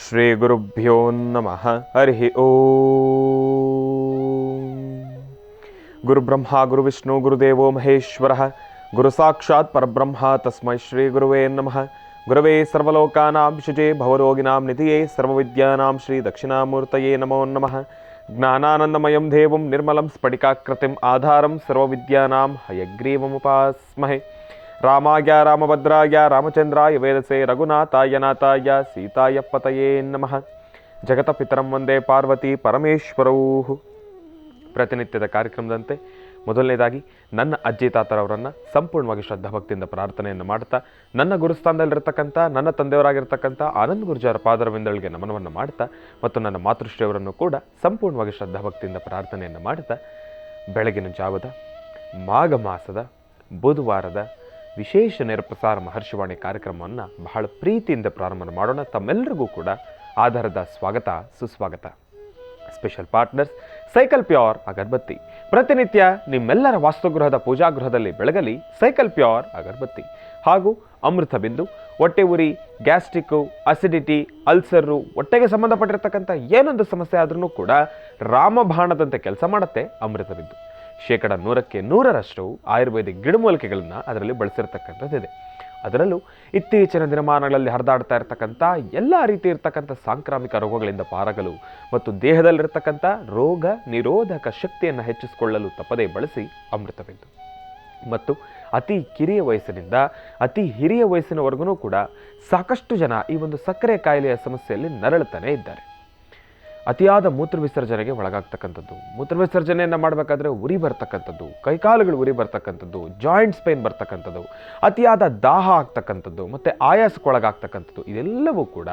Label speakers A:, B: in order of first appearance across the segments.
A: ಶ್ರೀ ಗುರುಭ್ಯೋ ನಮಃ. ಹರಿ ಓಂ. ಗುರುಬ್ರಹ್ಮ ಗುರುವಿಷ್ಣು ಗುರುದೇವೋ ಮಹೇಶ್ವರಃ. ಗುರು ಸಾಕ್ಷಾತ್ ಪರಬ್ರಹ್ಮ ತಸ್ಮೈ ಶ್ರೀ ಗುರುವೇ ನಮಃ. ಗುರವೇ ಸರ್ವಲೋಕಾನಾಂ ಶುಚೇ ಭವರೋಗಿನಾಂ ನಿಧಿಯೇ ಸರ್ವವಿದ್ಯಾನಾಂ ಶ್ರೀ ದಕ್ಷಿಣಾಮೂರ್ತಯೇ ನಮೋ ನಮಃ. ಜ್ಞಾನಾನಂದಮಯಂ ದೇವಂ ನಿರ್ಮಲಂ ಸ್ಫಟಿಕಾಕೃತಿಂ ಆಧಾರಂ ಸರ್ವವಿದ್ಯಾನಾಂ ಹಯಗ್ರೀವముపాస్మహే. ರಾಮಾಯ ರಾಮಭದ್ರಾಯ ರಾಮಚಂದ್ರಾಯ ವೇದಸೆ ರಘುನಾಥಾಯ ನಾಥಾಯ ಸೀತಾಯ ಪತಯೇ ನಮಃ. ಜಗತಪಿತರಂ ವಂದೇ ಪಾರ್ವತಿ ಪರಮೇಶ್ವರೌ. ಪ್ರತಿನಿತ್ಯದ ಕಾರ್ಯಕ್ರಮದಂತೆ ಮೊದಲನೇದಾಗಿ ನನ್ನ ಅಜ್ಜಿ ತಾತರವರನ್ನು ಸಂಪೂರ್ಣವಾಗಿ ಶ್ರದ್ಧಾಭಕ್ತಿಯಿಂದ ಪ್ರಾರ್ಥನೆಯನ್ನು ಮಾಡ್ತಾ, ನನ್ನ ಗುರುಸ್ಥಾನದಲ್ಲಿರ್ತಕ್ಕಂಥ ನನ್ನ ತಂದೆಯವರಾಗಿರ್ತಕ್ಕಂಥ ಆನಂದ್ ಗುರುಜಾರ ಪಾದರವಿಂದಳಿಗೆ ನಮನವನ್ನು ಮಾಡ್ತಾ, ಮತ್ತು ನನ್ನ ಮಾತೃಶ್ರೀಯವರನ್ನು ಕೂಡ ಸಂಪೂರ್ಣವಾಗಿ ಶ್ರದ್ಧಾಭಕ್ತಿಯಿಂದ ಪ್ರಾರ್ಥನೆಯನ್ನು ಮಾಡ್ತಾ, ಬೆಳಗಿನ ಜಾವದ ಮಾಘ ಮಾಸದ ಬುಧವಾರದ ವಿಶೇಷ ನೇರಪ್ರಸಾರ ಮಹರ್ಷಿವಾಣಿ ಕಾರ್ಯಕ್ರಮವನ್ನು ಬಹಳ ಪ್ರೀತಿಯಿಂದ ಪ್ರಾರಂಭ ಮಾಡೋಣ. ತಮ್ಮೆಲ್ಲರಿಗೂ ಕೂಡ ಆಧಾರದ ಸ್ವಾಗತ ಸುಸ್ವಾಗತ. ಸ್ಪೆಷಲ್ ಪಾರ್ಟ್ನರ್ಸ್ ಸೈಕಲ್ ಪ್ಯೂರ್ ಅಗರಬತ್ತಿ. ಪ್ರತಿನಿತ್ಯ ನಿಮ್ಮೆಲ್ಲರ ವಾಸ್ತುಗೃಹದ ಪೂಜಾಗೃಹದಲ್ಲಿ ಬೆಳಗಲಿ ಸೈಕಲ್ ಪ್ಯೂರ್ ಅಗರಬತ್ತಿ. ಹಾಗೂ ಅಮೃತ ಬಿಂದು. ಹೊಟ್ಟೆ ಉರಿ, ಗ್ಯಾಸ್ಟ್ರಿಕ್ಕು, ಅಸಿಡಿಟಿ, ಅಲ್ಸರು, ಹೊಟ್ಟೆಗೆ ಸಂಬಂಧಪಟ್ಟಿರ್ತಕ್ಕಂಥ ಏನೊಂದು ಸಮಸ್ಯೆ ಆದ್ರೂ ಕೂಡ ರಾಮಬಾಣದಂತೆ ಕೆಲಸ ಮಾಡುತ್ತೆ ಅಮೃತ ಬಿಂದು. 100% ಆಯುರ್ವೇದಿಕ್ ಗಿಡಮೂಲಿಕೆಗಳನ್ನು ಅದರಲ್ಲಿ ಬಳಸಿರ್ತಕ್ಕಂಥದ್ದಿದೆ. ಅದರಲ್ಲೂ ಇತ್ತೀಚಿನ ದಿನಮಾನಗಳಲ್ಲಿ ಹರಿದಾಡ್ತಾ ಇರತಕ್ಕಂಥ ಎಲ್ಲ ರೀತಿ ಇರತಕ್ಕಂಥ ಸಾಂಕ್ರಾಮಿಕ ರೋಗಗಳಿಂದ ಪಾರಾಗಲು ಮತ್ತು ದೇಹದಲ್ಲಿರ್ತಕ್ಕಂಥ ರೋಗ ನಿರೋಧಕ ಶಕ್ತಿಯನ್ನು ಹೆಚ್ಚಿಸಿಕೊಳ್ಳಲು ತಪ್ಪದೇ ಬಳಸಿ ಅಮೃತವಿದ್ದು. ಮತ್ತು ಅತಿ ಕಿರಿಯ ವಯಸ್ಸಿನಿಂದ ಅತಿ ಹಿರಿಯ ವಯಸ್ಸಿನವರೆಗೂ ಕೂಡ ಸಾಕಷ್ಟು ಜನ ಈ ಒಂದು ಸಕ್ಕರೆ ಕಾಯಿಲೆಯ ಸಮಸ್ಯೆಯಲ್ಲಿ ನರಳುತ್ತಾನೆ ಇದ್ದಾರೆ. ಅತಿಯಾದ ಮೂತ್ರ ವಿಸರ್ಜನೆಗೆ ಒಳಗಾಗ್ತಕ್ಕಂಥದ್ದು, ಮೂತ್ರ ವಿಸರ್ಜನೆಯನ್ನು ಮಾಡಬೇಕಾದ್ರೆ ಉರಿ ಬರ್ತಕ್ಕಂಥದ್ದು, ಕೈಕಾಲುಗಳು ಉರಿ ಬರ್ತಕ್ಕಂಥದ್ದು, ಜಾಯಿಂಟ್ಸ್ ಪೇನ್ ಬರ್ತಕ್ಕಂಥದ್ದು, ಅತಿಯಾದ ದಾಹ ಆಗ್ತಕ್ಕಂಥದ್ದು, ಮತ್ತು ಆಯಾಸಕ್ಕೊಳಗಾಗ್ತಕ್ಕಂಥದ್ದು, ಇದೆಲ್ಲವೂ ಕೂಡ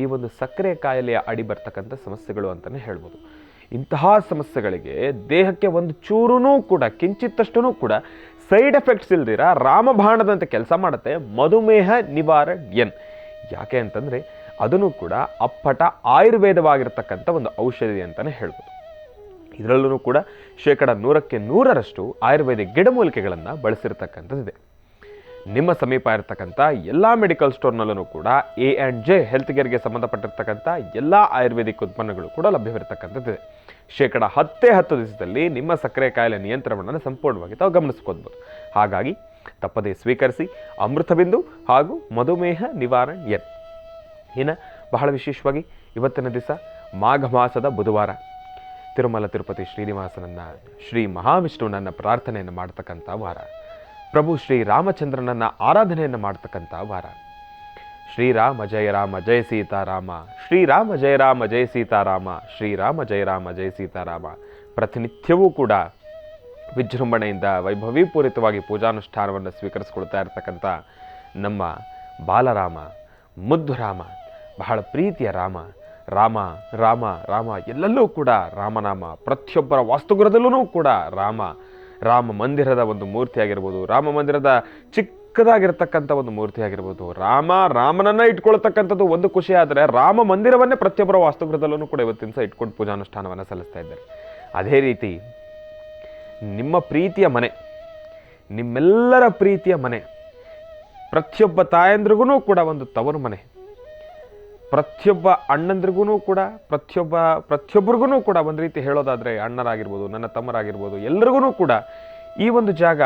A: ಈ ಒಂದು ಸಕ್ಕರೆ ಕಾಯಿಲೆಯ ಅಡಿ ಬರ್ತಕ್ಕಂಥ ಸಮಸ್ಯೆಗಳು ಅಂತಲೇ ಹೇಳ್ಬೋದು. ಇಂತಹ ಸಮಸ್ಯೆಗಳಿಗೆ ದೇಹಕ್ಕೆ ಒಂದು ಚೂರೂ ಕೂಡ ಕಿಂಚಿತ್ತಷ್ಟೂ ಕೂಡ ಸೈಡ್ ಎಫೆಕ್ಟ್ಸ್ ಇಲ್ದಿರ ರಾಮಬಾಣದಂತೆ ಕೆಲಸ ಮಾಡುತ್ತೆ ಮಧುಮೇಹ ನಿವಾರಣ್. ಯಾಕೆ ಅಂತಂದರೆ ಅದನ್ನು ಕೂಡ ಅಪ್ಪಟ ಆಯುರ್ವೇದವಾಗಿರ್ತಕ್ಕಂಥ ಒಂದು ಔಷಧಿ ಅಂತಲೇ ಹೇಳ್ಬೋದು. ಇದರಲ್ಲೂ ಕೂಡ 100% ಆಯುರ್ವೇದಿಕ್ ಗಿಡಮೂಲಿಕೆಗಳನ್ನು ಬಳಸಿರ್ತಕ್ಕಂಥದ್ದಿದೆ. ನಿಮ್ಮ ಸಮೀಪ ಇರತಕ್ಕಂಥ ಎಲ್ಲ ಮೆಡಿಕಲ್ ಸ್ಟೋರ್ನಲ್ಲೂ ಕೂಡ A&J ಹೆಲ್ತ್ ಕೇರ್ಗೆ ಸಂಬಂಧಪಟ್ಟಿರ್ತಕ್ಕಂಥ ಎಲ್ಲ ಆಯುರ್ವೇದಿಕ್ ಉತ್ಪನ್ನಗಳು ಕೂಡ ಲಭ್ಯವಿರತಕ್ಕಂಥದ್ದಿದೆ. 10 ದಿವಸದಲ್ಲಿ ನಿಮ್ಮ ಸಕ್ಕರೆ ಕಾಯಿಲೆ ನಿಯಂತ್ರಣವನ್ನು ಸಂಪೂರ್ಣವಾಗಿ ತಾವು ಗಮನಿಸ್ಕೋಬಹುದು. ಹಾಗಾಗಿ ತಪ್ಪದೇ ಸ್ವೀಕರಿಸಿ ಅಮೃತಬಿಂದು ಹಾಗೂ ಮಧುಮೇಹ ನಿವಾರಣ್. ಇನ್ನು ಬಹಳ ವಿಶೇಷವಾಗಿ ಇವತ್ತಿನ ದಿವಸ ಮಾಘ ಮಾಸದ ಬುಧವಾರ, ತಿರುಮಲ ತಿರುಪತಿ ಶ್ರೀನಿವಾಸನನ್ನು, ಶ್ರೀ ಮಹಾವಿಷ್ಣುವನನ್ನು ಪ್ರಾರ್ಥನೆಯನ್ನು ಮಾಡ್ತಕ್ಕಂಥ ವಾರ, ಪ್ರಭು ಶ್ರೀ ರಾಮಚಂದ್ರನನ್ನು ಆರಾಧನೆಯನ್ನು ಮಾಡ್ತಕ್ಕಂಥ ವಾರ. ಶ್ರೀರಾಮ ಜಯ ರಾಮ ಜಯ ಸೀತಾರಾಮ, ಶ್ರೀರಾಮ ಜಯ ರಾಮ ಜಯ ಸೀತಾರಾಮ, ಶ್ರೀರಾಮ ಜಯ ರಾಮ ಜಯ ಸೀತಾರಾಮ. ಪ್ರತಿನಿತ್ಯವೂ ಕೂಡ ವಿಜೃಂಭಣೆಯಿಂದ ವೈಭವೀಪೂರಿತವಾಗಿ ಪೂಜಾನುಷ್ಠಾನವನ್ನು ಸ್ವೀಕರಿಸಿಕೊಳ್ತಾ ಇರತಕ್ಕಂಥ ನಮ್ಮ ಬಾಲರಾಮ, ಮುದ್ದು ರಾಮ, ಬಹಳ ಪ್ರೀತಿಯ ರಾಮ, ರಾಮ ರಾಮ ರಾಮ ಎಲ್ಲೆಲ್ಲೂ ಕೂಡ ರಾಮನಾಮ. ಪ್ರತಿಯೊಬ್ಬರ ವಾಸ್ತುಗೃಹದಲ್ಲೂ ಕೂಡ ರಾಮ ಮಂದಿರದ ಒಂದು ಮೂರ್ತಿ ಆಗಿರ್ಬೋದು, ರಾಮ ಮಂದಿರದ ಚಿಕ್ಕದಾಗಿರ್ತಕ್ಕಂಥ ಒಂದು ಮೂರ್ತಿ ಆಗಿರ್ಬೋದು, ರಾಮನನ್ನ ಇಟ್ಕೊಳ್ತಕ್ಕಂಥದ್ದು ಒಂದು ಖುಷಿ. ಆದರೆ ರಾಮ ಮಂದಿರವನ್ನೇ ಪ್ರತಿಯೊಬ್ಬರ ವಾಸ್ತುಗೃಹದಲ್ಲೂ ಕೂಡ ಇವತ್ತಿನ ದಿವಸ ಇಟ್ಕೊಂಡು ಪೂಜಾನುಷ್ಠಾನವನ್ನು ಸಲ್ಲಿಸ್ತಾ ಇದ್ದಾರೆ. ಅದೇ ರೀತಿ ನಿಮ್ಮ ಪ್ರೀತಿಯ ಮನೆ, ನಿಮ್ಮೆಲ್ಲರ ಪ್ರೀತಿಯ ಮನೆ, ಪ್ರತಿಯೊಬ್ಬ ತಾಯಂದ್ರಿಗೂ ಕೂಡ ಒಂದು ತವರು ಮನೆ, ಪ್ರತಿಯೊಬ್ಬ ಅಣ್ಣಂದ್ರಿಗೂ ಕೂಡ ಪ್ರತಿಯೊಬ್ಬರಿಗೂ ಕೂಡ ಒಂದು ರೀತಿ ಹೇಳೋದಾದರೆ ಅಣ್ಣರಾಗಿರ್ಬೋದು, ನನ್ನ ತಮ್ಮರಾಗಿರ್ಬೋದು, ಎಲ್ಲರಿಗೂ ಕೂಡ ಈ ಒಂದು ಜಾಗ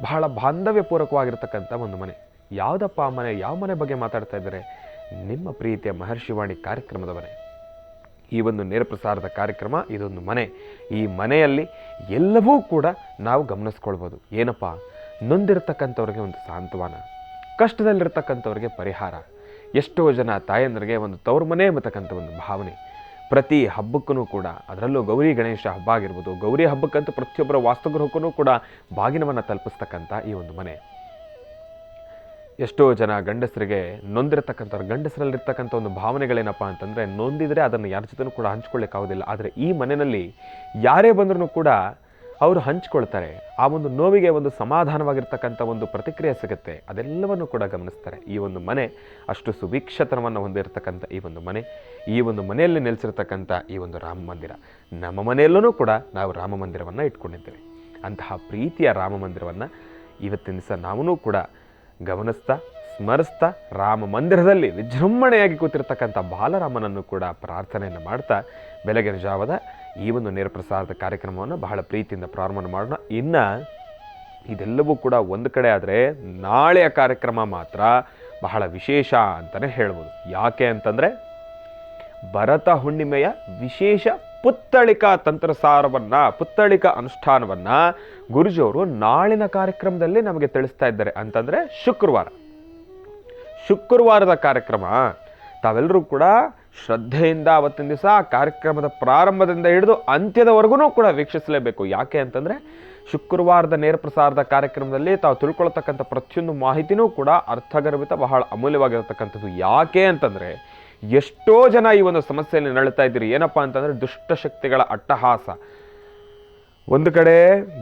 A: ಬಹಳ ಬಾಂಧವ್ಯಪೂರ್ವಕವಾಗಿರ್ತಕ್ಕಂಥ ಒಂದು ಮನೆ. ಯಾವುದಪ್ಪ ಆ ಮನೆ? ಯಾವ ಮನೆ ಬಗ್ಗೆ ಮಾತಾಡ್ತಾ ಇದ್ದಾರೆ? ನಿಮ್ಮ ಪ್ರೀತಿಯ ಮಹರ್ಷಿವಾಣಿ ಕಾರ್ಯಕ್ರಮದ ಮನೆ. ಈ ಒಂದು ನೇರಪ್ರಸಾರದ ಕಾರ್ಯಕ್ರಮ ಇದೊಂದು ಮನೆ. ಈ ಮನೆಯಲ್ಲಿ ಎಲ್ಲವೂ ಕೂಡ ನಾವು ಗಮನಿಸ್ಕೊಳ್ಬೋದು. ಏನಪ್ಪ, ನೊಂದಿರ್ತಕ್ಕಂಥವ್ರಿಗೆ ಒಂದು ಸಾಂತ್ವನ, ಕಷ್ಟದಲ್ಲಿರ್ತಕ್ಕಂಥವ್ರಿಗೆ ಪರಿಹಾರ. ಎಷ್ಟೋ ಜನ ತಾಯಂದರಿಗೆ ಒಂದು ತವರು ಮನೆ ಎಂಬತಕ್ಕಂಥ ಒಂದು ಭಾವನೆ. ಪ್ರತಿ ಹಬ್ಬಕ್ಕೂ ಕೂಡ, ಅದರಲ್ಲೂ ಗೌರಿ ಗಣೇಶ ಹಬ್ಬ ಆಗಿರ್ಬೋದು, ಗೌರಿ ಹಬ್ಬಕ್ಕಂತೂ ಪ್ರತಿಯೊಬ್ಬರ ವಾಸ್ತುಗೃಹಕ್ಕೂ ಕೂಡ ಬಾಗಿನವನ್ನು ತಲುಪಿಸ್ತಕ್ಕಂಥ ಈ ಒಂದು ಮನೆ. ಎಷ್ಟೋ ಜನ ಗಂಡಸರಿಗೆ ನೊಂದಿರತಕ್ಕಂಥವ್ರು, ಗಂಡಸರಲ್ಲಿರ್ತಕ್ಕಂಥ ಒಂದು ಭಾವನೆಗಳೇನಪ್ಪ ಅಂತಂದರೆ, ನೊಂದಿದ್ರೆ ಅದನ್ನು ಯಾರ ಜೊತೆನೂ ಕೂಡ ಹಂಚ್ಕೊಳ್ಳಿಕ್ಕಾಗೋದಿಲ್ಲ. ಆದರೆ ಈ ಮನೆಯಲ್ಲಿ ಯಾರೇ ಬಂದರೂ ಕೂಡ ಅವರು ಹಂಚ್ಕೊಳ್ತಾರೆ. ಆ ಒಂದು ನೋವಿಗೆ ಒಂದು ಸಮಾಧಾನವಾಗಿರ್ತಕ್ಕಂಥ ಒಂದು ಪ್ರತಿಕ್ರಿಯೆ ಸಿಗುತ್ತೆ. ಅದೆಲ್ಲವನ್ನು ಕೂಡ ಗಮನಿಸ್ತಾರೆ. ಈ ಒಂದು ಮನೆ ಅಷ್ಟು ಸುಭಿಕ್ಷತನವನ್ನು ಹೊಂದಿರತಕ್ಕಂಥ ಈ ಒಂದು ಮನೆ, ಈ ಒಂದು ಮನೆಯಲ್ಲಿ ನೆಲೆಸಿರ್ತಕ್ಕಂಥ ಈ ಒಂದು ರಾಮ ಮಂದಿರ. ನಮ್ಮ ಮನೆಯಲ್ಲೂ ಕೂಡ ನಾವು ರಾಮ ಮಂದಿರವನ್ನು ಇಟ್ಕೊಂಡಿದ್ದೇವೆ. ಅಂತಹ ಪ್ರೀತಿಯ ರಾಮ ಮಂದಿರವನ್ನು ಇವತ್ತಿನ ದಿವಸ ನಾವೂ ಕೂಡ ಗಮನಿಸ್ತಾ ಸ್ಮರಿಸ್ತಾ ರಾಮ ಮಂದಿರದಲ್ಲಿ ವಿಜೃಂಭಣೆಯಾಗಿ ಕೂತಿರ್ತಕ್ಕಂಥ ಬಾಲರಾಮನನ್ನು ಕೂಡ ಪ್ರಾರ್ಥನೆಯನ್ನು ಮಾಡ್ತಾ ಬೆಳಗಿನ ಜಾವದ ಈ ಒಂದು ನೇರ ಪ್ರಸಾರದ ಕಾರ್ಯಕ್ರಮವನ್ನು ಬಹಳ ಪ್ರೀತಿಯಿಂದ ಪ್ರಾರಂಭ ಮಾಡೋಣ. ಇನ್ನು ಇದೆಲ್ಲವೂ ಕೂಡ ಒಂದು ಕಡೆ ಆದರೆ ನಾಳೆಯ ಕಾರ್ಯಕ್ರಮ ಮಾತ್ರ ಬಹಳ ವಿಶೇಷ ಅಂತಲೇ ಹೇಳ್ಬೋದು. ಯಾಕೆ ಅಂತಂದರೆ ಭರತ ಹುಣ್ಣಿಮೆಯ ವಿಶೇಷ ಪುತ್ತಳಿಕಾ ತಂತ್ರಸಾರವನ್ನು, ಪುತ್ತಳಿಕಾ ಅನುಷ್ಠಾನವನ್ನು ಗುರುಜಿಯವರು ನಾಳಿನ ಕಾರ್ಯಕ್ರಮದಲ್ಲಿ ನಮಗೆ ತಿಳಿಸ್ತಾ ಇದ್ದಾರೆ. ಅಂತಂದರೆ ಶುಕ್ರವಾರದ ಕಾರ್ಯಕ್ರಮ ತಾವೆಲ್ಲರೂ ಕೂಡ ಶ್ರದ್ಧೆಯಿಂದ ಅವತ್ತಿನ ದಿವಸ ಆ ಕಾರ್ಯಕ್ರಮದ ಪ್ರಾರಂಭದಿಂದ ಹಿಡಿದು ಅಂತ್ಯದವರೆಗೂ ಕೂಡ ವೀಕ್ಷಿಸಲೇಬೇಕು. ಯಾಕೆ ಅಂತಂದರೆ ಶುಕ್ರವಾರದ ನೇರ ಪ್ರಸಾರದ ಕಾರ್ಯಕ್ರಮದಲ್ಲಿ ತಾವು ತಿಳ್ಕೊಳ್ತಕ್ಕಂಥ ಪ್ರತಿಯೊಂದು ಮಾಹಿತಿನೂ ಕೂಡ ಅರ್ಥಗರ್ಭಿತ, ಬಹಳ ಅಮೂಲ್ಯವಾಗಿರತಕ್ಕಂಥದ್ದು. ಯಾಕೆ ಅಂತಂದರೆ ಎಷ್ಟೋ ಜನ ಈ ಒಂದು ಸಮಸ್ಯೆಯಲ್ಲಿ ನಳೀತಾ ಇದ್ದೀರಿ. ಏನಪ್ಪ ಅಂತಂದರೆ ದುಷ್ಟಶಕ್ತಿಗಳ ಅಟ್ಟಹಾಸ. ಒಂದು ಕಡೆ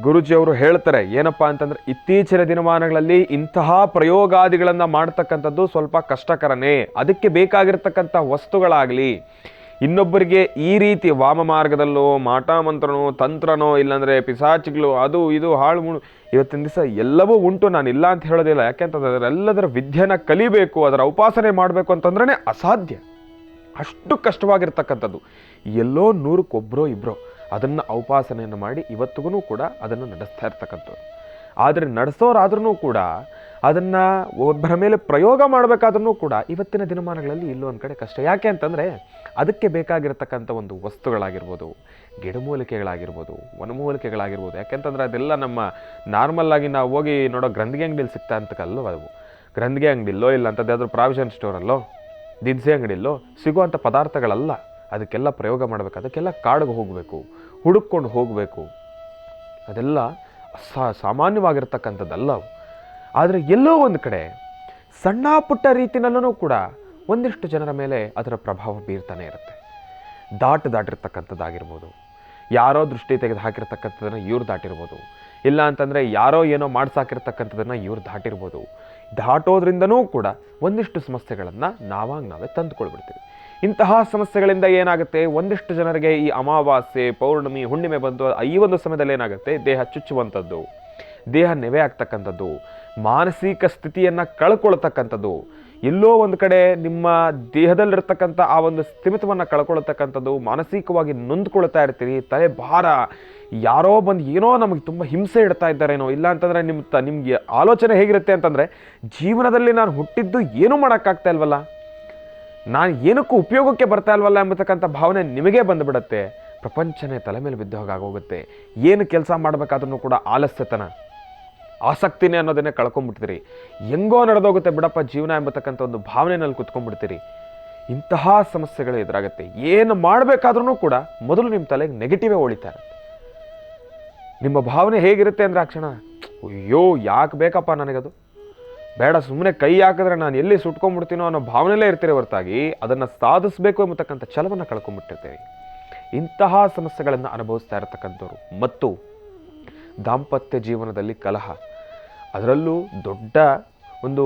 A: ಗುರುಜಿಯವರು ಹೇಳ್ತಾರೆ ಏನಪ್ಪ ಅಂತಂದರೆ ಇತ್ತೀಚಿನ ದಿನಮಾನಗಳಲ್ಲಿ ಇಂತಹ ಪ್ರಯೋಗಾದಿಗಳನ್ನು ಮಾಡ್ತಕ್ಕಂಥದ್ದು ಸ್ವಲ್ಪ ಕಷ್ಟಕರನೇ. ಅದಕ್ಕೆ ಬೇಕಾಗಿರ್ತಕ್ಕಂಥ ವಸ್ತುಗಳಾಗಲಿ, ಇನ್ನೊಬ್ಬರಿಗೆ ಈ ರೀತಿ ವಾಮ ಮಾರ್ಗದಲ್ಲೋ ಮಾಟ ಮಂತ್ರನೋ ತಂತ್ರನೋ ಇಲ್ಲಾಂದರೆ ಪಿಸಾಚಿಗಳು ಅದು ಇದು ಹಾಳು ಮುಳು ಇವತ್ತಿನ ದಿವಸ ಎಲ್ಲವೂ ಉಂಟು, ನಾನು ಇಲ್ಲ ಅಂತ ಹೇಳೋದಿಲ್ಲ. ಯಾಕೆಂತಂದರೆ ಎಲ್ಲದರ ವಿದ್ಯೆನ ಕಲಿಬೇಕು, ಅದರ ಉಪಾಸನೆ ಮಾಡಬೇಕು ಅಂತಂದ್ರೆ ಅಸಾಧ್ಯ, ಅಷ್ಟು ಕಷ್ಟವಾಗಿರ್ತಕ್ಕಂಥದ್ದು. ಎಲ್ಲೋ 100ಕ್ಕೆ ಇಬ್ಬರೋ ಅದನ್ನು ಉಪಾಸನೆಯನ್ನು ಮಾಡಿ ಇವತ್ತಿಗೂ ಕೂಡ ಅದನ್ನು ನಡೆಸ್ತಾ ಇರ್ತಕ್ಕಂಥದ್ದು. ಆದರೆ ನಡೆಸೋರಾದ್ರೂ ಕೂಡ ಅದನ್ನು ಒಬ್ಬರ ಮೇಲೆ ಪ್ರಯೋಗ ಮಾಡಬೇಕಾದ್ರೂ ಕೂಡ ಇವತ್ತಿನ ದಿನಮಾನಗಳಲ್ಲಿ ಇಲ್ಲೂ ಒಂದು ಕಡೆ ಕಷ್ಟ. ಯಾಕೆ ಅಂತಂದರೆ ಅದಕ್ಕೆ ಬೇಕಾಗಿರ್ತಕ್ಕಂಥ ಒಂದು ವಸ್ತುಗಳಾಗಿರ್ಬೋದು, ಗಿಡಮೂಲಿಕೆಗಳಾಗಿರ್ಬೋದು, ವನಮೂಲಿಕೆಗಳಾಗಿರ್ಬೋದು. ಯಾಕೆಂತಂದರೆ ಅದೆಲ್ಲ ನಮ್ಮ ನಾರ್ಮಲ್ಲಾಗಿ ನಾವು ಹೋಗಿ ನೋಡೋ ಗ್ರಂಥಿಗೆ ಅಂಗಡಿಯಲ್ಲಿ ಸಿಗ್ತಾ ಅಂತಕ್ಕಲ್ಲೋ ಅವು ಗ್ರಂಥಿಗೆ ಅಂಗಡಿಲ್ಲೋ ಇಲ್ಲ ಅಂತದ್ದು ಯಾವ್ದಾದ್ರು ಪ್ರಾವಿಷನ್ ಸ್ಟೋರಲ್ಲೋ ದಿನಸಿ ಅಂಗಡಿಯಲ್ಲೋ ಸಿಗುವಂಥ ಪದಾರ್ಥಗಳಲ್ಲ. ಅದಕ್ಕೆಲ್ಲ ಪ್ರಯೋಗ ಮಾಡಬೇಕು, ಅದಕ್ಕೆಲ್ಲ ಕಾಡಿಗೆ ಹೋಗಬೇಕು, ಹುಡುಕೊಂಡು ಹೋಗಬೇಕು. ಅದೆಲ್ಲ ಸಾಮಾನ್ಯವಾಗಿರ್ತಕ್ಕಂಥದ್ದಲ್ಲ. ಆದರೆ ಎಲ್ಲೋ ಒಂದು ಕಡೆ ಸಣ್ಣ ಪುಟ್ಟ ರೀತಿನಲ್ಲೂ ಕೂಡ ಒಂದಿಷ್ಟು ಜನರ ಮೇಲೆ ಅದರ ಪ್ರಭಾವ ಬೀರ್ತಾನೆ ಇರುತ್ತೆ. ದಾಟಿರ್ತಕ್ಕಂಥದ್ದಾಗಿರ್ಬೋದು, ಯಾರೋ ದೃಷ್ಟಿ ತೆಗೆದು ಹಾಕಿರ್ತಕ್ಕಂಥದ್ದನ್ನು ಇವ್ರು ದಾಟಿರ್ಬೋದು, ಇಲ್ಲ ಅಂತಂದರೆ ಯಾರೋ ಏನೋ ಮಾಡ್ಸಾಕಿರ್ತಕ್ಕಂಥದ್ದನ್ನು ಇವ್ರು ದಾಟಿರ್ಬೋದು. ದಾಟೋದ್ರಿಂದನೂ ಕೂಡ ಒಂದಿಷ್ಟು ಸಮಸ್ಯೆಗಳನ್ನು ನಾವೇ ತಂದುಕೊಳ್ಬಿಡ್ತೀವಿ. ಇಂತಹ ಸಮಸ್ಯೆಗಳಿಂದ ಏನಾಗುತ್ತೆ, ಒಂದಿಷ್ಟು ಜನರಿಗೆ ಈ ಅಮಾವಾಸ್ಯೆ, ಪೌರ್ಣಮಿ, ಹುಣ್ಣಿಮೆ ಬಂದು ಈ ಒಂದು ಸಮಯದಲ್ಲಿ ಏನಾಗುತ್ತೆ, ದೇಹ ಚುಚ್ಚುವಂಥದ್ದು, ದೇಹ ನೆವೆ ಆಗ್ತಕ್ಕಂಥದ್ದು, ಮಾನಸಿಕ ಸ್ಥಿತಿಯನ್ನು ಕಳ್ಕೊಳ್ತಕ್ಕಂಥದ್ದು, ಎಲ್ಲೋ ಒಂದು ಕಡೆ ನಿಮ್ಮ ದೇಹದಲ್ಲಿರ್ತಕ್ಕಂಥ ಆ ಒಂದು ಸ್ಥಿಮಿತವನ್ನು ಕಳ್ಕೊಳ್ತಕ್ಕಂಥದ್ದು, ಮಾನಸಿಕವಾಗಿ ನೊಂದ್ಕೊಳ್ತಾ ಇರ್ತೀರಿ, ತಲೆ ಭಾರ, ಯಾರೋ ಬಂದು ಏನೋ ನಮಗೆ ತುಂಬ ಹಿಂಸೆ ಇಡ್ತಾ ಇದ್ದಾರೇನೋ, ಇಲ್ಲ ಅಂತಂದರೆ ನಿಮಗೆ ಆಲೋಚನೆ ಹೇಗಿರುತ್ತೆ ಅಂತಂದರೆ ಜೀವನದಲ್ಲಿ ನಾನು ಹುಟ್ಟಿದ್ದು ಏನೂ ಮಾಡೋಕ್ಕಾಗ್ತಾ ಇಲ್ವಲ್ಲ, ನಾನು ಏನಕ್ಕೂ ಉಪಯೋಗಕ್ಕೆ ಬರ್ತಾ ಇಲ್ವಲ್ಲ ಎಂಬತಕ್ಕಂಥ ಭಾವನೆ ನಿಮಗೇ ಬಂದುಬಿಡುತ್ತೆ. ಪ್ರಪಂಚನೇ ತಲೆ ಮೇಲೆ ಬಿದ್ದು ಹೋಗಾಗೋಗುತ್ತೆ. ಏನು ಕೆಲಸ ಮಾಡಬೇಕಾದ್ರೂ ಕೂಡ ಆಲಸ್ಯತನ, ಆಸಕ್ತಿನೇ ಅನ್ನೋದನ್ನೇ ಕಳ್ಕೊಂಡ್ಬಿಡ್ತೀರಿ. ಹೆಂಗೋ ನಡೆದೋಗುತ್ತೆ ಬಿಡಪ್ಪ ಜೀವನ ಎಂಬತಕ್ಕಂಥ ಒಂದು ಭಾವನೆಯಲ್ಲಿ ಕುತ್ಕೊಂಡ್ಬಿಡ್ತೀರಿ. ಇಂತಹ ಸಮಸ್ಯೆಗಳು ಎದುರಾಗುತ್ತೆ. ಏನು ಮಾಡಬೇಕಾದ್ರೂ ಕೂಡ ಮೊದಲು ನಿಮ್ಮ ತಲೆಗೆ ನೆಗೆಟಿವೇ ಹೊಳಿತಾ ಇರುತ್ತೆ. ನಿಮ್ಮ ಭಾವನೆ ಹೇಗಿರುತ್ತೆ ಅಂದರೆ ಆ ಕ್ಷಣ ಅಯ್ಯೋ ಯಾಕೆ ಬೇಕಪ್ಪ ನನಗದು, ಬೇಡ, ಸುಮ್ಮನೆ ಕೈ ಹಾಕಿದ್ರೆ ನಾನು ಎಲ್ಲಿ ಸುಟ್ಕೊಂಡ್ಬಿಡ್ತೀನೋ ಅನ್ನೋ ಭಾವನೆಯಲ್ಲೇ ಇರ್ತೀರಿ ಹೊರತಾಗಿ ಅದನ್ನು ಸಾಧಿಸಬೇಕು ಎಂಬತಕ್ಕಂಥ ಛಲವನ್ನು ಕಳ್ಕೊಂಡ್ಬಿಟ್ಟಿರ್ತೀರಿ. ಇಂತಹ ಸಮಸ್ಯೆಗಳನ್ನು ಅನುಭವಿಸ್ತಾ ಇರತಕ್ಕಂಥವ್ರು ಮತ್ತು ದಾಂಪತ್ಯ ಜೀವನದಲ್ಲಿ ಕಲಹ, ಅದರಲ್ಲೂ ದೊಡ್ಡ ಒಂದು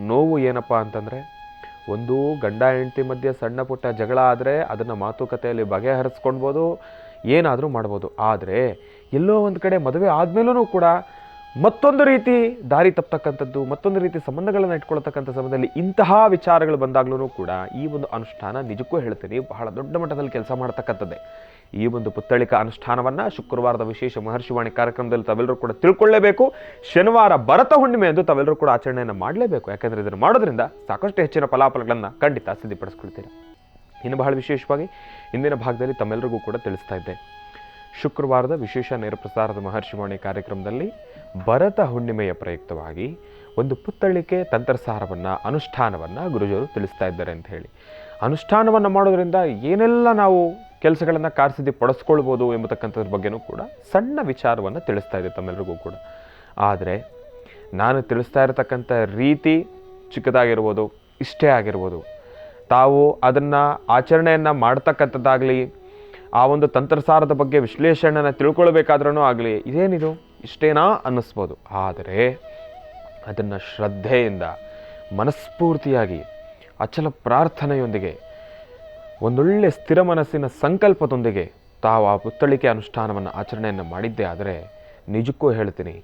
A: ನೋವು ಏನಪ್ಪ ಅಂತಂದರೆ, ಒಂದು ಗಂಡ ಹೆಂಡತಿ ಮಧ್ಯೆ ಸಣ್ಣ ಪುಟ್ಟ ಜಗಳ ಆದರೆ ಅದನ್ನು ಮಾತುಕತೆಯಲ್ಲಿ ಬಗೆಹರಿಸ್ಕೊಳ್ಬೋದು, ಏನಾದರೂ ಮಾಡ್ಬೋದು. ಆದರೆ ಎಲ್ಲೋ ಒಂದು ಕಡೆ ಮದುವೆ ಆದಮೇಲೂ ಕೂಡ ಮತ್ತೊಂದು ರೀತಿ ದಾರಿ ತಪ್ಪತಕ್ಕಂಥದ್ದು, ಮತ್ತೊಂದು ರೀತಿ ಸಂಬಂಧಗಳನ್ನು ಇಟ್ಕೊಳ್ತಕ್ಕಂಥ ಸಮಯದಲ್ಲಿ ಇಂತಹ ವಿಚಾರಗಳು ಬಂದಾಗ್ಲೂ ಕೂಡ ಈ ಒಂದು ಅನುಷ್ಠಾನ ನಿಜಕ್ಕೂ ಹೇಳ್ತೀನಿ ಬಹಳ ದೊಡ್ಡ ಮಟ್ಟದಲ್ಲಿ ಕೆಲಸ ಮಾಡ್ತಕ್ಕಂಥದ್ದೇ. ಈ ಒಂದು ಪುತ್ತಳಿಕಾ ಅನುಷ್ಠಾನವನ್ನು ಶುಕ್ರವಾರದ ವಿಶೇಷ ಮಹರ್ಷಿವಾಣಿ ಕಾರ್ಯಕ್ರಮದಲ್ಲಿ ತಾವೆಲ್ಲರೂ ಕೂಡ ತಿಳ್ಕೊಳ್ಳೇಬೇಕು. ಶನಿವಾರ ಭರತ ಹುಣ್ಣಿಮೆ ಎಂದು ತಾವೆಲ್ಲರೂ ಕೂಡ ಆಚರಣೆಯನ್ನು ಮಾಡಲೇಬೇಕು. ಯಾಕೆಂದರೆ ಇದನ್ನು ಮಾಡೋದ್ರಿಂದ ಸಾಕಷ್ಟು ಹೆಚ್ಚಿನ ಫಲಾಫಲಗಳನ್ನು ಖಂಡಿತ ಸಿದ್ಧಪಡಿಸ್ಕೊಳ್ತೀರಾ. ಇನ್ನು ಬಹಳ ವಿಶೇಷವಾಗಿ ಇಂದಿನ ಭಾಗದಲ್ಲಿ ತಮ್ಮೆಲ್ಲರಿಗೂ ಕೂಡ ತಿಳಿಸ್ತಾ ಇದ್ದೆ, ಶುಕ್ರವಾರದ ವಿಶೇಷ ನೇರ ಪ್ರಸಾರದ ಮಹರ್ಷಿವಾಣಿ ಕಾರ್ಯಕ್ರಮದಲ್ಲಿ ಭರತ ಹುಣ್ಣಿಮೆಯ ಪ್ರಯುಕ್ತವಾಗಿ ಒಂದು ಪುತ್ತಳಿಕೆ ತಂತ್ರಸಾರವನ್ನು, ಅನುಷ್ಠಾನವನ್ನು ಗುರುಜಿಯವರು ತಿಳಿಸ್ತಾ ಇದ್ದಾರೆ ಅಂತ ಹೇಳಿ. ಅನುಷ್ಠಾನವನ್ನು ಮಾಡೋದ್ರಿಂದ ಏನೆಲ್ಲ ನಾವು ಕೆಲಸಗಳನ್ನು ಕಾರ್ಯಸಿದ್ಧಿ ಪಡಿಸ್ಕೊಳ್ಬೋದು ಎಂಬತಕ್ಕಂಥದ್ರ ಬಗ್ಗೆನೂ ಕೂಡ ಸಣ್ಣ ವಿಚಾರವನ್ನು ತಿಳಿಸ್ತಾ ಇದೆ ತಮ್ಮೆಲ್ಲರಿಗೂ ಕೂಡ. ಆದರೆ ನಾನು ತಿಳಿಸ್ತಾ ಇರತಕ್ಕಂಥ ರೀತಿ ಚಿಕ್ಕದಾಗಿರ್ಬೋದು, ಇಷ್ಟೇ ಆಗಿರ್ಬೋದು. ತಾವು ಅದನ್ನು ಆಚರಣೆಯನ್ನು ಮಾಡ್ತಕ್ಕಂಥದ್ದಾಗಲಿ, ಆ ಒಂದು ತಂತ್ರಸಾರದ ಬಗ್ಗೆ ವಿಶ್ಲೇಷಣೆಯನ್ನು ತಿಳ್ಕೊಳ್ಬೇಕಾದ್ರೂ ಆಗಲಿ, ಇದೇನಿದು ಇಷ್ಟೇನಾ ಅನ್ನಿಸ್ಬೋದು. ಆದರೆ ಅದನ್ನು ಶ್ರದ್ಧೆಯಿಂದ, ಮನಸ್ಫೂರ್ತಿಯಾಗಿ, ಅಚಲ ಪ್ರಾರ್ಥನೆಯೊಂದಿಗೆ, ಒಂದೊಳ್ಳೆ ಸ್ಥಿರ ಮನಸ್ಸಿನ ಸಂಕಲ್ಪದೊಂದಿಗೆ ತಾವು ಆ ಪುತ್ತಳಿಕೆ ಅನುಷ್ಠಾನವನ್ನು ಆಚರಣೆಯನ್ನು ಮಾಡಿದ್ದೇ ಆದರೆ ನಿಜಕ್ಕೂ ಹೇಳ್ತೀನಿ,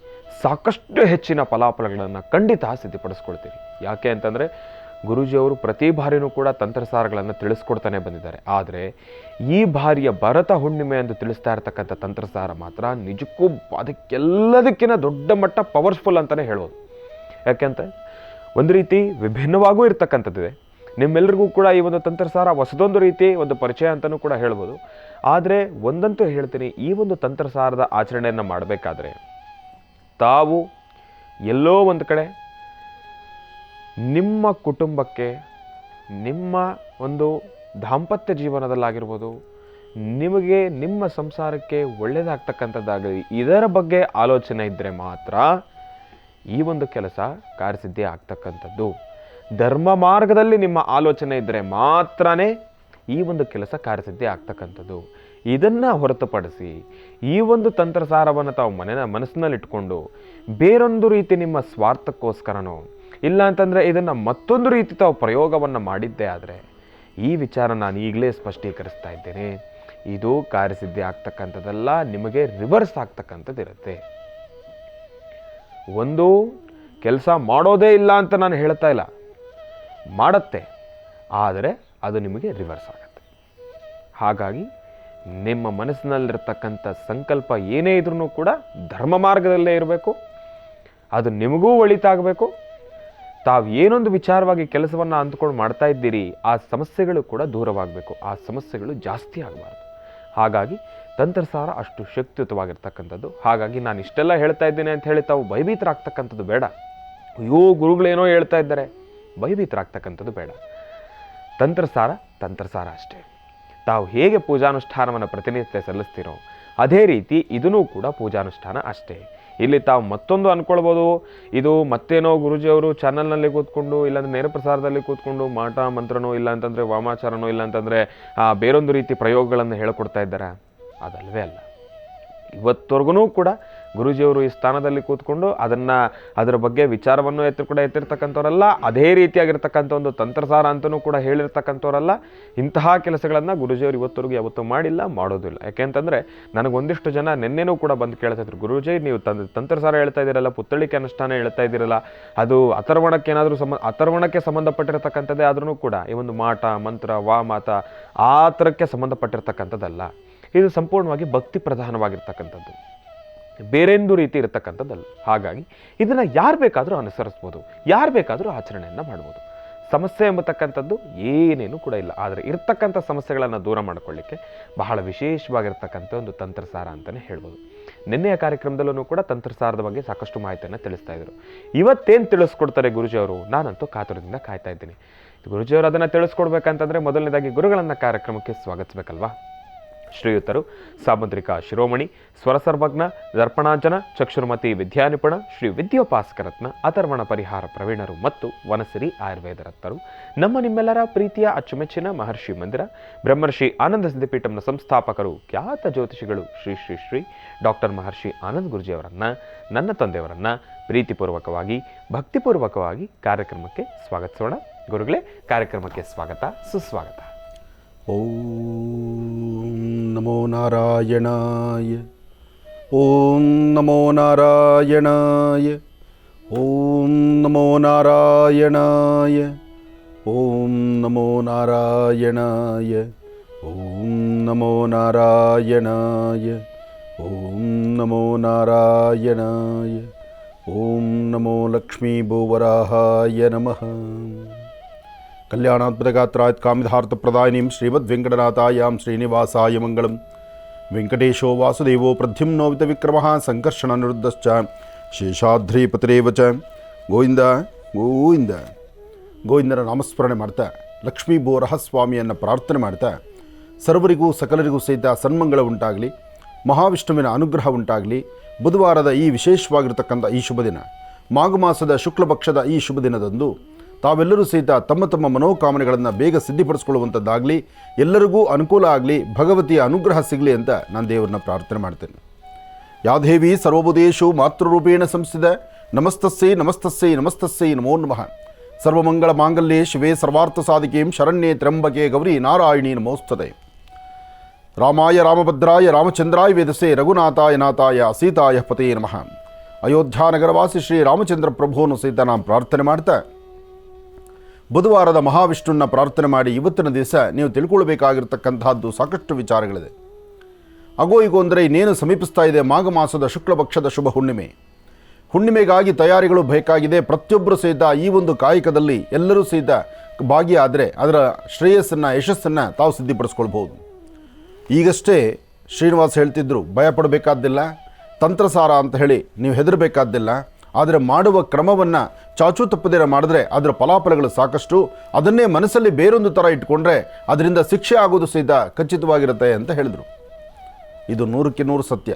A: ಸಾಕಷ್ಟು ಹೆಚ್ಚಿನ ಫಲಾಫಲಗಳನ್ನು ಖಂಡಿತ ಸಿದ್ಧಪಡಿಸ್ಕೊಳ್ತೀನಿ. ಯಾಕೆ ಅಂತಂದರೆ ಗುರೂಜಿಯವರು ಪ್ರತಿ ಬಾರಿನೂ ಕೂಡ ತಂತ್ರಸಾರಗಳನ್ನು ತಿಳಿಸ್ಕೊಡ್ತಾನೆ ಬಂದಿದ್ದಾರೆ. ಆದರೆ ಈ ಬಾರಿಯ ಭರತ ಹುಣ್ಣಿಮೆ ಎಂದು ತಿಳಿಸ್ತಾ ಇರ್ತಕ್ಕಂಥ ತಂತ್ರಸಾರ ಮಾತ್ರ ನಿಜಕ್ಕೂ ಅದಕ್ಕೆಲ್ಲದಕ್ಕಿಂತ ದೊಡ್ಡ ಮಟ್ಟ ಪವರ್ಫುಲ್ ಅಂತಲೇ ಹೇಳ್ಬೋದು. ಯಾಕೆಂತ ಒಂದು ರೀತಿ ವಿಭಿನ್ನವಾಗೂ ಇರ್ತಕ್ಕಂಥದ್ದಿದೆ. ನಿಮ್ಮೆಲ್ಲರಿಗೂ ಕೂಡ ಈ ಒಂದು ತಂತ್ರಸಾರ ಹೊಸದೊಂದು ರೀತಿ ಒಂದು ಪರಿಚಯ ಅಂತಲೂ ಕೂಡ ಹೇಳ್ಬೋದು. ಆದರೆ ಒಂದಂತೂ ಹೇಳ್ತೀನಿ, ಈ ಒಂದು ತಂತ್ರಸಾರದ ಆಚರಣೆಯನ್ನು ಮಾಡಬೇಕಾದ್ರೆ ತಾವು ಎಲ್ಲೋ ಒಂದು ಕಡೆ ನಿಮ್ಮ ಕುಟುಂಬಕ್ಕೆ, ನಿಮ್ಮ ಒಂದು ದಾಂಪತ್ಯ ಜೀವನದಲ್ಲಾಗಿರ್ಬೋದು, ನಿಮಗೆ ನಿಮ್ಮ ಸಂಸಾರಕ್ಕೆ ಒಳ್ಳೆಯದಾಗ್ತಕ್ಕಂಥದ್ದಾಗಲಿ, ಇದರ ಬಗ್ಗೆ ಆಲೋಚನೆ ಇದ್ದರೆ ಮಾತ್ರ ಈ ಒಂದು ಕೆಲಸ ಕಾರ್ಯಸಿದ್ಧಿ ಆಗ್ತಕ್ಕಂಥದ್ದು. ಧರ್ಮ ಮಾರ್ಗದಲ್ಲಿ ನಿಮ್ಮ ಆಲೋಚನೆ ಇದ್ದರೆ ಮಾತ್ರನೇ ಈ ಒಂದು ಕೆಲಸ ಕಾರ್ಯಸಿದ್ಧಿ ಆಗ್ತಕ್ಕಂಥದ್ದು. ಇದನ್ನು ಹೊರತುಪಡಿಸಿ ಈ ಒಂದು ತಂತ್ರಸಾರವನ್ನು ತಾವು ಮನಸ್ಸಿನಲ್ಲಿಟ್ಕೊಂಡು ಬೇರೊಂದು ರೀತಿ ನಿಮ್ಮ ಸ್ವಾರ್ಥಕ್ಕೋಸ್ಕರನೋ ಇಲ್ಲ ಅಂತಂದರೆ ಇದನ್ನು ಮತ್ತೊಂದು ರೀತಿ ತಾವು ಪ್ರಯೋಗವನ್ನು ಮಾಡಿದ್ದೇ ಆದರೆ ಈ ವಿಚಾರ ನಾನು ಈಗಲೇ ಸ್ಪಷ್ಟೀಕರಿಸ್ತಾ ಇದ್ದೇನೆ, ಇದು ಕಾರ್ಯಸಿದ್ಧಿ ಆಗ್ತಕ್ಕಂಥದ್ದಲ್ಲ, ನಿಮಗೆ ರಿವರ್ಸ್ ಆಗ್ತಕ್ಕಂಥದ್ದು ಇರುತ್ತೆ. ಒಂದು ಕೆಲಸ ಮಾಡೋದೇ ಇಲ್ಲ ಅಂತ ನಾನು ಹೇಳ್ತಾ ಇಲ್ಲ, ಮಾಡುತ್ತೆ, ಆದರೆ ಅದು ನಿಮಗೆ ರಿವರ್ಸ್ ಆಗುತ್ತೆ. ಹಾಗಾಗಿ ನಿಮ್ಮ ಮನಸ್ಸಿನಲ್ಲಿರ್ತಕ್ಕಂಥ ಸಂಕಲ್ಪ ಏನೇ ಇದ್ರೂ ಕೂಡ ಧರ್ಮ ಮಾರ್ಗದಲ್ಲೇ ಇರಬೇಕು. ಅದು ನಿಮಗೂ ಒಳಿತಾಗಬೇಕು. ತಾವು ಏನೊಂದು ವಿಚಾರವಾಗಿ ಕೆಲಸವನ್ನು ಅಂದ್ಕೊಂಡು ಮಾಡ್ತಾ ಇದ್ದೀರಿ, ಆ ಸಮಸ್ಯೆಗಳು ಕೂಡ ದೂರವಾಗಬೇಕು, ಆ ಸಮಸ್ಯೆಗಳು ಜಾಸ್ತಿ ಆಗಬಾರ್ದು. ಹಾಗಾಗಿ ತಂತ್ರಸಾರ ಅಷ್ಟು ಶಕ್ತಿಯುತವಾಗಿರ್ತಕ್ಕಂಥದ್ದು. ಹಾಗಾಗಿ ನಾನು ಇಷ್ಟೆಲ್ಲ ಹೇಳ್ತಾ ಇದ್ದೇನೆ ಅಂತ ಹೇಳಿ ತಾವು ಭಯಭೀತರಾಗ್ತಕ್ಕಂಥದ್ದು ಬೇಡ. ಅಯ್ಯೋ ಗುರುಗಳೇನೋ ಹೇಳ್ತಾ ಇದ್ದಾರೆ, ಭಯಭೀತರಾಗ್ತಕ್ಕಂಥದ್ದು ಬೇಡ. ತಂತ್ರಸಾರ ಅಷ್ಟೇ. ತಾವು ಹೇಗೆ ಪೂಜಾನುಷ್ಠಾನವನ್ನು ಪ್ರತಿನಿತ್ಯ ಸಲ್ಲಿಸ್ತೀರೋ ಅದೇ ರೀತಿ ಇದೂ ಕೂಡ ಪೂಜಾನುಷ್ಠಾನ ಅಷ್ಟೇ. ಇಲ್ಲಿ ತಾವು ಮತ್ತೊಂದು ಅಂದ್ಕೊಳ್ಬೋದು, ಇದು ಮತ್ತೇನೋ ಗುರೂಜಿಯವರು ಚಾನಲ್ನಲ್ಲಿ ಕೂತ್ಕೊಂಡು ಇಲ್ಲಾಂದರೆ ನೇರ ಪ್ರಸಾರದಲ್ಲಿ ಕೂತ್ಕೊಂಡು ಮಾಟ ಮಂತ್ರನೋ ಇಲ್ಲ ಅಂತಂದರೆ ವಾಮಾಚಾರನೋ ಇಲ್ಲ ಅಂತಂದರೆ ಬೇರೊಂದು ರೀತಿ ಪ್ರಯೋಗಗಳನ್ನು ಹೇಳ್ಕೊಡ್ತಾ ಇದ್ದಾರೆ. ಅದಲ್ವೇ ಅಲ್ಲ. ಇವತ್ತವರೆಗೂ ಕೂಡ ಗುರೂಜಿಯವರು ಈ ಸ್ಥಾನದಲ್ಲಿ ಕೂತ್ಕೊಂಡು ಅದರ ಬಗ್ಗೆ ವಿಚಾರವನ್ನು ಎತ್ತಿರ್ತಕ್ಕಂಥವರಲ್ಲ, ಅದೇ ರೀತಿಯಾಗಿರ್ತಕ್ಕಂಥ ಒಂದು ತಂತ್ರಸಾರ ಅಂತಲೂ ಕೂಡ ಹೇಳಿರ್ತಕ್ಕಂಥವರಲ್ಲ. ಇಂತಹ ಕೆಲಸಗಳನ್ನು ಗುರೂಜಿಯವರು ಇವತ್ತವರೆಗೂ ಯಾವತ್ತೂ ಮಾಡಿಲ್ಲ, ಮಾಡೋದಿಲ್ಲ. ಯಾಕೆಂತಂದರೆ ನನಗೊಂದಿಷ್ಟು ಜನ ನಿನ್ನೆನೂ ಕೂಡ ಬಂದು ಕೇಳ್ತಾ ಇದ್ರು, ಗುರೂಜಿ ನೀವು ತಂತ್ರಸಾರ ಹೇಳ್ತಾ ಇದ್ದೀರಲ್ಲ, ಪುತ್ತಳಿಕೆ ಅನುಷ್ಠಾನ ಹೇಳ್ತಾ ಇದ್ದೀರಲ್ಲ, ಅದು ಅಥರ್ವಣಕ್ಕೆ ಸಂಬಂಧಪಟ್ಟಿರ್ತಕ್ಕಂಥದ್ದೇ ಆದ್ರೂ ಕೂಡ ಈ ಒಂದು ಮಾಟ ಮಂತ್ರ ವಾಮಾತ ಆ ಥರಕ್ಕೆ ಸಂಬಂಧಪಟ್ಟಿರ್ತಕ್ಕಂಥದ್ದಲ್ಲ. ಇದು ಸಂಪೂರ್ಣವಾಗಿ ಭಕ್ತಿ ಪ್ರಧಾನವಾಗಿರ್ತಕ್ಕಂಥದ್ದು, ಬೇರೆಂದು ರೀತಿ ಇರತಕ್ಕಂಥದ್ದಲ್ಲ. ಹಾಗಾಗಿ ಇದನ್ನು ಯಾರು ಬೇಕಾದರೂ ಅನುಸರಿಸ್ಬೋದು, ಯಾರು ಬೇಕಾದರೂ ಆಚರಣೆಯನ್ನು ಮಾಡ್ಬೋದು. ಸಮಸ್ಯೆ ಎಂಬತಕ್ಕಂಥದ್ದು ಏನೇನೂ ಕೂಡ ಇಲ್ಲ. ಆದರೆ ಇರ್ತಕ್ಕಂಥ ಸಮಸ್ಯೆಗಳನ್ನು ದೂರ ಮಾಡಿಕೊಳ್ಳಿಕ್ಕೆ ಬಹಳ ವಿಶೇಷವಾಗಿರ್ತಕ್ಕಂಥ ಒಂದು ತಂತ್ರಸಾರ ಅಂತಲೇ ಹೇಳ್ಬೋದು. ನಿನ್ನೆಯ ಕಾರ್ಯಕ್ರಮದಲ್ಲೂ ಕೂಡ ತಂತ್ರಸಾರದ ಬಗ್ಗೆ ಸಾಕಷ್ಟು ಮಾಹಿತಿಯನ್ನು ತಿಳಿಸ್ತಾ ಇದ್ರು. ಇವತ್ತೇನು ತಿಳಿಸ್ಕೊಡ್ತಾರೆ ಗುರೂಜಿಯವರು, ನಾನಂತೂ ಕಾತುರದಿಂದ ಕಾಯ್ತಾ ಇದ್ದೀನಿ. ಗುರೂಜಿಯವರು ಅದನ್ನು ತಿಳಿಸ್ಕೊಡ್ಬೇಕಂತಂದರೆ ಮೊದಲನೇದಾಗಿ ಗುರುಗಳನ್ನು ಕಾರ್ಯಕ್ರಮಕ್ಕೆ ಸ್ವಾಗತಿಸಬೇಕಲ್ವಾ. ಶ್ರೀಯುತರು ಸಾಮುದ್ರಿಕ ಶಿರೋಮಣಿ, ಸ್ವರಸರ್ವಜ್ಞ, ದರ್ಪಣಾಂಜನ, ಚಕ್ಷುರ್ಮತಿ ವಿದ್ಯಾನಿಪುಣ, ಶ್ರೀ ವಿದ್ಯೋಪಾಸಕರತ್ನ, ಅಥರ್ವಣ ಪರಿಹಾರ ಪ್ರವೀಣರು ಮತ್ತು ವನಸಿರಿ ಆಯುರ್ವೇದ ರತ್ನರು, ನಿಮ್ಮೆಲ್ಲರ ಪ್ರೀತಿಯ ಅಚ್ಚುಮೆಚ್ಚಿನ ಮಹರ್ಷಿ ಮಂದಿರ ಬ್ರಹ್ಮರ್ಷಿ ಆನಂದ ಸಿದ್ಧಿಪೀಠಂನ ಸಂಸ್ಥಾಪಕರು, ಖ್ಯಾತ ಜ್ಯೋತಿಷಿಗಳು ಶ್ರೀ ಶ್ರೀ ಶ್ರೀ ಡಾಕ್ಟರ್ ಮಹರ್ಷಿ ಆನಂದ್ ಗುರೂಜಿಯವರನ್ನು, ನನ್ನ ತಂದೆಯವರನ್ನು ಪ್ರೀತಿಪೂರ್ವಕವಾಗಿ ಭಕ್ತಿಪೂರ್ವಕವಾಗಿ ಕಾರ್ಯಕ್ರಮಕ್ಕೆ ಸ್ವಾಗತಿಸೋಣ. ಗುರುಗಳೇ, ಕಾರ್ಯಕ್ರಮಕ್ಕೆ ಸ್ವಾಗತ, ಸುಸ್ವಾಗತ.
B: ಓಂ ನಮೋ ನಾರಾಯಣಾಯ, ಓಂ ನಮೋ ನಾರಾಯಣಾಯ, ಓಂ ನಮೋ ನಾರಾಯಣಾಯ, ಓಂ ನಮೋ ನಾರಾಯಣಾಯ, ಓಂ ನಮೋ ನಾರಾಯಣಾಯ, ಓಂ ನಮೋ ನಾರಾಯಣಾಯ, ಓಂ ನಮೋ ಲಕ್ಷ್ಮೀ ಭೂವರಾಹಾಯ ನಮಃ. ಕಲ್ಯಾಣಾತ್ಮಗಾತ್ರಾಯ ಕಾಮಿಧಾರ್ಥಪ್ರದಾಯಿನೀಂ ಶ್ರೀಮದ್ವೆಂಕಟನಾಥಾಯಾಂ ಶ್ರೀನಿವಾಸಾಯ ಮಂಗಳಂ. ವೆಂಕಟೇಶೋ ವಾಸುದೇವೋ ಪ್ರದ್ಯುಮ್ನೋ ವಿಕ್ರಮಃ ಸಂಕರ್ಷಣ ನಿರುದ್ಧಶ್ಚ ಶೇಷಾದ್ರಿಪತಿರೇವ ಚ. ಗೋವಿಂದ ಗೋವಿಂದ. ಗೋವಿಂದನ ನಾಮಸ್ಮರಣೆ ಮಾಡ್ತಾ ಲಕ್ಷ್ಮೀ ಭೂವರಹಸ್ವಾಮಿಯನ್ನು ಪ್ರಾರ್ಥನೆ ಮಾಡ್ತಾ ಸರ್ವರಿಗೂ ಸಕಲರಿಗೂ ಸಹಿತ ಸನ್ಮಂಗಳ ಉಂಟಾಗಲಿ, ಮಹಾವಿಷ್ಣುವಿನ ಅನುಗ್ರಹ ಉಂಟಾಗಲಿ. ಬುಧವಾರದ ಈ ವಿಶೇಷವಾಗಿರ್ತಕ್ಕಂಥ ಈ ಶುಭ ದಿನ, ಮಾಘ ಮಾಸದ ಶುಕ್ಲ ಪಕ್ಷದ ಈ ಶುಭ ದಿನದಂದು ತಾವೆಲ್ಲರೂ ಸಹಿತ ತಮ್ಮ ತಮ್ಮ ಮನೋಕಾಮನೆಗಳನ್ನು ಬೇಗ ಸಿದ್ಧಿಪಡಿಸ್ಕೊಳ್ಳುವಂಥದ್ದಾಗಲಿ, ಎಲ್ಲರಿಗೂ ಅನುಕೂಲ ಆಗಲಿ, ಭಗವತಿಯ ಅನುಗ್ರಹ ಸಿಗಲಿ ಅಂತ ನಾನು ದೇವರನ್ನ ಪ್ರಾರ್ಥನೆ ಮಾಡ್ತೇನೆ. ಯಾದೇವಿ ಸರ್ವಭೂತೇಷು ಮಾತೃರೂಪೇಣ ಸಂಸ್ಥಿತ ನಮಸ್ತಸ್ಸೈ ನಮಸ್ತಸ್ಸೈ ನಮಸ್ತಸ್ಸೈ ನಮೋ ನಮಃ. ಸರ್ವಮಂಗಳ ಮಾಂಗಲ್ಯೆ ಶಿವೆ ಸರ್ವಾರ್ಥ ಸಾಧಿಕೆಂ ಶರಣ್ಯೆ ತ್ರ್ಯಂಬಕೆ ಗೌರಿ ನಾರಾಯಣಿ ನಮೋಸ್ತುತೆ. ರಾಮಾಯ ರಾಮಭದ್ರಾಯ ರಾಮಚಂದ್ರಾಯ ವೇದಸೆ ರಘುನಾಥಾಯ ನಾಥಾಯ ಸೀತಾಯ ಪತೇ ನಮಃ. ಅಯೋಧ್ಯಾನಗರವಾಸಿ ಶ್ರೀ ರಾಮಚಂದ್ರ ಪ್ರಭುವನ್ನು ಸಹಿತ ನಾನು ಪ್ರಾರ್ಥನೆ ಮಾಡ್ತಾ ಬುಧವಾರದ ಮಹಾವಿಷ್ಣುವನ್ನ ಪ್ರಾರ್ಥನೆ ಮಾಡಿ ಇವತ್ತಿನ ದಿವಸ ನೀವು ತಿಳ್ಕೊಳ್ಬೇಕಾಗಿರ್ತಕ್ಕಂತಹದ್ದು ಸಾಕಷ್ಟು ವಿಚಾರಗಳಿದೆ. ಅಗೋ ಈಗೋ ಅಂದರೆ ಇನ್ನೇನು ಸಮೀಪಿಸ್ತಾ ಇದೆ ಮಾಘ ಮಾಸದ ಶುಕ್ಲ ಪಕ್ಷದ ಶುಭ ಹುಣ್ಣಿಮೆ. ಹುಣ್ಣಿಮೆಗಾಗಿ ತಯಾರಿಗಳು ಬೇಕಾಗಿದೆ. ಪ್ರತಿಯೊಬ್ಬರು ಸಹಿತ ಈ ಒಂದು ಕಾಯಕದಲ್ಲಿ ಎಲ್ಲರೂ ಸಹಿತ ಭಾಗಿಯಾದರೆ ಅದರ ಶ್ರೇಯಸ್ಸನ್ನು ಯಶಸ್ಸನ್ನು ತಾವು ಸಿದ್ಧಿಪಡಿಸ್ಕೊಳ್ಬೋದು. ಈಗಷ್ಟೇ ಶ್ರೀನಿವಾಸ್ ಹೇಳ್ತಿದ್ರು, ಭಯಪಡಬೇಕಾದ್ದಿಲ್ಲ, ತಂತ್ರಸಾರ ಅಂತ ಹೇಳಿ ನೀವು ಹೆದರಬೇಕಾದ್ದಿಲ್ಲ. ಆದರೆ ಮಾಡುವ ಕ್ರಮವನ್ನು ಚಾಚೂ ತಪ್ಪದಿರ ಮಾಡಿದ್ರೆ ಅದರ ಫಲಾಫಲಗಳು ಸಾಕಷ್ಟು. ಅದನ್ನೇ ಮನಸ್ಸಲ್ಲಿ ಬೇರೊಂದು ಥರ ಇಟ್ಕೊಂಡ್ರೆ ಅದರಿಂದ ಶಿಕ್ಷೆ ಆಗೋದು ಸಹಿತ ಖಚಿತವಾಗಿರುತ್ತೆ ಅಂತ ಹೇಳಿದರು. ಇದು 100ಕ್ಕೆ 100 ಸತ್ಯ.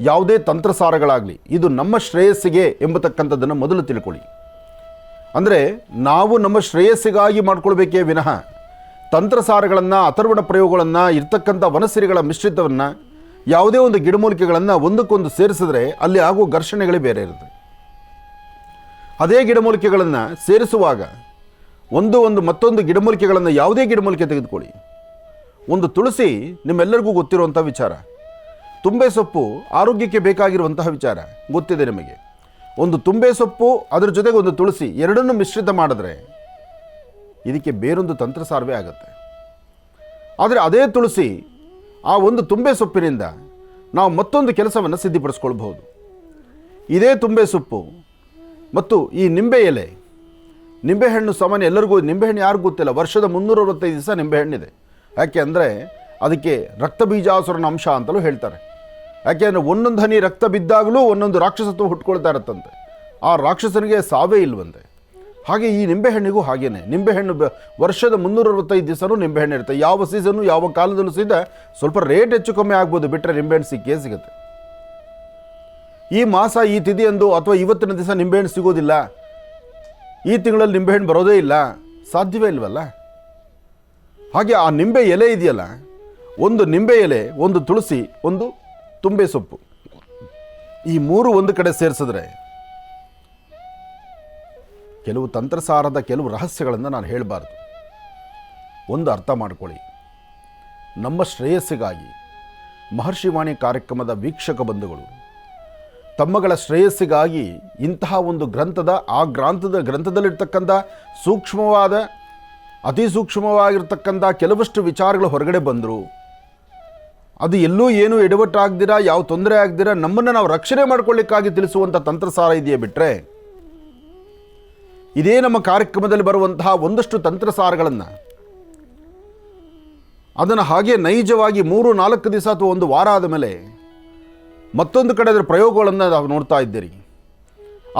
B: ಯಾವುದೇ ತಂತ್ರಸಾರಗಳಾಗಲಿ ಇದು ನಮ್ಮ ಶ್ರೇಯಸ್ಸಿಗೆ ಎಂಬತಕ್ಕಂಥದ್ದನ್ನು ಮೊದಲು ತಿಳ್ಕೊಳ್ಳಿ. ಅಂದರೆ ನಾವು ನಮ್ಮ ಶ್ರೇಯಸ್ಸಿಗಾಗಿ ಮಾಡ್ಕೊಳ್ಬೇಕೇ ವಿನಃ ತಂತ್ರಸಾರಗಳನ್ನು, ಅಥರ್ವಣ ಪ್ರಯೋಗಗಳನ್ನು, ಇರ್ತಕ್ಕಂಥ ವನಸಿರಿಗಳ ಮಿಶ್ರಿತವನ್ನು, ಯಾವುದೇ ಒಂದು ಗಿಡಮೂಲಿಕೆಗಳನ್ನು ಒಂದಕ್ಕೊಂದು ಸೇರಿಸಿದ್ರೆ ಅಲ್ಲಿ ಆಗುವ ಘರ್ಷಣೆಗಳೇ ಬೇರೆ ಇರುತ್ತೆ. ಅದೇ ಗಿಡಮೂಲಿಕೆಗಳನ್ನು ಸೇರಿಸುವಾಗ ಒಂದು ಮತ್ತೊಂದು ಗಿಡಮೂಲಿಕೆಗಳನ್ನು, ಯಾವುದೇ ಗಿಡಮೂಲಿಕೆ ತೆಗೆದುಕೊಳ್ಳಿ, ಒಂದು ತುಳಸಿ ನಿಮ್ಮೆಲ್ಲರಿಗೂ ಗೊತ್ತಿರುವಂಥ ವಿಚಾರ, ತುಂಬೆ ಸೊಪ್ಪು ಆರೋಗ್ಯಕ್ಕೆ ಬೇಕಾಗಿರುವಂತಹ ವಿಚಾರ ಗೊತ್ತಿದೆ ನಿಮಗೆ. ಒಂದು ತುಂಬೆ ಸೊಪ್ಪು ಅದರ ಜೊತೆಗೆ ಒಂದು ತುಳಸಿ ಎರಡನ್ನೂ ಮಿಶ್ರಿತ ಮಾಡಿದ್ರೆ ಇದಕ್ಕೆ ಬೇರೊಂದು ತಂತ್ರಸಾರವೇ ಆಗುತ್ತೆ. ಆದರೆ ಅದೇ ತುಳಸಿ, ಆ ಒಂದು ತುಂಬೆ ಸೊಪ್ಪಿನಿಂದ ನಾವು ಮತ್ತೊಂದು ಕೆಲಸವನ್ನು ಸಿದ್ಧಿಪಡಿಸ್ಕೊಳ್ಬಹುದು. ಇದೇ ತುಂಬೆ ಸೊಪ್ಪು ಮತ್ತು ಈ ನಿಂಬೆ ಎಲೆ, ನಿಂಬೆಹಣ್ಣು ಸಾಮಾನ್ಯ ಎಲ್ಲರಿಗೂ, ನಿಂಬೆಹಣ್ಣು ಯಾರಿಗೂ ಗೊತ್ತಿಲ್ಲ. ವರ್ಷದ 365 ದಿವಸ ನಿಂಬೆಹಣ್ಣಿದೆ. ಯಾಕೆ ಅಂದರೆ ಅದಕ್ಕೆ ರಕ್ತ ಬೀಜಾಸುರನ ಅಂಶ ಅಂತಲೂ ಹೇಳ್ತಾರೆ. ಯಾಕೆ ಅಂದರೆ ಒಂದೊಂದು ಹನಿ ರಕ್ತ ಬಿದ್ದಾಗಲೂ ಒಂದೊಂದು ರಾಕ್ಷಸತ್ವ ಹುಟ್ಕೊಳ್ತಾ ಇರುತ್ತಂತೆ. ಆ ರಾಕ್ಷಸನಿಗೆ ಸಾವೇ ಇಲ್ವಂತೆ. ಹಾಗೆ ಈ ನಿಂಬೆಹಣ್ಣಿಗೂ ಹಾಗೇನೆ. ನಿಂಬೆಹಣ್ಣು ವರ್ಷದ 365 ದಿವಸನೂ ನಿಂಬೆಹಣ್ಣು ಇರುತ್ತೆ. ಯಾವ ಸೀಸನ್ನು ಯಾವ ಕಾಲದಲ್ಲೂ ಸಹಿತ ಸ್ವಲ್ಪ ರೇಟ್ ಹೆಚ್ಚು ಕಮ್ಮಿ ಆಗ್ಬೋದು, ಬಿಟ್ಟರೆ ನಿಂಬೆಹಣ್ಣು ಸಿಕ್ಕೇ ಸಿಗುತ್ತೆ. ಈ ಮಾಸ ಈ ತಿಥಿಯಂದು ಅಥವಾ ಇವತ್ತಿನ ದಿವಸ ನಿಂಬೆಹಣ್ಣು ಸಿಗೋದಿಲ್ಲ, ಈ ತಿಂಗಳಲ್ಲಿ ನಿಂಬೆಹಣ್ಣು ಬರೋದೇ ಇಲ್ಲ, ಸಾಧ್ಯವೇ ಇಲ್ವಲ್ಲ. ಹಾಗೆ ಆ ನಿಂಬೆ ಎಲೆ ಇದೆಯಲ್ಲ, ಒಂದು ನಿಂಬೆ ಎಲೆ, ಒಂದು ತುಳಸಿ, ಒಂದು ತುಂಬೆ ಸೊಪ್ಪು, ಈ ಮೂರು ಒಂದು ಕಡೆ ಸೇರಿಸಿದ್ರೆ ಕೆಲವು ತಂತ್ರಸಾರದ ಕೆಲವು ರಹಸ್ಯಗಳನ್ನು ನಾನು ಹೇಳಬಾರ್ದು. ಒಂದು ಅರ್ಥ ಮಾಡ್ಕೊಳ್ಳಿ, ನಮ್ಮ ಶ್ರೇಯಸ್ಸಿಗಾಗಿ ಮಹರ್ಷಿವಾಣಿ ಕಾರ್ಯಕ್ರಮದ ವೀಕ್ಷಕ ಬಂಧುಗಳು ತಮ್ಮಗಳ ಶ್ರೇಯಸ್ಸಿಗಾಗಿ ಇಂತಹ ಒಂದು ಗ್ರಂಥದ ಗ್ರಂಥದಲ್ಲಿರ್ತಕ್ಕಂಥ ಸೂಕ್ಷ್ಮವಾದ, ಅತಿ ಸೂಕ್ಷ್ಮವಾಗಿರ್ತಕ್ಕಂಥ ಕೆಲವಷ್ಟು ವಿಚಾರಗಳು ಹೊರಗಡೆ ಬಂದರು. ಅದು ಎಲ್ಲೂ ಏನೂ ಎಡವಟ್ಟಾಗ್ದಿರ, ಯಾವ ತೊಂದರೆ ಆಗ್ದಿರ ನಮ್ಮನ್ನು ನಾವು ರಕ್ಷಣೆ ಮಾಡ್ಕೊಳ್ಳಿಕ್ಕಾಗಿ ತಿಳಿಸುವಂಥ ತಂತ್ರಸಾರ ಇದೆಯೇ ಬಿಟ್ಟರೆ, ಇದೇ ನಮ್ಮ ಕಾರ್ಯಕ್ರಮದಲ್ಲಿ ಬರುವಂತಹ ಒಂದಷ್ಟು ತಂತ್ರಸಾರಗಳನ್ನು ಅದನ್ನು ಹಾಗೆ ನೈಜವಾಗಿ 3-4 ದಿವಸ ಅಥವಾ ಒಂದು ವಾರ ಆದ ಮೇಲೆ ಮತ್ತೊಂದು ಕಡೆ ಅದರ ಪ್ರಯೋಗಗಳನ್ನು ನಾವು ನೋಡ್ತಾ ಇದ್ದೀರಿ.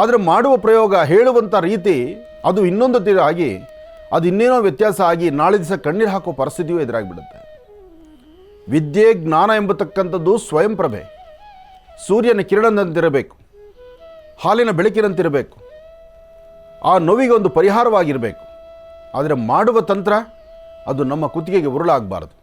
B: ಆದರೆ ಮಾಡುವ ಪ್ರಯೋಗ, ಹೇಳುವಂಥ ರೀತಿ ಅದು ಇನ್ನೊಂದು ತೀರ ಆಗಿ ಅದು ಇನ್ನೇನೋ ವ್ಯತ್ಯಾಸ ಆಗಿ ನಾಳೆ ದಿವಸ ಕಣ್ಣೀರು ಹಾಕೋ ಪರಿಸ್ಥಿತಿಯೂ ಎದುರಾಗಿಬಿಡುತ್ತೆ. ವಿದ್ಯೆ ಜ್ಞಾನ ಎಂಬತಕ್ಕಂಥದ್ದು ಸ್ವಯಂ ಪ್ರಭೆ, ಸೂರ್ಯನ ಕಿರಣದಂತಿರಬೇಕು, ಹಾಲಿನ ಬೆಳಕಿನಂತಿರಬೇಕು, ಆ ನೋವಿಗೆ ಒಂದು ಪರಿಹಾರವಾಗಿರಬೇಕು. ಆದರೆ ಮಾಡುವ ತಂತ್ರ ಅದು ನಮ್ಮ ಕುತ್ತಿಗೆಗೆ ಉರುಳಾಗಬಾರದು.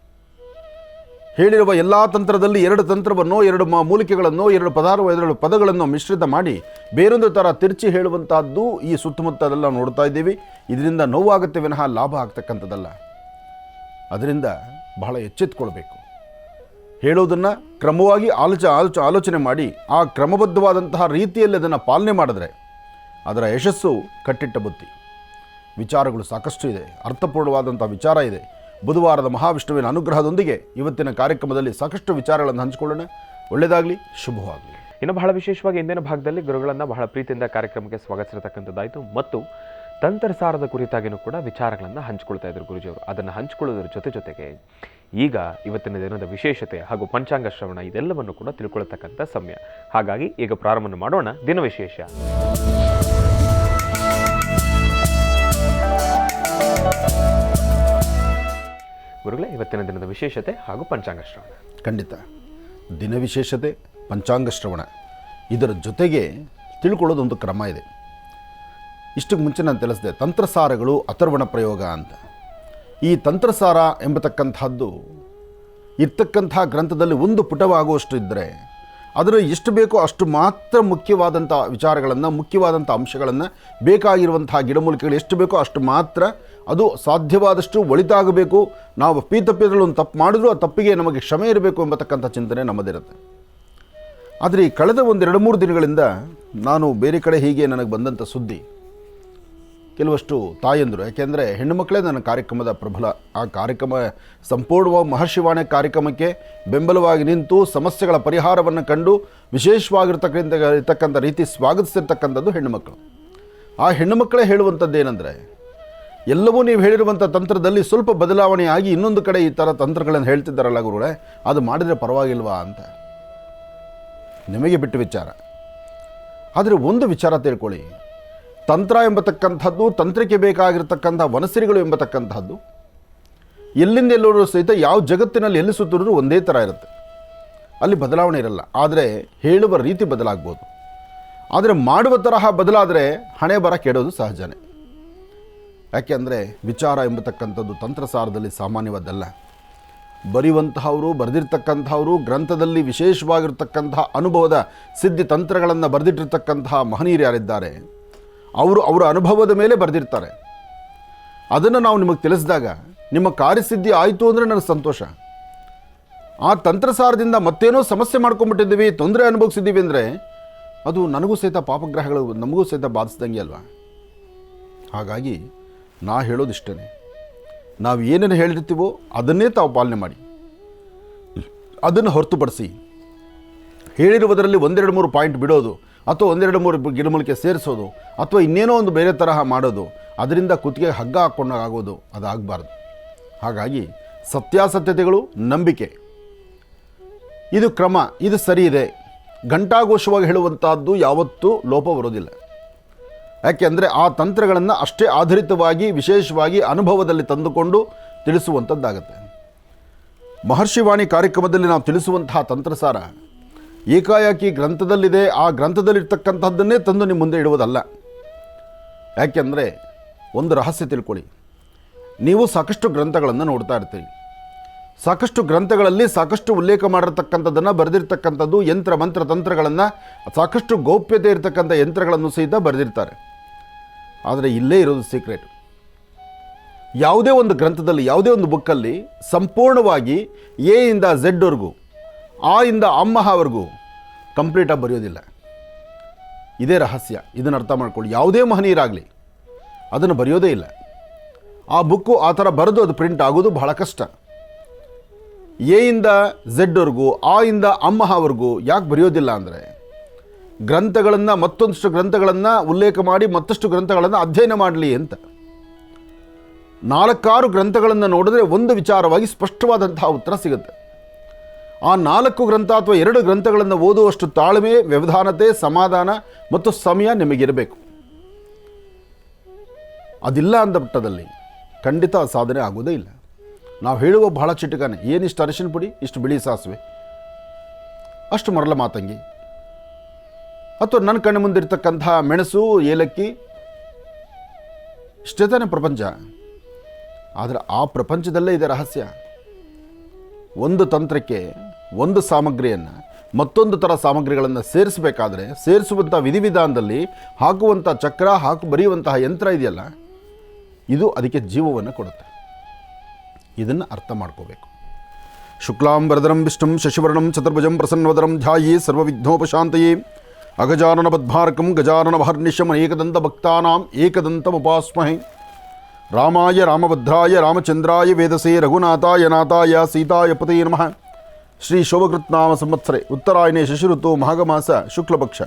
B: ಹೇಳಿರುವ ಎಲ್ಲ ತಂತ್ರದಲ್ಲಿ 2 ತಂತ್ರವನ್ನು, 2 ಮೂಲಿಕೆಗಳನ್ನು, 2 ಪದಗಳನ್ನು ಮಿಶ್ರಿತ ಮಾಡಿ ಬೇರೊಂದು ಥರ ತಿರ್ಚಿ ಹೇಳುವಂಥದ್ದು ಈ ಸುತ್ತಮುತ್ತದೆಲ್ಲ ನೋಡ್ತಾ ಇದ್ದೀವಿ. ಇದರಿಂದ ನೋವಾಗುತ್ತೆ ವಿನಃ ಲಾಭ ಆಗ್ತಕ್ಕಂಥದ್ದಲ್ಲ. ಅದರಿಂದ ಬಹಳ ಎಚ್ಚೆತ್ತುಕೊಳ್ಬೇಕು. ಹೇಳೋದನ್ನು ಕ್ರಮವಾಗಿ ಆಲೋಚನೆ ಮಾಡಿ ಆ ಕ್ರಮಬದ್ಧವಾದಂತಹ ರೀತಿಯಲ್ಲಿ ಅದನ್ನು ಪಾಲನೆ ಮಾಡಿದ್ರೆ ಅದರ ಯಶಸ್ಸು ಕಟ್ಟಿಟ್ಟ ಬುತ್ತಿ. ವಿಚಾರಗಳು ಸಾಕಷ್ಟು ಇದೆ, ಅರ್ಥಪೂರ್ಣವಾದಂಥ ವಿಚಾರ ಇದೆ. ಬುಧವಾರದ ಮಹಾವಿಷ್ಣುವಿನ ಅನುಗ್ರಹದೊಂದಿಗೆ ಇವತ್ತಿನ ಕಾರ್ಯಕ್ರಮದಲ್ಲಿ ಸಾಕಷ್ಟು ವಿಚಾರಗಳನ್ನು ಹಂಚಿಕೊಳ್ಳೋಣ. ಒಳ್ಳೆಯದಾಗಲಿ, ಶುಭವಾಗಲಿ.
A: ಇನ್ನು ಬಹಳ ವಿಶೇಷವಾಗಿ ಇಂದಿನ ಭಾಗದಲ್ಲಿ ಗುರುಗಳನ್ನು ಬಹಳ ಪ್ರೀತಿಯಿಂದ ಕಾರ್ಯಕ್ರಮಕ್ಕೆ ಸ್ವಾಗತಿಸಿರ್ತಕ್ಕಂಥದ್ದಾಯಿತು ಮತ್ತು ತಂತ್ರಸಾರದ ಕುರಿತಾಗಿಯೂ ಕೂಡ ವಿಚಾರಗಳನ್ನು ಹಂಚಿಕೊಳ್ತಾ ಇದ್ರು ಗುರುಜಿಯವರು. ಅದನ್ನು ಹಂಚಿಕೊಳ್ಳೋದ್ರ ಜೊತೆಗೆ ಈಗ ಇವತ್ತಿನ ದಿನದ ವಿಶೇಷತೆ ಹಾಗೂ ಪಂಚಾಂಗ ಶ್ರವಣ ಇದೆಲ್ಲವನ್ನು ಕೂಡ ತಿಳ್ಕೊಳ್ತಕ್ಕಂಥ ಸಮಯ. ಹಾಗಾಗಿ ಈಗ ಪ್ರಾರಂಭ ಮಾಡೋಣ ದಿನ ವಿಶೇಷ. ಗುರುಗಳೇ, ಇವತ್ತಿನ ದಿನದ ವಿಶೇಷತೆ ಹಾಗೂ ಪಂಚಾಂಗ ಶ್ರವಣ.
B: ಖಂಡಿತ. ದಿನ ವಿಶೇಷತೆ, ಪಂಚಾಂಗ ಶ್ರವಣ, ಇದರ ಜೊತೆಗೆ ತಿಳ್ಕೊಳ್ಳೋದೊಂದು ಕ್ರಮ ಇದೆ. ಇಷ್ಟಕ್ಕೆ ಮುಂಚೆ ನಾನು ತಿಳಿಸಿದೆ ತಂತ್ರಸಾರಗಳು, ಅಥರ್ವಣ ಪ್ರಯೋಗ ಅಂತ. ಈ ತಂತ್ರಸಾರ ಎಂಬತಕ್ಕಂಥದ್ದು ಇರ್ತಕ್ಕಂಥ ಗ್ರಂಥದಲ್ಲಿ ಒಂದು ಪುಟವಾಗುವಷ್ಟು ಇದ್ದರೆ ಅದರ ಎಷ್ಟು ಬೇಕೋ ಅಷ್ಟು ಮಾತ್ರ ಮುಖ್ಯವಾದಂಥ ವಿಚಾರಗಳನ್ನು, ಮುಖ್ಯವಾದಂಥ ಅಂಶಗಳನ್ನು, ಬೇಕಾಗಿರುವಂತಹ ಗಿಡಮೂಲಿಕೆಗಳು ಎಷ್ಟು ಬೇಕೋ ಅಷ್ಟು ಮಾತ್ರ, ಅದು ಸಾಧ್ಯವಾದಷ್ಟು ಒಳಿತಾಗಬೇಕು. ನಾವು ತಪ್ಪಿದ್ರಲ್ಲಿ ಒಂದು ತಪ್ಪು ಮಾಡಿದ್ರೂ ಆ ತಪ್ಪಿಗೆ ನಮಗೆ ಕ್ಷಮೆ ಇರಬೇಕು ಎಂಬತಕ್ಕಂಥ ಚಿಂತನೆ ನಮ್ಮದಿರುತ್ತೆ. ಆದರೆ ಈ ಕಳೆದ ಒಂದು 2-3 ದಿನಗಳಿಂದ ನಾನು ಬೇರೆ ಕಡೆ ಹೀಗೆ ನನಗೆ ಬಂದಂಥ ಸುದ್ದಿ, ಕೆಲವಷ್ಟು ತಾಯಂದರು, ಯಾಕೆಂದರೆ ಹೆಣ್ಣು ಮಕ್ಕಳೇ ನನ್ನ ಕಾರ್ಯಕ್ರಮದ ಪ್ರಬಲ, ಆ ಕಾರ್ಯಕ್ರಮ ಸಂಪೂರ್ಣವಾಗಿ ಮಹರ್ಷಿವಾಣಿ ಕಾರ್ಯಕ್ರಮಕ್ಕೆ ಬೆಂಬಲವಾಗಿ ನಿಂತು ಸಮಸ್ಯೆಗಳ ಪರಿಹಾರವನ್ನು ಕಂಡು ವಿಶೇಷವಾಗಿರ್ತಕ್ಕಂಥ ರೀತಿ ಸ್ವಾಗತಿಸಿರ್ತಕ್ಕಂಥದ್ದು ಹೆಣ್ಣುಮಕ್ಕಳು. ಆ ಹೆಣ್ಣುಮಕ್ಕಳೇ ಹೇಳುವಂಥದ್ದು ಏನಂದರೆ, ಎಲ್ಲವೂ ನೀವು ಹೇಳಿರುವಂಥ ತಂತ್ರದಲ್ಲಿ ಸ್ವಲ್ಪ ಬದಲಾವಣೆಯಾಗಿ ಇನ್ನೊಂದು ಕಡೆ ಈ ಥರ ತಂತ್ರಗಳನ್ನು ಹೇಳ್ತಿದ್ದಾರಲ್ಲ ಗುರುಗಳೇ, ಅದು ಮಾಡಿದರೆ ಪರವಾಗಿಲ್ವಾ ಅಂತ. ನಿಮಗೆ ಬಿಟ್ಟು ವಿಚಾರ. ಆದರೆ ಒಂದು ವಿಚಾರ ತಿಳ್ಕೊಳ್ಳಿ, ತಂತ್ರ ಎಂಬತಕ್ಕಂಥದ್ದು, ತಂತ್ರಕ್ಕೆ ಬೇಕಾಗಿರ್ತಕ್ಕಂಥ ವನಸಿರಿಗಳು ಎಂಬತಕ್ಕಂಥದ್ದು ಎಲ್ಲಿಂದ ಎಲ್ಲರೂ ಸಹಿತ ಯಾವ ಜಗತ್ತಿನಲ್ಲಿ ಎಲ್ಲಿ ಸುತ್ತಿದ್ರೂ ಒಂದೇ ಥರ ಇರುತ್ತೆ, ಅಲ್ಲಿ ಬದಲಾವಣೆ ಇರಲ್ಲ. ಆದರೆ ಹೇಳುವ ರೀತಿ ಬದಲಾಗ್ಬೋದು. ಆದರೆ ಮಾಡುವ ತರಹ ಬದಲಾದರೆ ಹಣೆ ಬರ ಕೆಡೋದು ಸಹಜನೇ. ಯಾಕೆಂದರೆ ವಿಚಾರ ಎಂಬತಕ್ಕಂಥದ್ದು ತಂತ್ರಸಾರದಲ್ಲಿ ಸಾಮಾನ್ಯವಾದಲ್ಲ. ಬರೆಯುವಂತಹವರು, ಬರೆದಿರ್ತಕ್ಕಂಥವರು, ಗ್ರಂಥದಲ್ಲಿ ವಿಶೇಷವಾಗಿರ್ತಕ್ಕಂತಹ ಅನುಭವದ ಸಿದ್ಧಿ ತಂತ್ರಗಳನ್ನು ಬರೆದಿಟ್ಟಿರ್ತಕ್ಕಂತಹ ಮಹನೀಯರು ಯಾರಿದ್ದಾರೆ, ಅವರು ಅವರ ಅನುಭವದ ಮೇಲೆ ಬರೆದಿರ್ತಾರೆ. ಅದನ್ನು ನಾವು ನಿಮಗೆ ತಿಳಿಸಿದಾಗ ನಿಮ್ಮ ಕಾರ್ಯಸಿದ್ಧಿ ಆಯಿತು ಅಂದರೆ ನನಗೆ ಸಂತೋಷ. ಆ ತಂತ್ರಸಾರದಿಂದ ಮತ್ತೇನೋ ಸಮಸ್ಯೆ ಮಾಡ್ಕೊಂಡ್ಬಿಟ್ಟಿದ್ದೀವಿ, ತೊಂದರೆ ಅನುಭವಿಸಿದ್ದೀವಿ ಅಂದರೆ ಅದು ನನಗೂ ಸಹಿತ ಪಾಪಗ್ರಹಗಳು ನಮಗೂ ಸಹಿತ ಬಾಧಿಸ್ದಂಗೆ ಅಲ್ವಾ. ಹಾಗಾಗಿ ನಾ ಹೇಳೋದಿಷ್ಟೇ, ನಾವು ಏನೇನು ಹೇಳಿರ್ತೀವೋ ಅದನ್ನೇ ತಾವು ಪಾಲನೆ ಮಾಡಿ. ಅದನ್ನು ಹೊರತುಪಡಿಸಿ ಹೇಳಿರುವುದರಲ್ಲಿ 1-2-3 ಪಾಯಿಂಟ್ ಬಿಡೋದು, ಅಥವಾ 1-2-3 ಗಿಡಮೂಲಿಕೆ ಸೇರಿಸೋದು, ಅಥವಾ ಇನ್ನೇನೋ ಒಂದು ಬೇರೆ ತರಹ ಮಾಡೋದು, ಅದರಿಂದ ಕುತ್ತಿಗೆ ಹಗ್ಗ ಹಾಕ್ಕೊಂಡಾಗೋದು, ಅದಾಗಬಾರ್ದು. ಹಾಗಾಗಿ ಸತ್ಯಾಸತ್ಯತೆಗಳು, ನಂಬಿಕೆ, ಇದು ಕ್ರಮ, ಇದು ಸರಿ ಇದೆ, ಘಂಟಾಘೋಷವಾಗಿ ಹೇಳುವಂತಹದ್ದು ಯಾವತ್ತೂ ಲೋಪ ಬರೋದಿಲ್ಲ. ಯಾಕೆಂದರೆ ಆ ತಂತ್ರಗಳನ್ನು ಅಷ್ಟೇ ಆಧಾರಿತವಾಗಿ ವಿಶೇಷವಾಗಿ ಅನುಭವದಲ್ಲಿ ತಂದುಕೊಂಡು ತಿಳಿಸುವಂಥದ್ದಾಗತ್ತೆ. ಮಹರ್ಷಿವಾಣಿ ಕಾರ್ಯಕ್ರಮದಲ್ಲಿ ನಾವು ತಿಳಿಸುವಂತಹ ತಂತ್ರಸಾರ ಏಕಾಏಕಿ ಗ್ರಂಥದಲ್ಲಿದೆ, ಆ ಗ್ರಂಥದಲ್ಲಿರ್ತಕ್ಕಂಥದ್ದನ್ನೇ ತಂದು ನಿಮ್ಮ ಮುಂದೆ ಇಡುವುದಲ್ಲ. ಯಾಕೆಂದರೆ ಒಂದು ರಹಸ್ಯ ತಿಳ್ಕೊಳ್ಳಿ, ನೀವು ಸಾಕಷ್ಟು ಗ್ರಂಥಗಳನ್ನು ನೋಡ್ತಾ ಇರ್ತೀರಿ. ಸಾಕಷ್ಟು ಗ್ರಂಥಗಳಲ್ಲಿ ಸಾಕಷ್ಟು ಉಲ್ಲೇಖ ಮಾಡಿರ್ತಕ್ಕಂಥದ್ದನ್ನು, ಬರೆದಿರ್ತಕ್ಕಂಥದ್ದು ಯಂತ್ರ ಮಂತ್ರ ತಂತ್ರಗಳನ್ನು, ಸಾಕಷ್ಟು ಗೌಪ್ಯತೆ ಇರತಕ್ಕಂಥ ಯಂತ್ರಗಳನ್ನು ಸಹಿತ ಬರೆದಿರ್ತಾರೆ. ಆದರೆ ಇಲ್ಲೇ ಇರೋದು ಸೀಕ್ರೆಟ್. ಯಾವುದೇ ಒಂದು ಗ್ರಂಥದಲ್ಲಿ, ಯಾವುದೇ ಒಂದು ಬುಕ್ಕಲ್ಲಿ ಸಂಪೂರ್ಣವಾಗಿ ಎ ಇಂದ ಝೆಡ್ವರೆಗೂ, ಆ ಇಂದ ಅಮ್ಮಹವರೆಗೂ ಕಂಪ್ಲೀಟಾಗಿ ಬರೆಯೋದಿಲ್ಲ. ಇದೇ ರಹಸ್ಯ. ಇದನ್ನು ಅರ್ಥ ಮಾಡ್ಕೊಳ್ಳಿ. ಯಾವುದೇ ಮಹನೀಯರಾಗಲಿ ಅದನ್ನು ಬರೆಯೋದೇ ಇಲ್ಲ. ಆ ಬುಕ್ಕು ಆ ಥರ ಬರೆದು ಅದು ಪ್ರಿಂಟ್ ಆಗೋದು ಬಹಳ ಕಷ್ಟ. ಎ ಇಂದ ಝೆಡ್ವರೆಗೂ, ಆ ಇಂದ ಅಮ್ಮಹವರೆಗೂ ಯಾಕೆ ಬರೆಯೋದಿಲ್ಲ ಅಂದರೆ, ಗ್ರಂಥಗಳನ್ನು ಮತ್ತೊಂದಷ್ಟು ಗ್ರಂಥಗಳನ್ನು ಉಲ್ಲೇಖ ಮಾಡಿ ಮತ್ತಷ್ಟು ಗ್ರಂಥಗಳನ್ನು ಅಧ್ಯಯನ ಮಾಡಲಿ ಅಂತ. 4-6 ಗ್ರಂಥಗಳನ್ನು ನೋಡಿದ್ರೆ ಒಂದು ವಿಚಾರವಾಗಿ ಸ್ಪಷ್ಟವಾದಂತಹ ಉತ್ತರ ಸಿಗುತ್ತೆ. ಆ 4 ಗ್ರಂಥ ಅಥವಾ 2 ಗ್ರಂಥಗಳನ್ನು ಓದುವಷ್ಟು ತಾಳ್ಮೆ, ವ್ಯವಧಾನತೆ, ಸಮಾಧಾನ ಮತ್ತು ಸಮಯ ನಿಮಗಿರಬೇಕು. ಅದಿಲ್ಲ ಅಂದ ಮಟ್ಟದಲ್ಲಿ ಖಂಡಿತ ಸಾಧನೆ ಆಗೋದೇ ಇಲ್ಲ. ನಾವು ಹೇಳುವ ಬಹಳ ಚಿಟಕನೆ, ಏನಿಷ್ಟು ಅರಿಶಿನ ಪುಡಿ, ಇಷ್ಟು ಬಿಳಿ ಸಾಸಿವೆ, ಅಷ್ಟು ಮರಳ ಮಾತಂಗಿ, ಅಥವಾ ನನ್ನ ಕಣ್ಣು ಮುಂದಿರ್ತಕ್ಕಂಥ ಮೆಣಸು, ಏಲಕ್ಕಿ, ಇಷ್ಟೇ ತಾನೇ ಪ್ರಪಂಚ. ಆದರೆ ಆ ಪ್ರಪಂಚದಲ್ಲೇ ಇದೆ ರಹಸ್ಯ. ಒಂದು ತಂತ್ರಕ್ಕೆ ಒಂದು ಸಾಮಗ್ರಿಯನ್ನು ಮತ್ತೊಂದು ಥರ ಸಾಮಗ್ರಿಗಳನ್ನು ಸೇರಿಸಬೇಕಾದ್ರೆ ಸೇರಿಸುವಂಥ ವಿಧಿವಿಧಾನದಲ್ಲಿ ಹಾಕುವಂಥ ಚಕ್ರ, ಬರೆಯುವಂತಹ ಯಂತ್ರ ಇದೆಯಲ್ಲ, ಇದು ಅದಕ್ಕೆ ಜೀವವನ್ನು ಕೊಡುತ್ತೆ. ಇದನ್ನು ಅರ್ಥ ಮಾಡ್ಕೋಬೇಕು. ಶುಕ್ಲಾಂಬರಧರಂ ವಿಷ್ಣುಂ ಶಶಿವರ್ಣಂ ಚತುರ್ಭುಜಂ ಪ್ರಸನ್ನವದರಂ ಧ್ಯಾಯೇ ಸರ್ವವಿಘ್ನೋಪಶಾಂತಯೇ ಅಗಜಾನನ ಪದ್ಮಾರ್ಕಂ ಗಜಾನನ ಮಹರ್ನಿಶಂ ಏಕದಂತ ಭಕ್ತಾನಾಂ ಏಕದಂತಮುಪಾಸ್ಮಹೇ. ರಾಮಾಯ ರಾಮಭದ್ರಾಯ ರಾಮಚಂದ್ರಾಯ ವೇದಸೇ ರಘುನಾಥಾಯ ನಾಥಾಯ ಸೀತಾಯ ಪತಯೇ ನಮಃ. ಶ್ರೀ ಶೋಭಕೃತ್ನಾಮ ಸಂವತ್ಸರೆ ಉತ್ತರಾಯಣೆ ಶಶಿಋತು ಮಾಘಮಾಸ ಶುಕ್ಲಪಕ್ಷ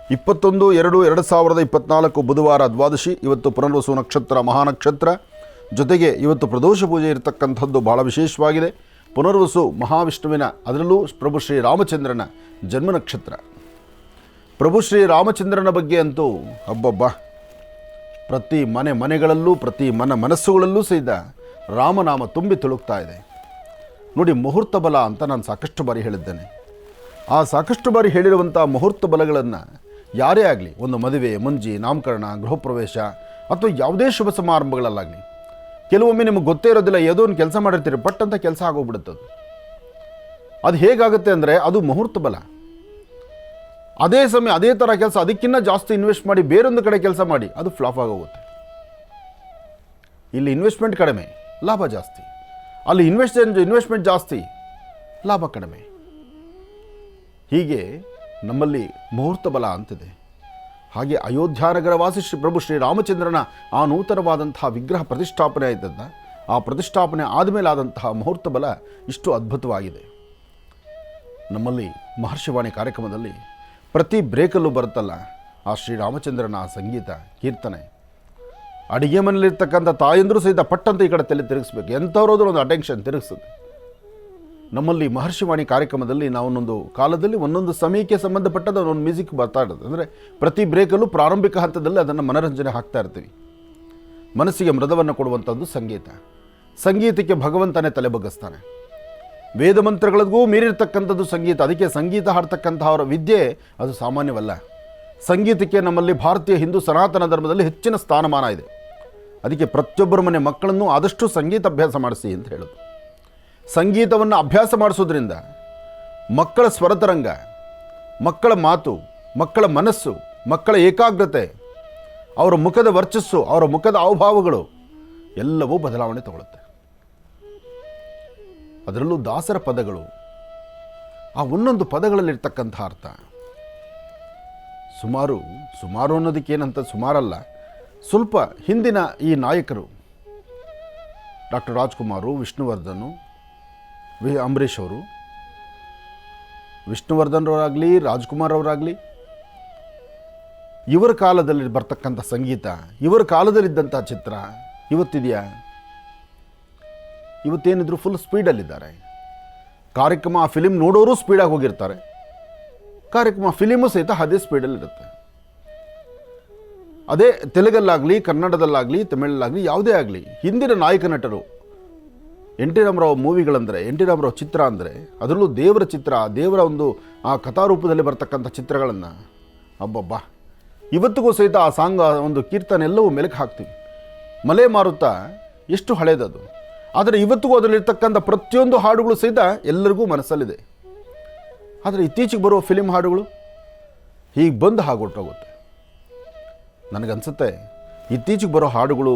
B: 21/2/2024 ಬುಧವಾರ ದ್ವಾದಶಿ. ಇವತ್ತು ಪುನರ್ವಸು ನಕ್ಷತ್ರ, ಮಹಾನಕ್ಷತ್ರ. ಜೊತೆಗೆ ಇವತ್ತು ಪ್ರದೋಷ ಪೂಜೆ ಇರತಕ್ಕಂಥದ್ದು ಭಾಳ ವಿಶೇಷವಾಗಿದೆ. ಪುನರ್ವಸು ಮಹಾವಿಷ್ಣುವಿನ, ಅದರಲ್ಲೂ ಪ್ರಭು ಶ್ರೀ ರಾಮಚಂದ್ರನ ಜನ್ಮ ನಕ್ಷತ್ರ. ಪ್ರಭು ಶ್ರೀ ರಾಮಚಂದ್ರನ ಬಗ್ಗೆ ಅಂತೂ ಅಬ್ಬಬ್ಬ, ಪ್ರತಿ ಮನೆಗಳಲ್ಲೂ ಪ್ರತಿ ಮನಸ್ಸುಗಳಲ್ಲೂ ಸಹಿತ ರಾಮನಾಮ ತುಂಬಿ ತುಳುಕ್ತಾ ಇದೆ. ನೋಡಿ, ಮುಹೂರ್ತ ಬಲ ಅಂತ ನಾನು ಸಾಕಷ್ಟು ಬಾರಿ ಹೇಳಿದ್ದೇನೆ. ಆ ಸಾಕಷ್ಟು ಬಾರಿ ಹೇಳಿರುವಂಥ ಮುಹೂರ್ತ ಬಲಗಳನ್ನು ಯಾರೇ ಆಗಲಿ, ಒಂದು ಮದುವೆ, ಮುಂಜಿ, ನಾಮಕರಣ, ಗೃಹ ಪ್ರವೇಶ ಅಥವಾ ಯಾವುದೇ ಶುಭ ಸಮಾರಂಭಗಳಲ್ಲಾಗಲಿ, ಕೆಲವೊಮ್ಮೆ ನಿಮಗೆ ಗೊತ್ತೇ ಇರೋದಿಲ್ಲ, ಯಾವುದೋ ಒಂದು ಕೆಲಸ ಮಾಡಿರ್ತೀರಿ, ಪಟ್ ಅಂತ ಕೆಲಸ ಆಗೋಗ್ಬಿಡುತ್ತೆ. ಅದು ಹೇಗಾಗುತ್ತೆ ಅಂದರೆ ಅದು ಮುಹೂರ್ತ ಬಲ. ಅದೇ ಸಮಯ ಅದೇ ಥರ ಕೆಲಸ ಅದಕ್ಕಿಂತ ಜಾಸ್ತಿ ಇನ್ವೆಸ್ಟ್ ಮಾಡಿ ಬೇರೊಂದು ಕಡೆ ಕೆಲಸ ಮಾಡಿ, ಅದು ಫ್ಲಾಪ್ ಆಗೋಗುತ್ತೆ. ಇಲ್ಲಿ ಇನ್ವೆಸ್ಟ್ಮೆಂಟ್ ಕಡಿಮೆ, ಲಾಭ ಜಾಸ್ತಿ. ಅಲ್ಲಿ ಇನ್ವೆಸ್ಟ್ಮೆಂಟ್ ಜಾಸ್ತಿ, ಲಾಭ ಕಡಿಮೆ. ಹೀಗೆ ನಮ್ಮಲ್ಲಿ ಮುಹೂರ್ತ ಬಲ ಅಂತಿದೆ. ಹಾಗೆ ಅಯೋಧ್ಯಾನಗರ ವಾಸಿ ಪ್ರಭು ಶ್ರೀರಾಮಚಂದ್ರನ ಆ ನೂತನವಾದಂತಹ ವಿಗ್ರಹ ಪ್ರತಿಷ್ಠಾಪನೆ ಆಯ್ತದ, ಆ ಪ್ರತಿಷ್ಠಾಪನೆ ಆದಮೇಲೆ ಆದಂತಹ ಮುಹೂರ್ತ ಬಲ ಇಷ್ಟು ಅದ್ಭುತವಾಗಿದೆ. ನಮ್ಮಲ್ಲಿ ಮಹರ್ಷಿವಾಣಿ ಕಾರ್ಯಕ್ರಮದಲ್ಲಿ ಪ್ರತಿ ಬ್ರೇಕಲ್ಲೂ ಬರುತ್ತಲ್ಲ ಆ ಶ್ರೀರಾಮಚಂದ್ರನ ಆ ಸಂಗೀತ ಕೀರ್ತನೆ. ಅಡಿಗೆ ಮನೆಯಲ್ಲಿರ್ತಕ್ಕಂಥ ತಾಯಂದರೂ ಸಹಿತ ಪಟ್ಟಂತ ಈ ಕಡೆ ತಲೆ ತಿರುಗಿಸ್ಬೇಕು, ಎಂಥವ್ರಾದ್ರೂ ಒಂದು ಅಟೆನ್ಷನ್ ತಿರುಗಿಸುತ್ತೆ. ನಮ್ಮಲ್ಲಿ ಮಹರ್ಷಿವಾಣಿ ಕಾರ್ಯಕ್ರಮದಲ್ಲಿ ನಾವು ಒಂದೊಂದು ಕಾಲದಲ್ಲಿ ಒಂದೊಂದು ಸಮಯಕ್ಕೆ ಸಂಬಂಧಪಟ್ಟದ ಒಂದೊಂದು ಮ್ಯೂಸಿಕ್ ಬರ್ತಾ ಇರೋದು. ಅಂದರೆ ಪ್ರತಿ ಬ್ರೇಕಲ್ಲೂ ಪ್ರಾರಂಭಿಕ ಹಂತದಲ್ಲಿ ಅದನ್ನು ಮನರಂಜನೆ ಹಾಕ್ತಾ ಇರ್ತೀವಿ. ಮನಸ್ಸಿಗೆ ಮೃದವನ್ನು ಕೊಡುವಂಥದ್ದು ಸಂಗೀತ. ಸಂಗೀತಕ್ಕೆ ಭಗವಂತನೇ ತಲೆ ಬಗ್ಗಿಸ್ತಾನೆ. ವೇದ ಮಂತ್ರಗಳಿಗೂ ಮೀರಿರ್ತಕ್ಕಂಥದ್ದು ಸಂಗೀತ. ಅದಕ್ಕೆ ಸಂಗೀತ ಹಾಡ್ತಕ್ಕಂಥವರ ವಿದ್ಯೆ ಅದು ಸಾಮಾನ್ಯವಲ್ಲ. ಸಂಗೀತಕ್ಕೆ ನಮ್ಮಲ್ಲಿ ಭಾರತೀಯ ಹಿಂದೂ ಸನಾತನ ಧರ್ಮದಲ್ಲಿ ಹೆಚ್ಚಿನ ಸ್ಥಾನಮಾನ ಇದೆ. ಅದಕ್ಕೆ ಪ್ರತಿಯೊಬ್ಬರ ಮನೆ ಮಕ್ಕಳನ್ನು ಆದಷ್ಟು ಸಂಗೀತ ಅಭ್ಯಾಸ ಮಾಡಿಸಿ ಅಂತ ಹೇಳೋದು. ಸಂಗೀತವನ್ನು ಅಭ್ಯಾಸ ಮಾಡಿಸೋದ್ರಿಂದ ಮಕ್ಕಳ ಸ್ವರತರಂಗ, ಮಕ್ಕಳ ಮಾತು, ಮಕ್ಕಳ ಮನಸ್ಸು, ಮಕ್ಕಳ ಏಕಾಗ್ರತೆ, ಅವರ ಮುಖದ ವರ್ಚಸ್ಸು, ಅವರ ಮುಖದ ಹಾವಭಾವಗಳು ಎಲ್ಲವೂ ಬದಲಾವಣೆ ತಗೊಳ್ಳುತ್ತೆ. ಅದರಲ್ಲೂ ದಾಸರ ಪದಗಳು, ಆ ಒಂದೊಂದು ಪದಗಳಲ್ಲಿರ್ತಕ್ಕಂಥ ಅರ್ಥ ಸುಮಾರು ಅನ್ನೋದಕ್ಕೇನಂತ ಸುಮಾರಲ್ಲ. ಸ್ವಲ್ಪ ಹಿಂದಿನ ಈ ನಾಯಕರು ಡಾಕ್ಟರ್ ರಾಜ್ಕುಮಾರು, ವಿಷ್ಣುವರ್ಧನ್, ಅಂಬರೀಷ್ ಅವರು, ವಿಷ್ಣುವರ್ಧನ್ ಅವರಾಗಲಿ, ರಾಜ್ಕುಮಾರ್ ಅವರಾಗಲಿ, ಇವರ ಕಾಲದಲ್ಲಿ ಬರ್ತಕ್ಕಂಥ ಸಂಗೀತ, ಇವರ ಕಾಲದಲ್ಲಿದ್ದಂಥ ಚಿತ್ರ ಇವತ್ತಿದೆಯಾ? ಇವತ್ತೇನಿದ್ರು ಫುಲ್ ಸ್ಪೀಡಲ್ಲಿದ್ದಾರೆ. ಕಾರ್ಯಕ್ರಮ ಆ ಫಿಲಿಮ್ ನೋಡೋರು ಸ್ಪೀಡಾಗಿ ಹೋಗಿರ್ತಾರೆ. ಕಾರ್ಯಕ್ರಮ ಫಿಲಿಮು ಸಹಿತ ಅದೇ ಸ್ಪೀಡಲ್ಲಿರುತ್ತೆ. ಅದೇ ತೆಲುಗಲ್ಲಾಗಲಿ, ಕನ್ನಡದಲ್ಲಾಗಲಿ, ತಮಿಳಲ್ಲಾಗಲಿ, ಯಾವುದೇ ಆಗಲಿ ಹಿಂದಿನ ನಾಯಕ ನಟರು ಎನ್ ಟಿ ರಾಮರಾವ್ ಮೂವಿಗಳಂದರೆ, ಎನ್ ಟಿ ರಾಮರಾವ್ ಚಿತ್ರ ಅಂದರೆ, ಅದರಲ್ಲೂ ದೇವರ ಚಿತ್ರ, ದೇವರ ಒಂದು ಆ ಕಥಾರೂಪದಲ್ಲಿ ಬರ್ತಕ್ಕಂಥ ಚಿತ್ರಗಳನ್ನು ಅಬ್ಬಬ್ಬಾ ಇವತ್ತಿಗೂ ಸಹಿತ ಆ ಸಾಂಗ್, ಒಂದು ಕೀರ್ತನೆ ಎಲ್ಲವೂ ಮೆಲುಕು ಹಾಕ್ತೀವಿ. ಮಲೆ ಮಾರುತ ಎಷ್ಟು ಹಳೇದದು, ಆದರೆ ಇವತ್ತಿಗೂ ಅದರಲ್ಲಿರ್ತಕ್ಕಂಥ ಪ್ರತಿಯೊಂದು ಹಾಡುಗಳು ಸಹಿತ ಎಲ್ಲರಿಗೂ ಮನಸ್ಸಲ್ಲಿದೆ. ಆದರೆ ಇತ್ತೀಚೆಗೆ ಬರುವ ಫಿಲಿಮ್ ಹಾಡುಗಳು ಹೀಗೆ ಬಂದು ಹಾಗೊಟ್ಟೋಗುತ್ತೆ. ನನಗನ್ಸುತ್ತೆ ಇತ್ತೀಚೆಗೆ ಬರೋ ಹಾಡುಗಳು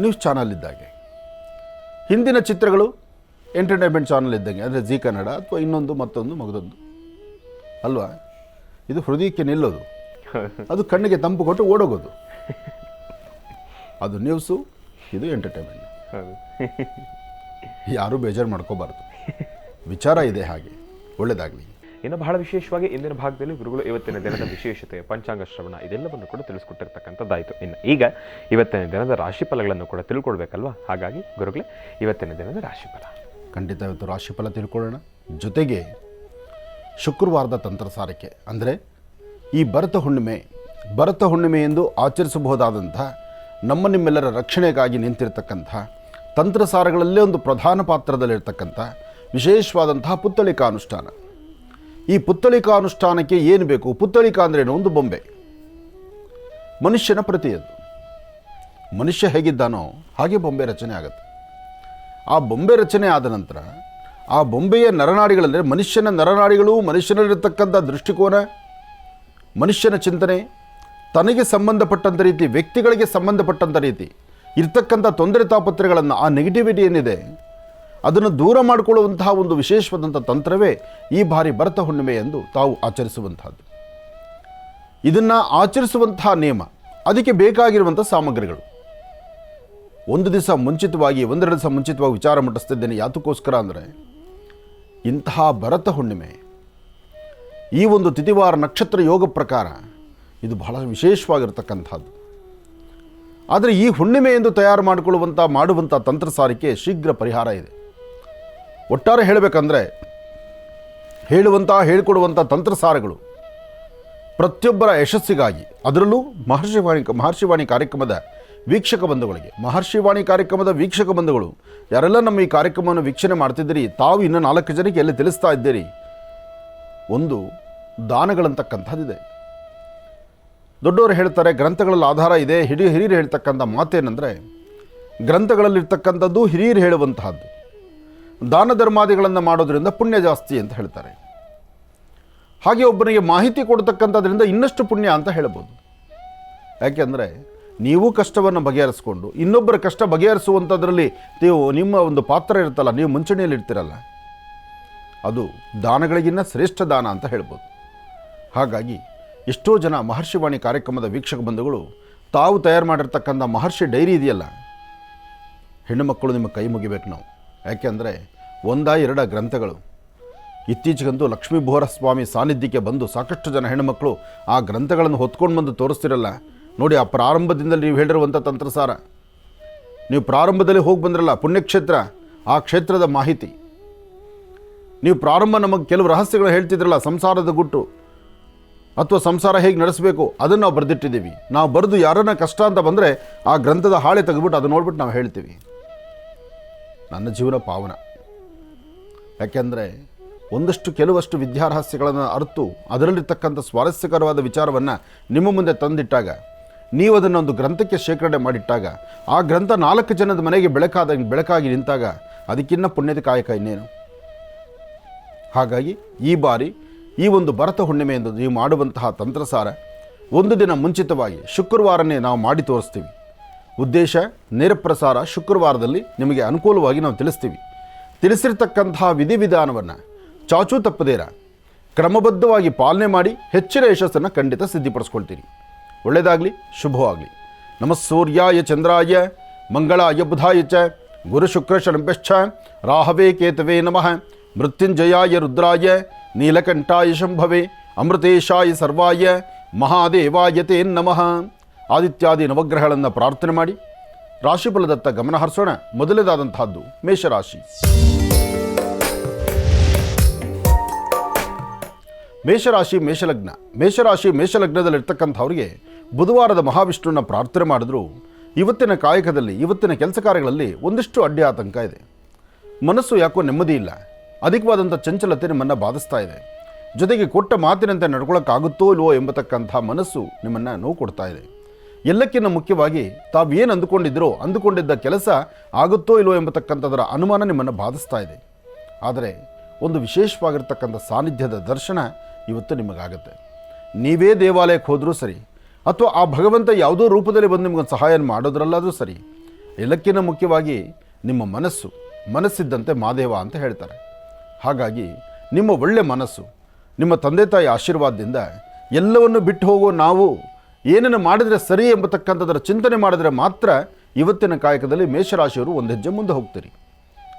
B: ನ್ಯೂಸ್ ಚಾನಲ್ ಇದ್ದಾಗೆ, ಹಿಂದಿನ ಚಿತ್ರಗಳು ಎಂಟರ್ಟೈನ್ಮೆಂಟ್ ಚಾನಲ್ ಇದ್ದಂಗೆ, ಅಂದರೆ ಜಿ ಕನ್ನಡ ಅಥವಾ ಇನ್ನೊಂದು ಮತ್ತೊಂದು ಮಗದೊಂದು ಅಲ್ವಾ. ಇದು ಹೃದಯಕ್ಕೆ ನಿಲ್ಲೋದು, ಅದು ಕಣ್ಣಿಗೆ ತಂಪು ಕೊಟ್ಟು ಓಡೋಗೋದು. ಅದು ನ್ಯೂಸು, ಇದು ಎಂಟರ್ಟೈನ್ಮೆಂಟ್. ಯಾರೂ ಬೇಜಾರು ಮಾಡ್ಕೋಬಾರ್ದು. ವಿಚಾರ ಇದೆ ಹಾಗೆ. ಒಳ್ಳೆಯದಾಗಲಿ.
A: ಇನ್ನು ಬಹಳ ವಿಶೇಷವಾಗಿ ಇಂದಿನ ಭಾಗದಲ್ಲಿ ಗುರುಗಳು ಇವತ್ತಿನ ದಿನದ ವಿಶೇಷತೆ, ಪಂಚಾಂಗ ಶ್ರವಣ ಇದೆಲ್ಲವನ್ನು ಕೂಡ ತಿಳಿಸ್ಕೊಟ್ಟಿರ್ತಕ್ಕಂಥದ್ದಾಯಿತು. ಇನ್ನು ಈಗ ಇವತ್ತಿನ ದಿನದ ರಾಶಿಫಲಗಳನ್ನು ಕೂಡ ತಿಳ್ಕೊಳ್ಬೇಕಲ್ವಾ. ಹಾಗಾಗಿ ಗುರುಗಳೇ, ಇವತ್ತಿನ ದಿನದ ರಾಶಿಫಲ
B: ಖಂಡಿತ ಇವತ್ತು ರಾಶಿಫಲ ತಿಳ್ಕೊಳ್ಳೋಣ. ಜೊತೆಗೆ ಶುಕ್ರವಾರದ ತಂತ್ರಸಾರಿಕೆ, ಅಂದರೆ ಈ ಭರತ ಹುಣ್ಣಿಮೆ ಎಂದು ಆಚರಿಸಬಹುದಾದಂಥ ನಮ್ಮ ನಿಮ್ಮೆಲ್ಲರ ರಕ್ಷಣೆಗಾಗಿ ನಿಂತಿರ್ತಕ್ಕಂಥ ತಂತ್ರಸಾರಗಳಲ್ಲೇ ಒಂದು ಪ್ರಧಾನ ಪಾತ್ರದಲ್ಲಿರ್ತಕ್ಕಂಥ ವಿಶೇಷವಾದಂತಹ ಪುತ್ತಳಿಕಾನುಷ್ಠಾನ. ಈ ಪುತ್ತಳಿಕಾನುಷ್ಠಾನಕ್ಕೆ ಏನು ಬೇಕು? ಪುತ್ತಳಿಕ ಅಂದ್ರೇನು? ಒಂದು ಬೊಂಬೆ, ಮನುಷ್ಯನ ಪ್ರತಿಯದು. ಮನುಷ್ಯ ಹೇಗಿದ್ದಾನೋ ಹಾಗೆ ಬೊಂಬೆ ರಚನೆ ಆಗುತ್ತೆ. ಆ ಬೊಂಬೆ ರಚನೆ ಆದ ನಂತರ ಆ ಬೊಂಬೆಯ ನರನಾಡಿಗಳಂದರೆ ಮನುಷ್ಯನ ನರನಾಡಿಗಳು, ಮನುಷ್ಯನಲ್ಲಿರ್ತಕ್ಕಂಥ ದೃಷ್ಟಿಕೋನ, ಮನುಷ್ಯನ ಚಿಂತನೆ, ತನಗೆ ಸಂಬಂಧಪಟ್ಟಂಥ ರೀತಿ, ವ್ಯಕ್ತಿಗಳಿಗೆ ಸಂಬಂಧಪಟ್ಟಂಥ ರೀತಿ ಇರ್ತಕ್ಕಂಥ ತೊಂದರೆ ತಾಪತ್ರೆಗಳನ್ನು, ಆ ನೆಗೆಟಿವಿಟಿ ಏನಿದೆ ಅದನ್ನು ದೂರ ಮಾಡಿಕೊಳ್ಳುವಂತಹ ಒಂದು ವಿಶೇಷವಾದಂಥ ತಂತ್ರವೇ ಈ ಬಾರಿ ಭರತ ಹುಣ್ಣಿಮೆ ಎಂದು ತಾವು ಆಚರಿಸುವಂಥದ್ದು. ಇದನ್ನು ಆಚರಿಸುವಂತಹ ನಿಯಮ, ಅದಕ್ಕೆ ಬೇಕಾಗಿರುವಂಥ ಸಾಮಗ್ರಿಗಳು ಒಂದೆರಡು ದಿವಸ ಮುಂಚಿತವಾಗಿ ವಿಚಾರ ಮುಟ್ಟಿಸ್ತಿದ್ದೇನೆ. ಯಾತಕ್ಕೋಸ್ಕರ ಅಂದರೆ ಇಂತಹ ಭರತ ಹುಣ್ಣಿಮೆ, ಈ ಒಂದು ತಿಥಿವಾರ ನಕ್ಷತ್ರ ಯೋಗ ಪ್ರಕಾರ ಇದು ಬಹಳ ವಿಶೇಷವಾಗಿರ್ತಕ್ಕಂಥದ್ದು. ಆದರೆ ಈ ಹುಣ್ಣಿಮೆ ಎಂದು ತಯಾರು ಮಾಡುವಂಥ ತಂತ್ರಸಾರಿಕೆ ಶೀಘ್ರ ಪರಿಹಾರ ಇದೆ. ಒಟ್ಟಾರೆ ಹೇಳಬೇಕಂದ್ರೆ ಹೇಳಿಕೊಡುವಂಥ ತಂತ್ರಸಾರಗಳು ಪ್ರತಿಯೊಬ್ಬರ ಯಶಸ್ಸಿಗಾಗಿ, ಅದರಲ್ಲೂ ಮಹರ್ಷಿವಾಣಿ ಕಾರ್ಯಕ್ರಮದ ವೀಕ್ಷಕ ಬಂಧುಗಳು ಯಾರೆಲ್ಲ ನಮ್ಮ ಈ ಕಾರ್ಯಕ್ರಮವನ್ನು ವೀಕ್ಷಣೆ ಮಾಡ್ತಿದ್ದೀರಿ, ತಾವು ಇನ್ನೂ 4 ಜನಕ್ಕೆ ಎಲ್ಲಿ ತಿಳಿಸ್ತಾ ಇದ್ದೀರಿ. ಒಂದು ದಾನಗಳಂತಕ್ಕಂಥದ್ದಿದೆ. ದೊಡ್ಡವರು ಹೇಳ್ತಾರೆ ಗ್ರಂಥಗಳಲ್ಲಿ ಆಧಾರ ಇದೆ. ಹಿರಿಯರು ಹೇಳ್ತಕ್ಕಂಥ ಮಾತೇನೆಂದರೆ, ಗ್ರಂಥಗಳಲ್ಲಿರ್ತಕ್ಕಂಥದ್ದು ಹಿರಿಯರು ಹೇಳುವಂತಹದ್ದು. ದಾನ ಧರ್ಮಾದಿಗಳನ್ನು ಮಾಡೋದ್ರಿಂದ ಪುಣ್ಯ ಜಾಸ್ತಿ ಅಂತ ಹೇಳ್ತಾರೆ. ಹಾಗೆ ಒಬ್ಬನಿಗೆ ಮಾಹಿತಿ ಕೊಡ್ತಕ್ಕಂಥದ್ರಿಂದ ಇನ್ನಷ್ಟು ಪುಣ್ಯ ಅಂತ ಹೇಳ್ಬೋದು. ಯಾಕೆಂದರೆ ನೀವು ಕಷ್ಟವನ್ನು ಬಗೆಹರಿಸ್ಕೊಂಡು ಇನ್ನೊಬ್ಬರ ಕಷ್ಟ ಬಗೆಹರಿಸುವಂಥದ್ರಲ್ಲಿ ನಿಮ್ಮ ಒಂದು ಪಾತ್ರ ಇರುತ್ತಲ್ಲ, ನೀವು ಮುಂಚೂಣಿಯಲ್ಲಿ ಇರ್ತೀರಲ್ಲ, ಅದು ದಾನಗಳಿಗಿನ್ನ ಶ್ರೇಷ್ಠ ದಾನ ಅಂತ ಹೇಳ್ಬೋದು. ಹಾಗಾಗಿ ಎಷ್ಟೋ ಜನ ಮಹರ್ಷಿವಾಣಿ ಕಾರ್ಯಕ್ರಮದ ವೀಕ್ಷಕ ಬಂಧುಗಳು ತಾವು ತಯಾರು ಮಾಡಿರ್ತಕ್ಕಂಥ ಮಹರ್ಷಿ ಡೈರಿ ಇದೆಯಲ್ಲ, ಹೆಣ್ಣು ಮಕ್ಕಳು ನಿಮ್ಮ ಕೈ ಮುಗಿಬೇಕು ನಾವು. ಯಾಕೆಂದರೆ 1-2 ಗ್ರಂಥಗಳು. ಇತ್ತೀಚೆಗಂತೂ ಲಕ್ಷ್ಮೀ ಬೋರ ಸ್ವಾಮಿ ಸಾನ್ನಿಧ್ಯಕ್ಕೆ ಬಂದು ಸಾಕಷ್ಟು ಜನ ಹೆಣ್ಣುಮಕ್ಕಳು ಆ ಗ್ರಂಥಗಳನ್ನು ಹೊತ್ಕೊಂಡು ಬಂದು ತೋರಿಸ್ತಿರಲ್ಲ ನೋಡಿ. ಆ ಪ್ರಾರಂಭದಿಂದಲೇ ನೀವು ಹೇಳಿರುವಂಥ ತಂತ್ರಸಾರ, ನೀವು ಪ್ರಾರಂಭದಲ್ಲಿ ಹೋಗಿ ಬಂದ್ರಲ್ಲ ಪುಣ್ಯಕ್ಷೇತ್ರ, ಆ ಕ್ಷೇತ್ರದ ಮಾಹಿತಿ, ನೀವು ಪ್ರಾರಂಭ ನಮಗೆ ಕೆಲವು ರಹಸ್ಯಗಳು ಹೇಳ್ತಿದ್ರಲ್ಲ, ಸಂಸಾರದ ಗುಟ್ಟು ಅಥವಾ ಸಂಸಾರ ಹೇಗೆ ನಡೆಸಬೇಕು, ಅದನ್ನು ನಾವು ಬರೆದಿಟ್ಟಿದ್ದೀವಿ. ನಾವು ಬರೆದು ಯಾರನ್ನ ಕಷ್ಟ ಅಂತ ಬಂದರೆ ಆ ಗ್ರಂಥದ ಹಾಳೆ ತೆಗೆದುಬಿಟ್ಟು ಅದು ನೋಡ್ಬಿಟ್ಟು ನಾವು ಹೇಳ್ತೀವಿ, ನನ್ನ ಜೀವನ ಪಾವನ. ಯಾಕೆಂದರೆ ಕೆಲವಷ್ಟು ವಿದ್ಯಾರಹಸ್ಯಗಳನ್ನು ಅರ್ತು ಅದರಲ್ಲಿರ್ತಕ್ಕಂಥ ಸ್ವಾರಸ್ಯಕರವಾದ ವಿಚಾರವನ್ನು ನಿಮ್ಮ ಮುಂದೆ ತಂದಿಟ್ಟಾಗ, ನೀವು ಅದನ್ನು ಒಂದು ಗ್ರಂಥಕ್ಕೆ ಶೇಖರಣೆ ಮಾಡಿಟ್ಟಾಗ, ಆ ಗ್ರಂಥ 4 ಜನದ ಮನೆಗೆ ಬೆಳಕಾಗಿ ನಿಂತಾಗ ಅದಕ್ಕಿನ್ನ ಪುಣ್ಯದ ಕಾಯಕ ಇನ್ನೇನು. ಹಾಗಾಗಿ ಈ ಬಾರಿ ಈ ಒಂದು ಭರತ ಹುಣ್ಣಿಮೆ ಎಂದು ನೀವು ಮಾಡುವಂತಹ ತಂತ್ರಸಾರ ಒಂದು ದಿನ ಮುಂಚಿತವಾಗಿ ಶುಕ್ರವಾರನೇ ನಾವು ಮಾಡಿ ತೋರಿಸ್ತೀವಿ. ಉದ್ದೇಶ ನೇರ ಪ್ರಸಾರ ಶುಕ್ರವಾರದಲ್ಲಿ ನಿಮಗೆ ಅನುಕೂಲವಾಗಿ ನಾವು ತಿಳಿಸ್ತೀವಿ. ತಿಳಿಸಿರ್ತಕ್ಕಂತಹ ವಿಧಿವಿಧಾನವನ್ನು ಚಾಚೂ ತಪ್ಪದೇರ ಕ್ರಮಬದ್ಧವಾಗಿ ಪಾಲನೆ ಮಾಡಿ ಹೆಚ್ಚಿನ ಯಶಸ್ಸನ್ನು ಖಂಡಿತ ಸಿದ್ಧಿಪಡಿಸ್ಕೊಳ್ತೀರಿ. ಒಳ್ಳೆಯದಾಗಲಿ, ಶುಭವಾಗಲಿ. ನಮಃ ಸೂರ್ಯಾಯ ಚಂದ್ರಾಯ ಮಂಗಳಾಯ ಬುಧಾಯ ಚ ಗುರು ಶುಕ್ರ ಶನಭ್ಯಶ್ಚ ರಾಹವೇ ಕೇತವೇ ನಮಃ. ಮೃತ್ಯುಂಜಯಾಯ ರುದ್ರಾಯ ನೀಲಕಂಠಾಯ ಶಂಭವೇ ಅಮೃತೇಶಾಯ ಸರ್ವಾಯ ಮಹಾದೇವಾಯ ತೇ ನಮಃ. ಆದಿತ್ಯಾದಿ ನವಗ್ರಹಗಳನ್ನು ಪ್ರಾರ್ಥನೆ ಮಾಡಿ ರಾಶಿಫಲದತ್ತ ಗಮನ ಹರಿಸೋಣ. ಮೊದಲನೇದಾದಂತಹದ್ದು ಮೇಷರಾಶಿ. ಮೇಷಲಗ್ನದಲ್ಲಿರ್ತಕ್ಕಂಥವ್ರಿಗೆ ಬುಧವಾರದ ಮಹಾವಿಷ್ಣುವನ್ನ ಪ್ರಾರ್ಥನೆ ಮಾಡಿದ್ರು ಇವತ್ತಿನ ಕಾಯಕದಲ್ಲಿ, ಇವತ್ತಿನ ಕೆಲಸ ಕಾರ್ಯಗಳಲ್ಲಿ ಒಂದಿಷ್ಟು ಅಡ್ಡಿ ಆತಂಕ ಇದೆ. ಮನಸ್ಸು ಯಾಕೋ ನೆಮ್ಮದಿ ಇಲ್ಲ, ಅಧಿಕವಾದಂಥ ಚಂಚಲತೆ ನಿಮ್ಮನ್ನು ಬಾಧಿಸ್ತಾ ಇದೆ. ಜೊತೆಗೆ ಕೊಟ್ಟ ಮಾತಿನಂತೆ ನಡ್ಕೊಳ್ಳೋಕ್ಕಾಗುತ್ತೋ ಇಲ್ವೋ ಎಂಬತಕ್ಕಂಥ ಮನಸ್ಸು ನಿಮ್ಮನ್ನು ನೋವು ಕೊಡ್ತಾ ಇದೆ. ಎಲ್ಲಕ್ಕಿಂತ ಮುಖ್ಯವಾಗಿ ತಾವೇನು ಅಂದುಕೊಂಡಿದ್ದ ಕೆಲಸ ಆಗುತ್ತೋ ಇಲ್ವೋ ಎಂಬತಕ್ಕಂಥದರ ಅನುಮಾನ ನಿಮ್ಮನ್ನು ಬಾಧಿಸ್ತಾ ಇದೆ. ಆದರೆ ಒಂದು ವಿಶೇಷವಾಗಿರ್ತಕ್ಕಂಥ ಸಾನ್ನಿಧ್ಯದ ದರ್ಶನ ಇವತ್ತು ನಿಮಗಾಗುತ್ತೆ. ನೀವೇ ದೇವಾಲಯಕ್ಕೆ ಹೋದರೂ ಸರಿ, ಅಥವಾ ಆ ಭಗವಂತ ಯಾವುದೋ ರೂಪದಲ್ಲಿ ಬಂದು ನಿಮಗೊಂದು ಸಹಾಯ ಮಾಡೋದ್ರಲ್ಲಾದರೂ ಸರಿ, ಎಲ್ಲಕ್ಕಿಂತ ಮುಖ್ಯವಾಗಿ ನಿಮ್ಮ ಮನಸ್ಸಿದ್ದಂತೆ ಮಾದೇವ ಅಂತ ಹೇಳ್ತಾರೆ. ಹಾಗಾಗಿ ನಿಮ್ಮ ಒಳ್ಳೆ ಮನಸ್ಸು, ನಿಮ್ಮ ತಂದೆ ತಾಯಿ ಆಶೀರ್ವಾದದಿಂದ ಎಲ್ಲವನ್ನು ಬಿಟ್ಟು ಹೋಗೋ ನಾವು ಏನನ್ನು ಮಾಡಿದರೆ ಸರಿ ಎಂಬತಕ್ಕಂಥದ್ದರ ಚಿಂತನೆ ಮಾಡಿದರೆ ಮಾತ್ರ ಇವತ್ತಿನ ಕಾಯಕದಲ್ಲಿ ಮೇಷರಾಶಿಯವರು ಒಂದು ಹೆಜ್ಜೆ ಮುಂದೆ ಹೋಗ್ತೀರಿ.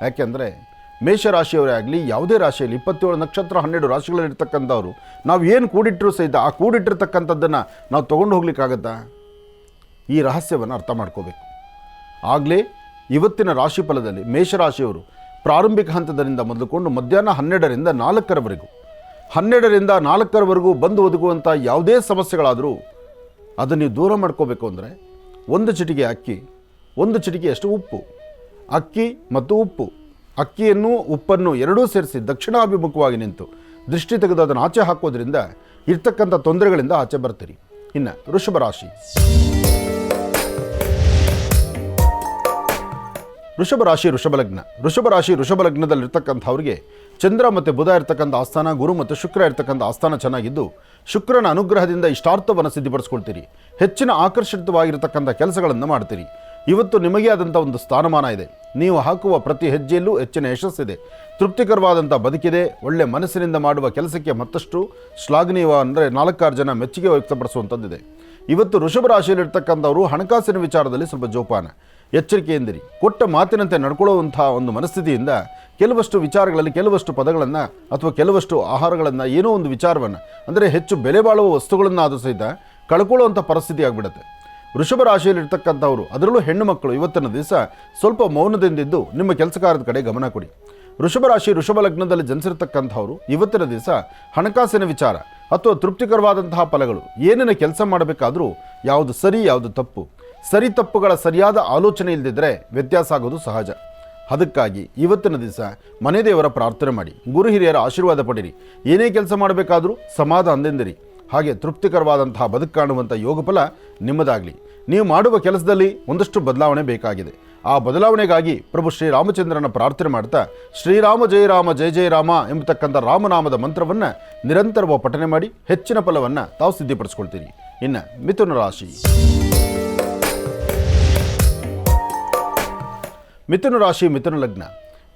B: ಯಾಕೆಂದರೆ ಮೇಷರಾಶಿಯವರೇ ಆಗಲಿ, ಯಾವುದೇ ರಾಶಿಯಲ್ಲಿ 27 ನಕ್ಷತ್ರ 12 ರಾಶಿಗಳಲ್ಲಿರ್ತಕ್ಕಂಥವ್ರು ನಾವು ಏನು ಕೂಡಿಟ್ಟರೂ ಸಹಿತ ಆ ಕೂಡಿಟ್ಟಿರ್ತಕ್ಕಂಥದ್ದನ್ನು ನಾವು ತೊಗೊಂಡು ಹೋಗ್ಲಿಕ್ಕಾಗತ್ತಾ? ಈ ರಹಸ್ಯವನ್ನು ಅರ್ಥ ಮಾಡ್ಕೋಬೇಕು. ಆಗಲೇ ಇವತ್ತಿನ ರಾಶಿಫಲದಲ್ಲಿ ಮೇಷರಾಶಿಯವರು ಪ್ರಾರಂಭಿಕ ಹಂತದಿಂದ ಮೊದಲುಕೊಂಡು ಮಧ್ಯಾಹ್ನ 12ರಿಂದ 4ರವರೆಗೂ 12ರಿಂದ 4ರವರೆಗೂ ಬಂದು ಒದಗುವಂಥ ಯಾವುದೇ ಸಮಸ್ಯೆಗಳಾದರೂ ಅದನ್ನು ನೀವು ದೂರ ಮಾಡ್ಕೋಬೇಕು ಅಂದರೆ 1 ಚಿಟಿಕೆ ಅಕ್ಕಿ, 1 ಚಿಟಿಕೆಯಷ್ಟು ಉಪ್ಪು, ಅಕ್ಕಿ ಮತ್ತು ಉಪ್ಪು, ಅಕ್ಕಿಯನ್ನು ಉಪ್ಪನ್ನು ಎರಡೂ ಸೇರಿಸಿ ದಕ್ಷಿಣಾಭಿಮುಖವಾಗಿ ನಿಂತು ದೃಷ್ಟಿ ತೆಗೆದು ಅದನ್ನು ಆಚೆ ಹಾಕೋದ್ರಿಂದ ಇರ್ತಕ್ಕಂಥ ತೊಂದರೆಗಳಿಂದ ಆಚೆ ಬರ್ತೀರಿ. ಇನ್ನು ವೃಷಭರಾಶಿ. ವೃಷಭಲಗ್ನದಲ್ಲಿರ್ತಕ್ಕಂಥವ್ರಿಗೆ ಚಂದ್ರ ಮತ್ತು ಬುಧ ಇರ್ತಕ್ಕಂಥ ಆಸ್ಥಾನ, ಗುರು ಮತ್ತು ಶುಕ್ರ ಇರ್ತಕ್ಕಂಥ ಆಸ್ಥಾನ ಚೆನ್ನಾಗಿದ್ದು ಶುಕ್ರನ ಅನುಗ್ರಹದಿಂದ ಇಷ್ಟಾರ್ಥವನ್ನು ಸಿದ್ಧಿಪಡಿಸ್ಕೊಳ್ತೀರಿ. ಹೆಚ್ಚಿನ ಆಕರ್ಷಿತವಾಗಿರ್ತಕ್ಕಂಥ ಕೆಲಸಗಳನ್ನು ಮಾಡ್ತೀರಿ. ಇವತ್ತು ನಿಮಗೆ ಆದಂಥ ಒಂದು ಸ್ಥಾನಮಾನ ಇದೆ. ನೀವು ಹಾಕುವ ಪ್ರತಿ ಹೆಜ್ಜೆಯಲ್ಲೂ ಹೆಚ್ಚಿನ ಯಶಸ್ಸಿದೆ. ತೃಪ್ತಿಕರವಾದಂಥ ಬದುಕಿದೆ. ಒಳ್ಳೆ ಮನಸ್ಸಿನಿಂದ ಮಾಡುವ ಕೆಲಸಕ್ಕೆ ಮತ್ತಷ್ಟು ಶ್ಲಾಘನೀಯ ಅಂದರೆ 4-6 ಜನ ಮೆಚ್ಚುಗೆ ವ್ಯಕ್ತಪಡಿಸುವಂಥದ್ದಿದೆ. ಇವತ್ತು ವೃಷಭ ರಾಶಿಯಲ್ಲಿರ್ತಕ್ಕಂಥವರು ಹಣಕಾಸಿನ ವಿಚಾರದಲ್ಲಿ ಸ್ವಲ್ಪ ಜೋಪಾನ, ಎಚ್ಚರಿಕೆಯಿಂದಿರಿ. ಕೊಟ್ಟ ಮಾತಿನಂತೆ ನಡ್ಕೊಳ್ಳುವಂಥ ಒಂದು ಮನಸ್ಥಿತಿಯಿಂದ ಕೆಲವಷ್ಟು ವಿಚಾರಗಳಲ್ಲಿ ಕೆಲವಷ್ಟು ಪದಗಳನ್ನು ಅಥವಾ ಕೆಲವಷ್ಟು ಆಹಾರಗಳನ್ನು, ಏನೋ ಒಂದು ವಿಚಾರವನ್ನು ಅಂದರೆ ಹೆಚ್ಚು ಬೆಲೆ ಬಾಳುವ ವಸ್ತುಗಳನ್ನು ಆದರೂ ಸಹಿತ ಕಳ್ಕೊಳ್ಳುವಂಥ ಪರಿಸ್ಥಿತಿ ಆಗಿಬಿಡುತ್ತೆ. ವೃಷಭ ರಾಶಿಯಲ್ಲಿರ್ತಕ್ಕಂಥವರು, ಅದರಲ್ಲೂ ಹೆಣ್ಣು ಮಕ್ಕಳು ಇವತ್ತಿನ ದಿವಸ ಸ್ವಲ್ಪ ಮೌನದಿಂದಿದ್ದು ನಿಮ್ಮ ಕೆಲಸ ಕಾರ್ಯದ ಕಡೆ ಗಮನ ಕೊಡಿ. ವೃಷಭ ಲಗ್ನದಲ್ಲಿ ಜನಿಸಿರ್ತಕ್ಕಂಥವರು ಇವತ್ತಿನ ದಿವಸ ಹಣಕಾಸಿನ ವಿಚಾರ ಅಥವಾ ತೃಪ್ತಿಕರವಾದಂತಹ ಫಲಗಳು, ಏನೇನು ಕೆಲಸ ಮಾಡಬೇಕಾದರೂ ಯಾವುದು ಸರಿ ಯಾವುದು ತಪ್ಪು, ಸರಿ ತಪ್ಪುಗಳ ಸರಿಯಾದ ಆಲೋಚನೆ ಇಲ್ಲದಿದ್ದರೆ ವ್ಯತ್ಯಾಸ ಆಗೋದು ಸಹಜ. ಅದಕ್ಕಾಗಿ ಇವತ್ತಿನ ದಿವಸ ಮನೆ ದೇವರ ಪ್ರಾರ್ಥನೆ ಮಾಡಿ, ಗುರು ಹಿರಿಯರ ಆಶೀರ್ವಾದ ಪಡಿರಿ. ಏನೇ ಕೆಲಸ ಮಾಡಬೇಕಾದರೂ ಸಮಾಧಾನದಿಂದಿರಿ. ಹಾಗೆ ತೃಪ್ತಿಕರವಾದಂತಹ ಬದುಕು ಕಾಣುವಂಥ ಯೋಗಫಲ ನಿಮ್ಮದಾಗಲಿ. ನೀವು ಮಾಡುವ ಕೆಲಸದಲ್ಲಿ ಒಂದಷ್ಟು ಬದಲಾವಣೆ ಬೇಕಾಗಿದೆ. ಆ ಬದಲಾವಣೆಗಾಗಿ ಪ್ರಭು ಶ್ರೀರಾಮಚಂದ್ರನ ಪ್ರಾರ್ಥನೆ ಮಾಡ್ತಾ ಶ್ರೀರಾಮ ಜಯ ಜಯ ರಾಮ ಎಂಬತಕ್ಕಂಥ ರಾಮನಾಮದ ಮಂತ್ರವನ್ನು ನಿರಂತರವಾಗಿ ಪಠನೆ ಮಾಡಿ ಹೆಚ್ಚಿನ ಫಲವನ್ನು ತಾವು ಸಿದ್ಧಿಪಡಿಸ್ಕೊಳ್ತೀರಿ. ಇನ್ನು ಮಿಥುನ ರಾಶಿ. ಮಿಥುನ ರಾಶಿ ಮಿಥುನ ಲಗ್ನ.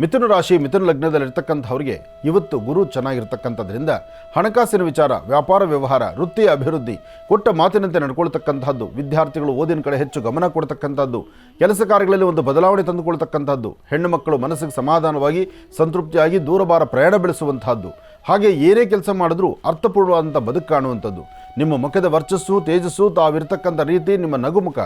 B: ಮಿಥುನ ರಾಶಿ ಮಿಥುನ ಲಗ್ನದಲ್ಲಿರ್ತಕ್ಕಂಥವ್ರಿಗೆ ಇವತ್ತು ಗುರು ಚೆನ್ನಾಗಿರ್ತಕ್ಕಂಥದ್ರಿಂದ ಹಣಕಾಸಿನ ವಿಚಾರ, ವ್ಯಾಪಾರ ವ್ಯವಹಾರ, ವೃತ್ತಿಯ ಅಭಿವೃದ್ಧಿ, ಕೊಟ್ಟ ಮಾತಿನಂತೆ ನಡ್ಕೊಳ್ತಕ್ಕಂಥದ್ದು, ವಿದ್ಯಾರ್ಥಿಗಳು ಓದಿನ ಕಡೆ ಹೆಚ್ಚು ಗಮನ ಕೊಡ್ತಕ್ಕಂಥದ್ದು, ಕೆಲಸ ಕಾರ್ಯಗಳಲ್ಲಿ ಒಂದು ಬದಲಾವಣೆ ತಂದುಕೊಳ್ತಕ್ಕಂಥದ್ದು, ಹೆಣ್ಣು ಮಕ್ಕಳು ಮನಸ್ಸಿಗೆ ಸಮಾಧಾನವಾಗಿ ಸಂತೃಪ್ತಿಯಾಗಿ ದೂರಭಾರ ಪ್ರಯಾಣ ಬೆಳೆಸುವಂತಹದ್ದು, ಹಾಗೆ ಏನೇ ಕೆಲಸ ಮಾಡಿದ್ರೂ ಅರ್ಥಪೂರ್ಣವಾದಂಥ ಬದುಕು ಕಾಣುವಂಥದ್ದು, ನಿಮ್ಮ ಮುಖದ ವರ್ಚಸ್ಸು ತೇಜಸ್ಸು, ತಾವಿರ್ತಕ್ಕಂಥ ರೀತಿ, ನಿಮ್ಮ ನಗುಮುಖ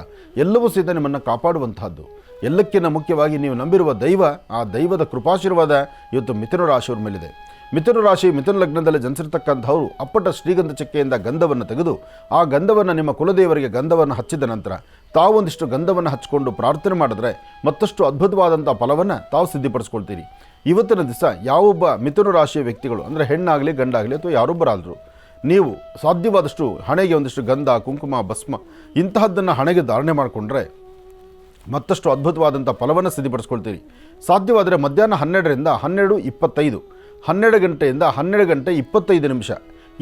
B: ಎಲ್ಲವೂ ಸಹಿತ ನಿಮ್ಮನ್ನು ಕಾಪಾಡುವಂತಹದ್ದು. ಎಲ್ಲಕ್ಕಿಂತ ಮುಖ್ಯವಾಗಿ ನೀವು ನಂಬಿರುವ ದೈವ, ಆ ದೈವದ ಕೃಪಾಶೀರ್ವಾದ ಇವತ್ತು ಮಿಥುನ ರಾಶಿಯವ್ರ ಮೇಲಿದೆ. ಮಿಥುನ ರಾಶಿ ಮಿಥುನ ಲಗ್ನದಲ್ಲಿ ಜನಿಸಿರ್ತಕ್ಕಂಥವರು ಅಪ್ಪಟ ಶ್ರೀಗಂಧ ಚಕ್ಕೆಯಿಂದ ಗಂಧವನ್ನು ತೆಗೆದು ಆ ಗಂಧವನ್ನು ನಿಮ್ಮ ಕುಲದೇವರಿಗೆ ಗಂಧವನ್ನು ಹಚ್ಚಿದ ನಂತರ ತಾವೊಂದಿಷ್ಟು ಗಂಧವನ್ನು ಹಚ್ಚಿಕೊಂಡು ಪ್ರಾರ್ಥನೆ ಮಾಡಿದ್ರೆ ಮತ್ತಷ್ಟು ಅದ್ಭುತವಾದಂಥ ಫಲವನ್ನು ತಾವು ಸಿದ್ಧಿಪಡಿಸ್ಕೊಳ್ತೀರಿ. ಇವತ್ತಿನ ದಿವಸ ಯಾವೊಬ್ಬ ಮಿಥುನ ರಾಶಿಯ ವ್ಯಕ್ತಿಗಳು ಅಂದರೆ ಹೆಣ್ಣಾಗಲಿ ಗಂಡಾಗಲಿ ಅಥವಾ ಯಾರೊಬ್ಬರಾದರೂ ನೀವು ಸಾಧ್ಯವಾದಷ್ಟು ಹಣೆಗೆ ಒಂದಿಷ್ಟು ಗಂಧ, ಕುಂಕುಮ, ಭಸ್ಮ ಇಂತಹದ್ದನ್ನು ಹಣೆಗೆ ಧಾರಣೆ ಮಾಡಿಕೊಂಡ್ರೆ ಮತ್ತಷ್ಟು ಅದ್ಭುತವಾದಂಥ ಫಲವನ್ನು ಸಿದ್ಧಿಪಡಿಸ್ಕೊಳ್ತೀರಿ. ಸಾಧ್ಯವಾದರೆ ಮಧ್ಯಾಹ್ನ 12ರಿಂದ 12:25, 12 ಗಂಟೆಯಿಂದ 12 ಗಂಟೆ 25 ನಿಮಿಷ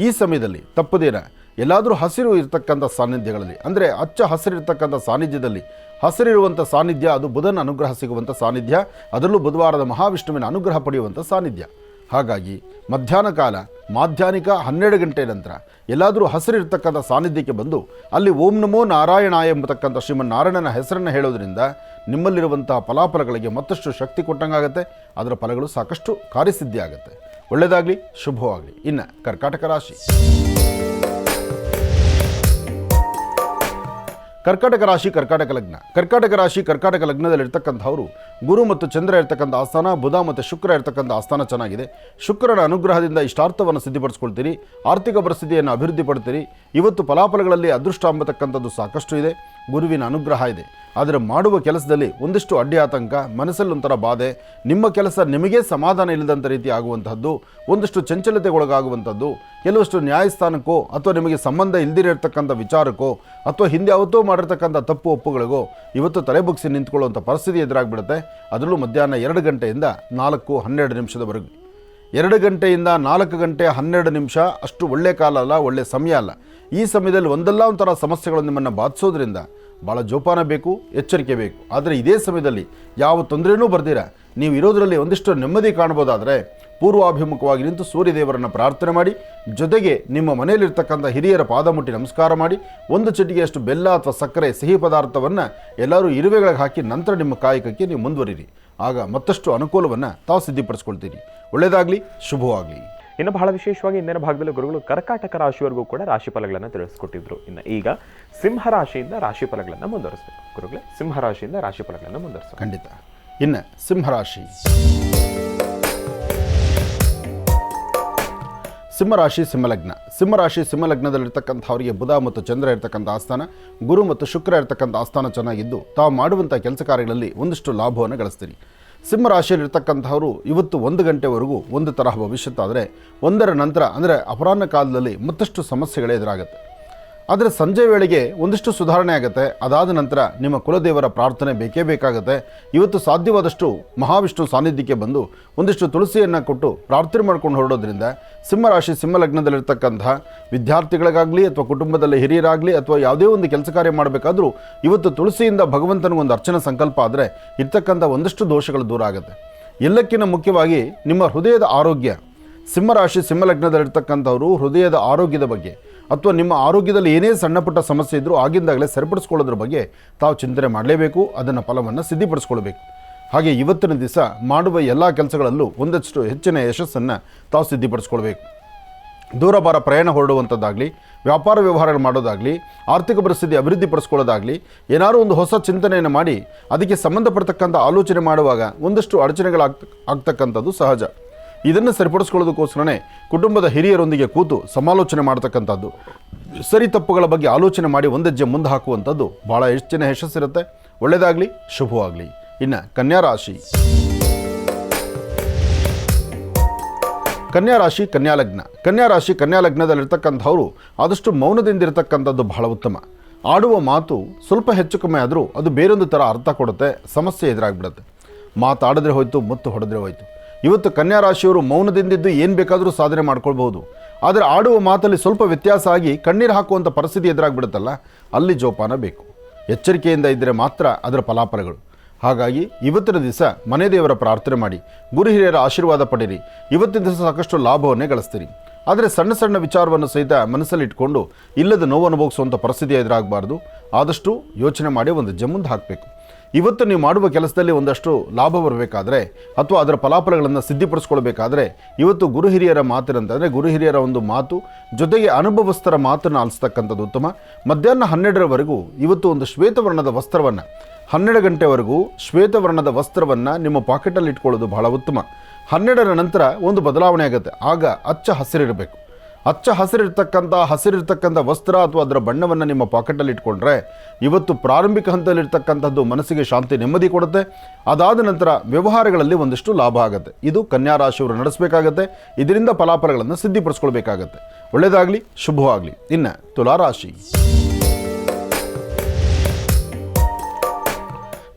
B: ಈ ಸಮಯದಲ್ಲಿ ತಪ್ಪದೇನ ಎಲ್ಲಾದರೂ ಹಸಿರು ಇರತಕ್ಕಂಥ ಸಾನ್ನಿಧ್ಯಗಳಲ್ಲಿ, ಅಂದರೆ ಹಚ್ಚ ಹಸಿರಿರ್ತಕ್ಕಂಥ ಸಾನ್ನಿಧ್ಯದಲ್ಲಿ, ಹಸಿರಿರುವಂಥ ಸಾನ್ನಿಧ್ಯ ಅದು ಬುಧನ ಅನುಗ್ರಹ ಸಿಗುವಂಥ ಸಾನ್ನಿಧ್ಯ, ಅದರಲ್ಲೂ ಬುಧವಾರದ ಮಹಾವಿಷ್ಣುವಿನ ಅನುಗ್ರಹ ಪಡೆಯುವಂಥ ಸಾನ್ನಿಧ್ಯ. ಹಾಗಾಗಿ ಮಧ್ಯಾಹ್ನ ಕಾಲ ಮಾಧ್ಯಾಹ್ನಿಕ 12 ಗಂಟೆ ನಂತರ ಎಲ್ಲಾದರೂ ಹಸಿರಿರ್ತಕ್ಕಂಥ ಸಾನ್ನಿಧ್ಯಕ್ಕೆ ಬಂದು ಅಲ್ಲಿ ಓಂ ನಮೋ ನಾರಾಯಣಾಯ ಎಂಬತಕ್ಕಂಥ ಶ್ರೀಮನ್ನಾರಾಯಣನ ಹೆಸರನ್ನು ಹೇಳೋದ್ರಿಂದ ನಿಮ್ಮಲ್ಲಿರುವಂತಹ ಫಲಾಫಲಗಳಿಗೆ ಮತ್ತಷ್ಟು ಶಕ್ತಿ ಕೊಟ್ಟಂಗಾಗತ್ತೆ. ಅದರ ಫಲಗಳು ಸಾಕಷ್ಟು ಕಾರ್ಯಸಿದ್ಧಿ ಆಗುತ್ತೆ. ಒಳ್ಳೆಯದಾಗಲಿ, ಶುಭವಾಗಲಿ. ಇನ್ನು ಕರ್ಕಾಟಕ ರಾಶಿ. ಕರ್ಕಾಟಕ ರಾಶಿ ಕರ್ಕಾಟಕ ಲಗ್ನ. ಕರ್ಕಾಟಕ ರಾಶಿ ಕರ್ಕಾಟಕ ಲಗ್ನದಲ್ಲಿರ್ತಕ್ಕಂಥವರು ಗುರು ಮತ್ತು ಚಂದ್ರ ಇರ್ತಕ್ಕಂಥ ಆಸ್ಥಾನ, ಬುಧ ಮತ್ತು ಶುಕ್ರ ಇರ್ತಕ್ಕಂಥ ಆಸ್ಥಾನ ಚೆನ್ನಾಗಿದೆ. ಶುಕ್ರನ ಅನುಗ್ರಹದಿಂದ ಇಷ್ಟಾರ್ಥವನ್ನು ಸಿದ್ಧಿಪಡಿಸ್ಕೊಳ್ತೀರಿ. ಆರ್ಥಿಕ ಪರಿಸ್ಥಿತಿಯನ್ನು ಅಭಿವೃದ್ಧಿ ಪಡ್ತೀರಿ. ಇವತ್ತು ಫಲಾಫಲಗಳಲ್ಲಿ ಅದೃಷ್ಟ ಅಂಬತಕ್ಕಂಥದ್ದು ಸಾಕಷ್ಟು ಇದೆ. ಗುರುವಿನ ಅನುಗ್ರಹ ಇದೆ. ಆದರೆ ಮಾಡುವ ಕೆಲಸದಲ್ಲಿ ಒಂದಿಷ್ಟು ಅಡ್ಡಿ ಆತಂಕ, ಮನಸ್ಸಲ್ಲಿ ಒಂಥರ ಬಾಧೆ, ನಿಮ್ಮ ಕೆಲಸ ನಿಮಗೇ ಸಮಾಧಾನ ಇಲ್ಲದಂಥ ರೀತಿ ಆಗುವಂಥದ್ದು, ಒಂದಷ್ಟು ಚಂಚಲತೆಗೊಳಗಾಗುವಂಥದ್ದು, ಕೆಲವಷ್ಟು ನ್ಯಾಯಸ್ಥಾನಕ್ಕೋ ಅಥವಾ ನಿಮಗೆ ಸಂಬಂಧ ಇಲ್ದಿರತಕ್ಕಂಥ ವಿಚಾರಕ್ಕೋ ಅಥವಾ ಹಿಂದೆ ಯಾವತ್ತೋ ಮಾಡಿರ್ತಕ್ಕಂಥ ತಪ್ಪು ಒಪ್ಪುಗಳಿಗೋ ಇವತ್ತು ತಲೆಬುಗ್ಸಿ ನಿಂತ್ಕೊಳ್ಳುವಂಥ ಪರಿಸ್ಥಿತಿ ಎದುರಾಗ್ಬಿಡುತ್ತೆ. ಅದರಲ್ಲೂ ಮಧ್ಯಾಹ್ನ 2 ಗಂಟೆಯಿಂದ 4:12 ನಿಮಿಷದವರೆಗೂ. 2 ಗಂಟೆಯಿಂದ 4 ಗಂಟೆ 12 ನಿಮಿಷ ಅಷ್ಟು ಒಳ್ಳೆ ಕಾಲ ಅಲ್ಲ, ಒಳ್ಳೆ ಸಮಯ ಅಲ್ಲ. ಈ ಸಮಯದಲ್ಲಿ ಒಂದಲ್ಲ ಒಂಥರ ಸಮಸ್ಯೆಗಳು ನಿಮ್ಮನ್ನು ಬಾಧಿಸೋದ್ರಿಂದ ಭಾಳ ಜೋಪಾನ ಬೇಕು, ಎಚ್ಚರಿಕೆ ಬೇಕು. ಆದರೆ ಇದೇ ಸಮಯದಲ್ಲಿ ಯಾವ ತೊಂದರೆನೂ ಬರ್ದಿರ ನೀವು ಇರೋದರಲ್ಲಿ ಒಂದಿಷ್ಟು ನೆಮ್ಮದಿ ಕಾಣ್ಬೋದಾದರೆ ಪೂರ್ವಾಭಿಮುಖವಾಗಿ ನಿಂತು ಸೂರ್ಯದೇವರನ್ನು ಪ್ರಾರ್ಥನೆ ಮಾಡಿ, ಜೊತೆಗೆ ನಿಮ್ಮ ಮನೆಯಲ್ಲಿರ್ತಕ್ಕಂಥ ಹಿರಿಯರ ಪಾದ ಮುಟ್ಟಿ ನಮಸ್ಕಾರ ಮಾಡಿ, 1 ಚಿಟಿಕೆಯಷ್ಟು ಬೆಲ್ಲ ಅಥವಾ ಸಕ್ಕರೆ ಸಿಹಿ ಪದಾರ್ಥವನ್ನು ಎಲ್ಲರೂ ಇರುವೆಗಳಿಗೆ ಹಾಕಿ ನಂತರ ನಿಮ್ಮ ಕಾಯಕಕ್ಕೆ ನೀವು ಮುಂದುವರಿರಿ. ಆಗ ಮತ್ತಷ್ಟು ಅನುಕೂಲವನ್ನು ತಾವು ಸಿದ್ಧಿಪಡಿಸ್ಕೊಳ್ತೀರಿ. ಒಳ್ಳೆಯದಾಗಲಿ, ಶುಭವಾಗಲಿ.
A: ಇನ್ನು ಬಹಳ ವಿಶೇಷವಾಗಿ ಇಂದಿನ ಭಾಗದಲ್ಲಿ ಗುರುಗಳು ಕರ್ಕಾಟಕ ರಾಶಿಯವರೆಗೂ ಕೂಡ ರಾಶಿ ಫಲಗಳನ್ನು ತಿಳಿಸ್ಕೊಟ್ಟಿದ್ರು. ಇನ್ನು ಈಗ ಸಿಂಹ ರಾಶಿಯಿಂದ ರಾಶಿ ಫಲಗಳನ್ನು ಮುಂದುವರಿಸಬೇಕು. ಗುರುಗಳೇ, ಸಿಂಹ ರಾಶಿಯಿಂದ ರಾಶಿ ಫಲಗಳನ್ನು ಮುಂದುವರಿಸ.
B: ಖಂಡಿತ. ಇನ್ನು ಸಿಂಹರಾಶಿ. ಸಿಂಹರಾಶಿ ಸಿಂಹಲಗ್ನ. ಸಿಂಹರಾಶಿ ಸಿಂಹಲಗ್ನದಲ್ಲಿರ್ತಕ್ಕಂಥವರಿಗೆ ಬುಧ ಮತ್ತು ಚಂದ್ರ ಇರ್ತಕ್ಕಂಥ ಆಸ್ಥಾನ, ಗುರು ಮತ್ತು ಶುಕ್ರ ಇರ್ತಕ್ಕಂಥ ಆಸ್ಥಾನ ಚೆನ್ನಾಗಿದ್ದು ತಾವು ಮಾಡುವಂಥ ಕೆಲಸ ಕಾರ್ಯಗಳಲ್ಲಿ ಒಂದಿಷ್ಟು ಲಾಭವನ್ನು ಗಳಿಸ್ತೀರಿ. ಸಿಂಹರಾಶಿಯಲ್ಲಿರ್ತಕ್ಕಂಥವರು ಇವತ್ತು 1 ಗಂಟೆವರೆಗೂ ಒಂದು ತರಹ ಭವಿಷ್ಯತ್ತಾದರೆ 1ರ ನಂತರ ಅಂದರೆ ಅಪರಾಹ್ನ ಕಾಲದಲ್ಲಿ ಮತ್ತಷ್ಟು ಸಮಸ್ಯೆಗಳೇ ಎದುರಾಗುತ್ತೆ. ಆದರೆ ಸಂಜೆ ವೇಳೆಗೆ ಒಂದಿಷ್ಟು ಸುಧಾರಣೆ ಆಗುತ್ತೆ. ಅದಾದ ನಂತರ ನಿಮ್ಮ ಕುಲದೇವರ ಪ್ರಾರ್ಥನೆ ಬೇಕೇ ಬೇಕಾಗುತ್ತೆ. ಇವತ್ತು ಸಾಧ್ಯವಾದಷ್ಟು ಮಹಾವಿಷ್ಣು ಸಾನ್ನಿಧ್ಯಕ್ಕೆ ಬಂದು ಒಂದಿಷ್ಟು ತುಳಸಿಯನ್ನು ಕೊಟ್ಟು ಪ್ರಾರ್ಥನೆ ಮಾಡ್ಕೊಂಡು ಹೊರಡೋದ್ರಿಂದ ಸಿಂಹರಾಶಿ ಸಿಂಹಲಗ್ನದಲ್ಲಿರ್ತಕ್ಕಂತಹ ವಿದ್ಯಾರ್ಥಿಗಳಿಗಾಗಲಿ ಅಥವಾ ಕುಟುಂಬದಲ್ಲಿ ಹಿರಿಯರಾಗಲಿ ಅಥವಾ ಯಾವುದೇ ಒಂದು ಕೆಲಸ ಕಾರ್ಯ ಮಾಡಬೇಕಾದ್ರೂ ಇವತ್ತು ತುಳಸಿಯಿಂದ ಭಗವಂತನಿಗೊಂದು ಅರ್ಚನೆ ಸಂಕಲ್ಪ ಆದರೆ ಇರ್ತಕ್ಕಂಥ ಒಂದಷ್ಟು ದೋಷಗಳು ದೂರ ಆಗುತ್ತೆ. ಎಲ್ಲಕ್ಕಿಂತ ಮುಖ್ಯವಾಗಿ ನಿಮ್ಮ ಹೃದಯದ ಆರೋಗ್ಯ. ಸಿಂಹರಾಶಿ ಸಿಂಹಲಗ್ನದಲ್ಲಿರ್ತಕ್ಕಂಥವರು ಹೃದಯದ ಆರೋಗ್ಯದ ಬಗ್ಗೆ ಅಥವಾ ನಿಮ್ಮ ಆರೋಗ್ಯದಲ್ಲಿ ಏನೇ ಸಣ್ಣ ಪುಟ್ಟ ಸಮಸ್ಯೆ ಇದ್ದರೂ ಆಗಿಂದಾಗಲೇ ಸರಿಪಡಿಸ್ಕೊಳ್ಳೋದ್ರ ಬಗ್ಗೆ ತಾವು ಚಿಂತನೆ ಮಾಡಲೇಬೇಕು. ಅದನ್ನು ಫಲವನ್ನು ಸಿದ್ಧಿಪಡಿಸ್ಕೊಳ್ಬೇಕು. ಹಾಗೆ ಇವತ್ತಿನ ದಿವಸ ಮಾಡುವ ಎಲ್ಲ ಕೆಲಸಗಳಲ್ಲೂ ಒಂದಷ್ಟು ಹೆಚ್ಚಿನ ಯಶಸ್ಸನ್ನು ತಾವು ಸಿದ್ಧಿಪಡಿಸ್ಕೊಳ್ಬೇಕು. ದೂರಭಾರ ಪ್ರಯಾಣ ಹೊರಡುವಂಥದ್ದಾಗಲಿ, ವ್ಯಾಪಾರ ವ್ಯವಹಾರಗಳು ಮಾಡೋದಾಗಲಿ, ಆರ್ಥಿಕ ಪರಿಸ್ಥಿತಿ ಅಭಿವೃದ್ಧಿಪಡಿಸ್ಕೊಳ್ಳೋದಾಗಲಿ, ಏನಾದರೂ ಒಂದು ಹೊಸ ಚಿಂತನೆಯನ್ನು ಮಾಡಿ ಅದಕ್ಕೆ ಸಂಬಂಧಪಡ್ತಕ್ಕಂಥ ಆಲೋಚನೆ ಮಾಡುವಾಗ ಒಂದಷ್ಟು ಅಡಚಣೆಗಳಾಗ್ತಕ್ಕಂಥದ್ದು ಸಹಜ. ಇದನ್ನು ಸರಿಪಡಿಸ್ಕೊಳ್ಳೋದಕ್ಕೋಸ್ಕರನೇ ಕುಟುಂಬದ ಹಿರಿಯರೊಂದಿಗೆ ಕೂತು ಸಮಾಲೋಚನೆ ಮಾಡ್ತಕ್ಕಂಥದ್ದು, ಸರಿ ತಪ್ಪುಗಳ ಬಗ್ಗೆ ಆಲೋಚನೆ ಮಾಡಿ ಒಂದೆಜ್ಜೆ ಮುಂದೆ ಹಾಕುವಂಥದ್ದು ಭಾಳ ಹೆಚ್ಚಿನ ಯಶಸ್ಸಿರುತ್ತೆ. ಒಳ್ಳೆಯದಾಗಲಿ, ಶುಭವಾಗಲಿ. ಇನ್ನು ಕನ್ಯಾರಾಶಿ. ಕನ್ಯಾರಾಶಿ ಕನ್ಯಾಲಗ್ನ. ಕನ್ಯಾರಾಶಿ ಕನ್ಯಾಲಗ್ನದಲ್ಲಿರ್ತಕ್ಕಂಥವರು ಆದಷ್ಟು ಮೌನದಿಂದಿರತಕ್ಕಂಥದ್ದು ಬಹಳ ಉತ್ತಮ. ಆಡುವ ಮಾತು ಸ್ವಲ್ಪ ಹೆಚ್ಚು ಕಮ್ಮಿ ಆದರೂ ಅದು ಬೇರೊಂದು ಥರ ಅರ್ಥ ಕೊಡುತ್ತೆ, ಸಮಸ್ಯೆ ಎದುರಾಗ್ಬಿಡುತ್ತೆ. ಮಾತಾಡಿದ್ರೆ ಹೋಯ್ತು, ಮತ್ತು ಹೊಡೆದ್ರೆ ಹೋಯ್ತು. ಇವತ್ತು ಕನ್ಯಾ ರಾಶಿಯವರು ಮೌನದಿಂದಿದ್ದು ಏನು ಬೇಕಾದರೂ ಸಾಧನೆ ಮಾಡ್ಕೊಳ್ಬಹುದು. ಆದರೆ ಆಡುವ ಮಾತಲ್ಲಿ ಸ್ವಲ್ಪ ವ್ಯತ್ಯಾಸ ಆಗಿ ಕಣ್ಣೀರು ಹಾಕುವಂಥ ಪರಿಸ್ಥಿತಿ ಎದುರಾಗ್ಬಿಡುತ್ತಲ್ಲ, ಅಲ್ಲಿ ಜೋಪಾನ ಬೇಕು. ಎಚ್ಚರಿಕೆಯಿಂದ ಇದ್ದರೆ ಮಾತ್ರ ಅದರ ಫಲಾಫಲಗಳು. ಹಾಗಾಗಿ ಇವತ್ತಿನ ದಿವಸ ಮನೆ ದೇವರ ಪ್ರಾರ್ಥನೆ ಮಾಡಿ, ಗುರು ಹಿರಿಯರ ಆಶೀರ್ವಾದ ಪಡೀರಿ. ಇವತ್ತಿನ ದಿವಸ ಸಾಕಷ್ಟು ಲಾಭವನ್ನೇ ಗಳಿಸ್ತೀರಿ. ಆದರೆ ಸಣ್ಣ ಸಣ್ಣ ವಿಚಾರವನ್ನು ಸಹಿತ ಮನಸ್ಸಲ್ಲಿ ಇಟ್ಕೊಂಡು ಇಲ್ಲದ ನೋವು ಅನುಭವಿಸುವಂಥ ಪರಿಸ್ಥಿತಿ ಎದುರಾಗಬಾರ್ದು. ಆದಷ್ಟು ಯೋಚನೆ ಮಾಡಿ ಒಂದು ಜಮ್ಮುಂದು ಹಾಕಬೇಕು. ಇವತ್ತು ನೀವು ಮಾಡುವ ಕೆಲಸದಲ್ಲಿ ಒಂದಷ್ಟು ಲಾಭ ಬರಬೇಕಾದ್ರೆ ಅಥವಾ ಅದರ ಫಲಾಫಲಗಳನ್ನು ಸಿದ್ಧಿಪಡಿಸ್ಕೊಳ್ಬೇಕಾದ್ರೆ ಇವತ್ತು ಗುರು ಹಿರಿಯರ ಮಾತಿನಂತಂದರೆ ಗುರು ಹಿರಿಯರ ಒಂದು ಮಾತು ಜೊತೆಗೆ ಅನುಭವಸ್ಥರ ಮಾತನ್ನು ಆಲಿಸ್ತಕ್ಕಂಥದ್ದು ಉತ್ತಮ. ಮಧ್ಯಾಹ್ನ 12ರವರೆಗೂ ಇವತ್ತು ಒಂದು ಶ್ವೇತವರ್ಣದ ವಸ್ತ್ರವನ್ನು 12 ಗಂಟೆವರೆಗೂ ಶ್ವೇತವರ್ಣದ ವಸ್ತ್ರವನ್ನು ನಿಮ್ಮ ಪಾಕೆಟಲ್ಲಿ ಇಟ್ಕೊಳ್ಳೋದು ಬಹಳ ಉತ್ತಮ. 12ರ ನಂತರ ಒಂದು ಬದಲಾವಣೆ ಆಗುತ್ತೆ. ಆಗ ಅಚ್ಚ ಹಸಿರಿರಬೇಕು. ಅಚ್ಚ ಹಸಿರಿರ್ತಕ್ಕಂಥ ವಸ್ತ್ರ ಅಥವಾ ಅದರ ಬಣ್ಣವನ್ನು ನಿಮ್ಮ ಪಾಕೆಟಲ್ಲಿ ಇಟ್ಕೊಂಡ್ರೆ ಇವತ್ತು ಪ್ರಾರಂಭಿಕ ಹಂತದಲ್ಲಿರ್ತಕ್ಕಂಥದ್ದು ಮನಸ್ಸಿಗೆ ಶಾಂತಿ ನೆಮ್ಮದಿ ಕೊಡುತ್ತೆ. ಅದಾದ ನಂತರ ವ್ಯವಹಾರಗಳಲ್ಲಿ ಒಂದಿಷ್ಟು ಲಾಭ ಆಗುತ್ತೆ. ಇದು ಕನ್ಯಾ ರಾಶಿಯವರು ನಡೆಸಬೇಕಾಗತ್ತೆ. ಇದರಿಂದ ಫಲಾಫಲಗಳನ್ನು ಸಿದ್ಧಿಪಡಿಸ್ಕೊಳ್ಬೇಕಾಗತ್ತೆ. ಒಳ್ಳೆಯದಾಗಲಿ, ಶುಭವಾಗಲಿ. ಇನ್ನು ತುಲಾರಾಶಿ.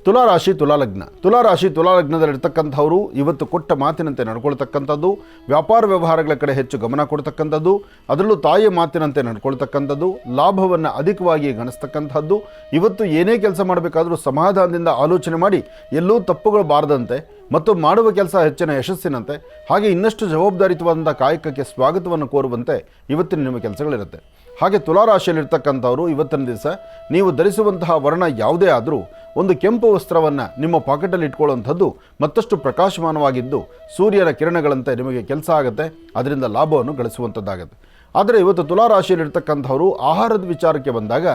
B: ತುಲಾರಾಶಿ ತುಲಾಲಗ್ನದಲ್ಲಿರ್ತಕ್ಕಂಥವರು ಇವತ್ತು ಕೊಟ್ಟ ಮಾತಿನಂತೆ ನಡ್ಕೊಳ್ತಕ್ಕಂಥದ್ದು, ವ್ಯಾಪಾರ ವ್ಯವಹಾರಗಳ ಕಡೆ ಹೆಚ್ಚು ಗಮನ ಕೊಡ್ತಕ್ಕಂಥದ್ದು, ಅದರಲ್ಲೂ ತಾಯಿಯ ಮಾತಿನಂತೆ ನಡ್ಕೊಳ್ತಕ್ಕಂಥದ್ದು, ಲಾಭವನ್ನು ಅಧಿಕವಾಗಿ ಗಣಿಸ್ತಕ್ಕಂಥದ್ದು. ಇವತ್ತು ಏನೇ ಕೆಲಸ ಮಾಡಬೇಕಾದ್ರೂ ಸಮಾಧಾನದಿಂದ ಆಲೋಚನೆ ಮಾಡಿ ಎಲ್ಲೂ ತಪ್ಪುಗಳು ಬಾರದಂತೆ ಮತ್ತು ಮಾಡುವ ಕೆಲಸ ಹೆಚ್ಚಿನ ಯಶಸ್ಸಿನಂತೆ ಹಾಗೆ ಇನ್ನಷ್ಟು ಜವಾಬ್ದಾರಿಯುತವಾದಂಥ ಕಾಯಕಕ್ಕೆ ಸ್ವಾಗತವನ್ನು ಕೋರುವಂತೆ ಇವತ್ತಿನ ನಿಮ್ಮ ಕೆಲಸಗಳಿರುತ್ತೆ. ಹಾಗೆ ತುಲಾರಾಶಿಯಲ್ಲಿರ್ತಕ್ಕಂಥವರು ಇವತ್ತಿನ ದಿವಸ ನೀವು ಧರಿಸುವಂತಹ ವರ್ಣ ಯಾವುದೇ ಆದರೂ ಒಂದು ಕೆಂಪು ವಸ್ತ್ರವನ್ನು ನಿಮ್ಮ ಪಾಕೆಟಲ್ಲಿ ಇಟ್ಕೊಳ್ಳುವಂಥದ್ದು ಮತ್ತಷ್ಟು ಪ್ರಕಾಶಮಾನವಾಗಿದ್ದು ಸೂರ್ಯನ ಕಿರಣಗಳಂತೆ ನಿಮಗೆ ಕೆಲಸ ಆಗುತ್ತೆ. ಅದರಿಂದ ಲಾಭವನ್ನು ಗಳಿಸುವಂಥದ್ದಾಗುತ್ತೆ. ಆದರೆ ಇವತ್ತು ತುಲಾರಾಶಿಯಲ್ಲಿರ್ತಕ್ಕಂಥವರು ಆಹಾರದ ವಿಚಾರಕ್ಕೆ ಬಂದಾಗ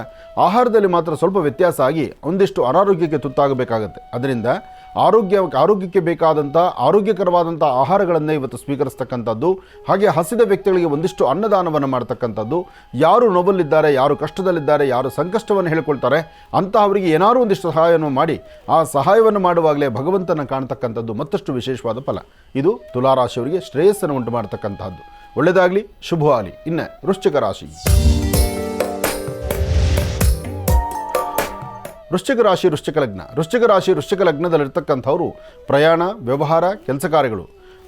B: ಆಹಾರದಲ್ಲಿ ಮಾತ್ರ ಸ್ವಲ್ಪ ವ್ಯತ್ಯಾಸ ಆಗಿ ಒಂದಿಷ್ಟು ಅನಾರೋಗ್ಯಕ್ಕೆ ತುತ್ತಾಗಬೇಕಾಗತ್ತೆ. ಅದರಿಂದ ಆರೋಗ್ಯಕ್ಕೆ ಬೇಕಾದಂಥ ಆರೋಗ್ಯಕರವಾದಂಥ ಆಹಾರಗಳನ್ನೇ ಇವತ್ತು ಸ್ವೀಕರಿಸ್ತಕ್ಕಂಥದ್ದು, ಹಾಗೆ ಹಸಿದ ವ್ಯಕ್ತಿಗಳಿಗೆ ಒಂದಿಷ್ಟು ಅನ್ನದಾನವನ್ನು ಮಾಡ್ತಕ್ಕಂಥದ್ದು, ಯಾರು ನೋವಲ್ಲಿದ್ದಾರೆ, ಯಾರು ಕಷ್ಟದಲ್ಲಿದ್ದಾರೆ, ಯಾರು ಸಂಕಷ್ಟವನ್ನು ಹೇಳ್ಕೊಳ್ತಾರೆ ಅಂತಹವರಿಗೆ ಏನಾದರೂ ಒಂದಿಷ್ಟು ಸಹಾಯವನ್ನು ಮಾಡಿ ಆ ಸಹಾಯವನ್ನು ಮಾಡುವಾಗಲೇ ಭಗವಂತನ ಕಾಣ್ತಕ್ಕಂಥದ್ದು ಮತ್ತಷ್ಟು ವಿಶೇಷವಾದ ಫಲ. ಇದು ತುಲಾರಾಶಿಯವರಿಗೆ ಶ್ರೇಯಸ್ಸನ್ನು ಉಂಟು ಮಾಡ್ತಕ್ಕಂಥದ್ದು. ಒಳ್ಳೆಯದಾಗಲಿ, ಶುಭವಾಗಲಿ. ಇನ್ನು ವೃಶ್ಚಿಕ ವೃಶ್ಚಿಕ ಲಗ್ನದಲ್ಲಿರ್ತಕ್ಕಂಥವರು ಪ್ರಯಾಣ, ವ್ಯವಹಾರ, ಕೆಲಸ ಕಾರ್ಯಗಳು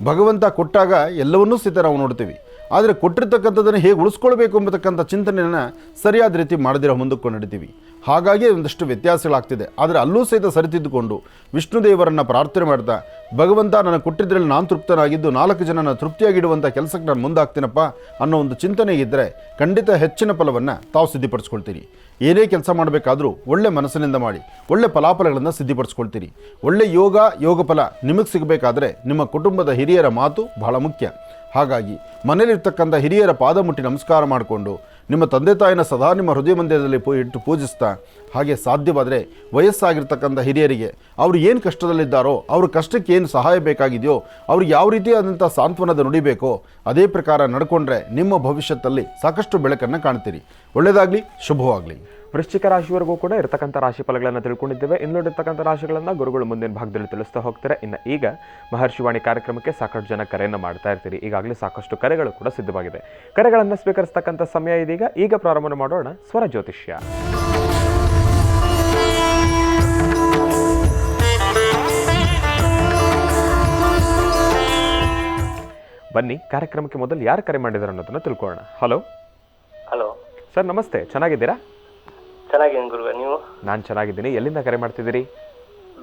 B: ಭಗವಂತ ಕೊಟ್ಟಾಗ ಎಲ್ಲವನ್ನೂ ಸಹಿತ ನಾವು ನೋಡ್ತೀವಿ. ಆದರೆ ಕೊಟ್ಟಿರ್ತಕ್ಕಂಥದ್ದನ್ನು ಹೇಗೆ ಉಳಿಸ್ಕೊಳ್ಬೇಕು ಎಂಬತಕ್ಕಂಥ ಚಿಂತನೆಯನ್ನು ಸರಿಯಾದ ರೀತಿ ಮಾಡದಿರೋ ಮುಂದಕ್ಕೆ ನಡಿತೀವಿ. ಹಾಗಾಗಿ ಒಂದಷ್ಟು ವ್ಯತ್ಯಾಸಗಳಾಗ್ತಿದೆ. ಆದರೆ ಅಲ್ಲೂ ಸಹಿತ ಸರಿತಿದ್ದುಕೊಂಡು ವಿಷ್ಣು ದೇವರನ್ನು ಪ್ರಾರ್ಥನೆ ಮಾಡ್ತಾ, ಭಗವಂತ ನನಗೆ ಕೊಟ್ಟಿದ್ರಲ್ಲಿ ನಾನು ತೃಪ್ತನಾಗಿದ್ದು 4 ಜನನ ತೃಪ್ತಿಯಾಗಿಡುವಂಥ ಕೆಲಸಕ್ಕೆ ನಾನು ಮುಂದಾಗ್ತೀನಪ್ಪ ಅನ್ನೋ ಒಂದು ಚಿಂತನೆ ಇದ್ದರೆ ಖಂಡಿತ ಹೆಚ್ಚಿನ ಫಲವನ್ನು ತಾವು ಸಿದ್ಧಿಪಡಿಸ್ಕೊಳ್ತೀರಿ. ಏನೇ ಕೆಲಸ ಮಾಡಬೇಕಾದ್ರೂ ಒಳ್ಳೆ ಮನಸ್ಸಿನಿಂದ ಮಾಡಿ ಒಳ್ಳೆ ಫಲಾಫಲಗಳನ್ನು ಸಿದ್ಧಿಪಡಿಸ್ಕೊಳ್ತೀರಿ. ಒಳ್ಳೆ ಯೋಗ ಫಲ ನಿಮಗೆ ಸಿಗಬೇಕಾದ್ರೆ ನಿಮ್ಮ ಕುಟುಂಬದ ಹಿರಿಯರ ಮಾತು ಬಹಳ ಮುಖ್ಯ. ಹಾಗಾಗಿ ಮನೆಯಲ್ಲಿರ್ತಕ್ಕಂಥ ಹಿರಿಯರ ಪಾದ ಮುಟ್ಟಿ ನಮಸ್ಕಾರ ಮಾಡಿಕೊಂಡು ನಿಮ್ಮ ತಂದೆ ತಾಯಿನ ಸದಾ ನಿಮ್ಮ ಹೃದಯ ಮಂದಿರದಲ್ಲಿ ಇಟ್ಟು ಪೂಜಿಸ್ತಾ, ಹಾಗೆ ಸಾಧ್ಯವಾದರೆ ವಯಸ್ಸಾಗಿರ್ತಕ್ಕಂಥ ಹಿರಿಯರಿಗೆ ಅವರು ಏನು ಕಷ್ಟದಲ್ಲಿದ್ದಾರೋ, ಅವ್ರ ಕಷ್ಟಕ್ಕೆ ಏನು ಸಹಾಯ ಬೇಕಾಗಿದೆಯೋ, ಅವ್ರಿಗೆ ಯಾವ ರೀತಿಯಾದಂಥ ಸಾಂತ್ವನದ ನುಡಿಬೇಕೋ ಅದೇ ಪ್ರಕಾರ ನಡ್ಕೊಂಡ್ರೆ ನಿಮ್ಮ ಭವಿಷ್ಯದಲ್ಲಿ ಸಾಕಷ್ಟು ಬೆಳಕನ್ನು ಕಾಣ್ತೀರಿ. ಒಳ್ಳೆಯದಾಗಲಿ, ಶುಭವಾಗಲಿ.
A: ವೃಶ್ಚಿಕ ರಾಶಿವರೆಗೂ ಕೂಡ ಇರತಕ್ಕಂಥ ರಾಶಿ ಫಲಗಳನ್ನು ತಿಳ್ಕೊಂಡಿದ್ದೇವೆ. ಇನ್ನುಳಿರ್ತಕ್ಕಂಥ ರಾಶಿಗಳನ್ನು ಗುರುಗಳು ಮುಂದಿನ ಭಾಗದಲ್ಲಿ ತಿಳಿಸ್ತಾ ಹೋಗ್ತಾರೆ. ಇನ್ನು ಈಗ ಮಹರ್ಷಿವಾಣಿ ಕಾರ್ಯಕ್ರಮಕ್ಕೆ ಸಾಕಷ್ಟು ಜನ ಕರೆಯನ್ನು ಮಾಡ್ತಾ ಇರ್ತೀರಿ. ಈಗಾಗಲೇ ಸಾಕಷ್ಟು ಕರೆಗಳು ಕೂಡ ಸಿದ್ಧವಾಗಿದೆ. ಕರೆಗಳನ್ನು ಸ್ವೀಕರಿಸ್ತಕ್ಕಂಥ ಸಮಯ ಇದೀಗ. ಈಗ ಪ್ರಾರಂಭ ಮಾಡೋಣ ಸ್ವರ ಜ್ಯೋತಿಷ್ಯ. ಬನ್ನಿ, ಕಾರ್ಯಕ್ರಮಕ್ಕೆ ಮೊದಲು ಯಾರು ಕರೆ ಮಾಡಿದ್ದಾರೆ ಅನ್ನೋದನ್ನ ತಿಳ್ಕೊಳ್ಳೋಣ. ಹಲೋ ಸರ್, ನಮಸ್ತೆ. ಚೆನ್ನಾಗಿದ್ದೀರಾ?
C: ಚೆನ್ನಾಗಿದ್ದೀನಿ ಗುರುವೆ, ನೀವು?
A: ನಾನು ಚೆನ್ನಾಗಿದ್ದೀನಿ. ಎಲ್ಲಿಂದ ಕರೆ ಮಾಡ್ತಿದ್ದೀರಿ?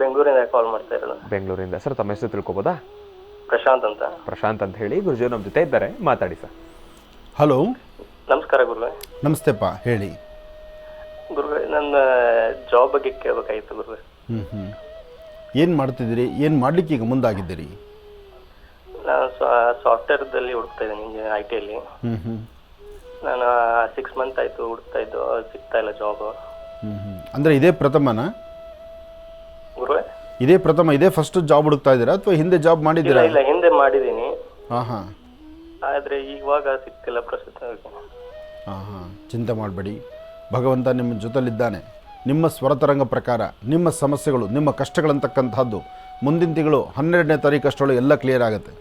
C: ಬೆಂಗಳೂರಿಂದ ಕಾಲ್ ಮಾಡ್ತಾ ಇರೋದು.
A: ಬೆಂಗಳೂರಿಂದ. ಸರ್, ತಮ್ಮ ಹೆಸರು ತಿಳ್ಕೊಬೋದಾ?
C: ಪ್ರಶಾಂತ್ ಅಂತ
A: ಹೇಳಿ. ಗುರುಜಿ ನಮ್ಮ ಜೊತೆ ಇದ್ದಾರೆ, ಮಾತಾಡಿ ಸರ್.
B: ಹಲೋ,
C: ನಮಸ್ಕಾರ ಗುರುವೆ.
B: ನಮಸ್ತೆಪ್ಪ, ಹೇಳಿ
C: ಗುರುವೆ. ನನ್ನ ಜಾಬ್ ಬಗ್ಗೆ ಕೇಳಬೇಕಾಗಿತ್ತು ಗುರುವೆ.
B: ಏನು ಮಾಡ್ತಿದ್ದೀರಿ? ಏನು ಮಾಡ್ಲಿಕ್ಕೆ ಈಗ ಮುಂದಾಗಿದ್ದೀರಿ?
C: ನಾನು ಸಾಫ್ಟ್ವೇರ್ದಲ್ಲಿ ಹುಡುಕ್ತಾ ಇದ್ದೀನಿ, IT-ಯಲ್ಲಿ. ನಾನು 6 ಮಂತ್ ಆಯಿತು ಹುಡುಕ್ತಾ ಇದ್ದು, ಸಿಗ್ತಾ ಇಲ್ಲ ಜಾಬ್.
B: ಅಂದರೆ ಇದೇ ಪ್ರಥಮನಾ
C: ಗುರುವೆ?
B: ಇದೇ ಫಸ್ಟ್ ಜಾಬ್ ಹುಡುಕ್ತಾ ಇದ್ದೀರಾ ಅಥವಾ ಹಿಂದೆ ಜಾಬ್ ಮಾಡಿದ್ದೀರಾ?
C: ಇಲ್ಲ, ಹಿಂದೆ ಮಾಡಿದ್ದೀನಿ.
B: ಹಾಂ.
C: ಆದರೆ ಇವಾಗ ಸಿಗ್ತಿಲ್ಲ ಪ್ರಸ್ತುತ.
B: ಹಾಂ, ಚಿಂತೆ ಮಾಡಬೇಡಿ. ಭಗವಂತ ನಿಮ್ಮ ಜೊತೆಲಿದ್ದಾನೆ. ನಿಮ್ಮ ಸ್ವರತರಂಗ ಪ್ರಕಾರ ನಿಮ್ಮ ಸಮಸ್ಯೆಗಳು, ನಿಮ್ಮ ಕಷ್ಟಗಳಂತಕ್ಕಂಥದ್ದು ಮುಂದಿನ ತಿಂಗಳು 12ನೇ ತಾರೀಕು ಅಷ್ಟರೊಳಗೆ ಎಲ್ಲ ಕ್ಲಿಯರ್ ಆಗುತ್ತೆ.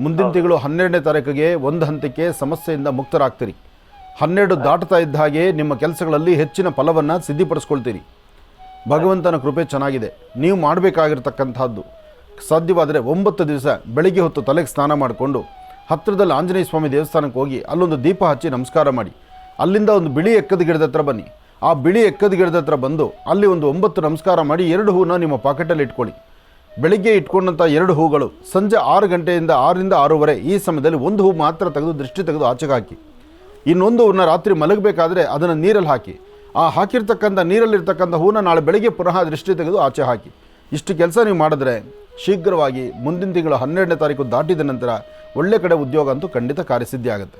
B: ಮುಂದಿನ ತಿಂಗಳು 12ನೇ ತಾರೀಕಿಗೆ ಒಂದು ಹಂತಕ್ಕೆ ಸಮಸ್ಯೆಯಿಂದ ಮುಕ್ತರಾಗ್ತೀರಿ. 12 ದಾಟ್ತಾ ಇದ್ದ ಹಾಗೆ ನಿಮ್ಮ ಕೆಲಸಗಳಲ್ಲಿ ಹೆಚ್ಚಿನ ಫಲವನ್ನು ಸಿದ್ಧಿಪಡಿಸ್ಕೊಳ್ತೀರಿ. ಭಗವಂತನ ಕೃಪೆ ಚೆನ್ನಾಗಿದೆ. ನೀವು ಮಾಡಬೇಕಾಗಿರ್ತಕ್ಕಂಥದ್ದು ಸಾಧ್ಯವಾದರೆ 9 ದಿವಸ ಬೆಳಿಗ್ಗೆ ಹೊತ್ತು ತಲೆಗೆ ಸ್ನಾನ ಮಾಡಿಕೊಂಡು ಹತ್ತಿರದಲ್ಲಿ ಆಂಜನೇಯ ಸ್ವಾಮಿ ದೇವಸ್ಥಾನಕ್ಕೆ ಹೋಗಿ ಅಲ್ಲೊಂದು ದೀಪ ಹಚ್ಚಿ ನಮಸ್ಕಾರ ಮಾಡಿ, ಅಲ್ಲಿಂದ ಒಂದು ಬಿಳಿ ಎಕ್ಕದ ಗಿಡದ ಹತ್ರ ಬನ್ನಿ. ಆ ಬಿಳಿ ಎಕ್ಕದ ಗಿಡದ ಹತ್ರ ಬಂದು ಅಲ್ಲಿ ಒಂದು 9 ನಮಸ್ಕಾರ ಮಾಡಿ 2 ಹೂನ ನಿಮ್ಮ ಪಾಕೆಟಲ್ಲಿ ಇಟ್ಕೊಳ್ಳಿ. ಬೆಳಿಗ್ಗೆ ಇಟ್ಕೊಂಡಂಥ 2 ಹೂಗಳು ಸಂಜೆ 6 ಗಂಟೆಯಿಂದ 6ರಿಂದ 6:30 ಈ ಸಮಯದಲ್ಲಿ 1 ಹೂ ಮಾತ್ರ ತೆಗೆದು ದೃಷ್ಟಿ ತೆಗೆದು ಆಚೆಗೆ ಹಾಕಿ. ಇನ್ನೊಂದು ಹೂನ ರಾತ್ರಿ ಮಲಗಬೇಕಾದ್ರೆ ಅದನ್ನು ನೀರಲ್ಲಿ ಹಾಕಿ. ಆ ಹಾಕಿರ್ತಕ್ಕಂಥ ನೀರಲ್ಲಿರ್ತಕ್ಕಂಥ ಹೂನ ನಾಳೆ ಬೆಳಗ್ಗೆ ಪುನಃ ದೃಷ್ಟಿ ತೆಗೆದು ಆಚೆ ಹಾಕಿ. ಇಷ್ಟು ಕೆಲಸ ನೀವು ಮಾಡಿದ್ರೆ ಶೀಘ್ರವಾಗಿ ಮುಂದಿನ ತಿಂಗಳು 12ನೇ ತಾರೀಕು ದಾಟಿದ ನಂತರ ಒಳ್ಳೆ ಕಡೆ ಉದ್ಯೋಗ ಅಂತೂ ಖಂಡಿತ ಕಾರ್ಯಸಿದ್ಧಿ ಆಗುತ್ತೆ.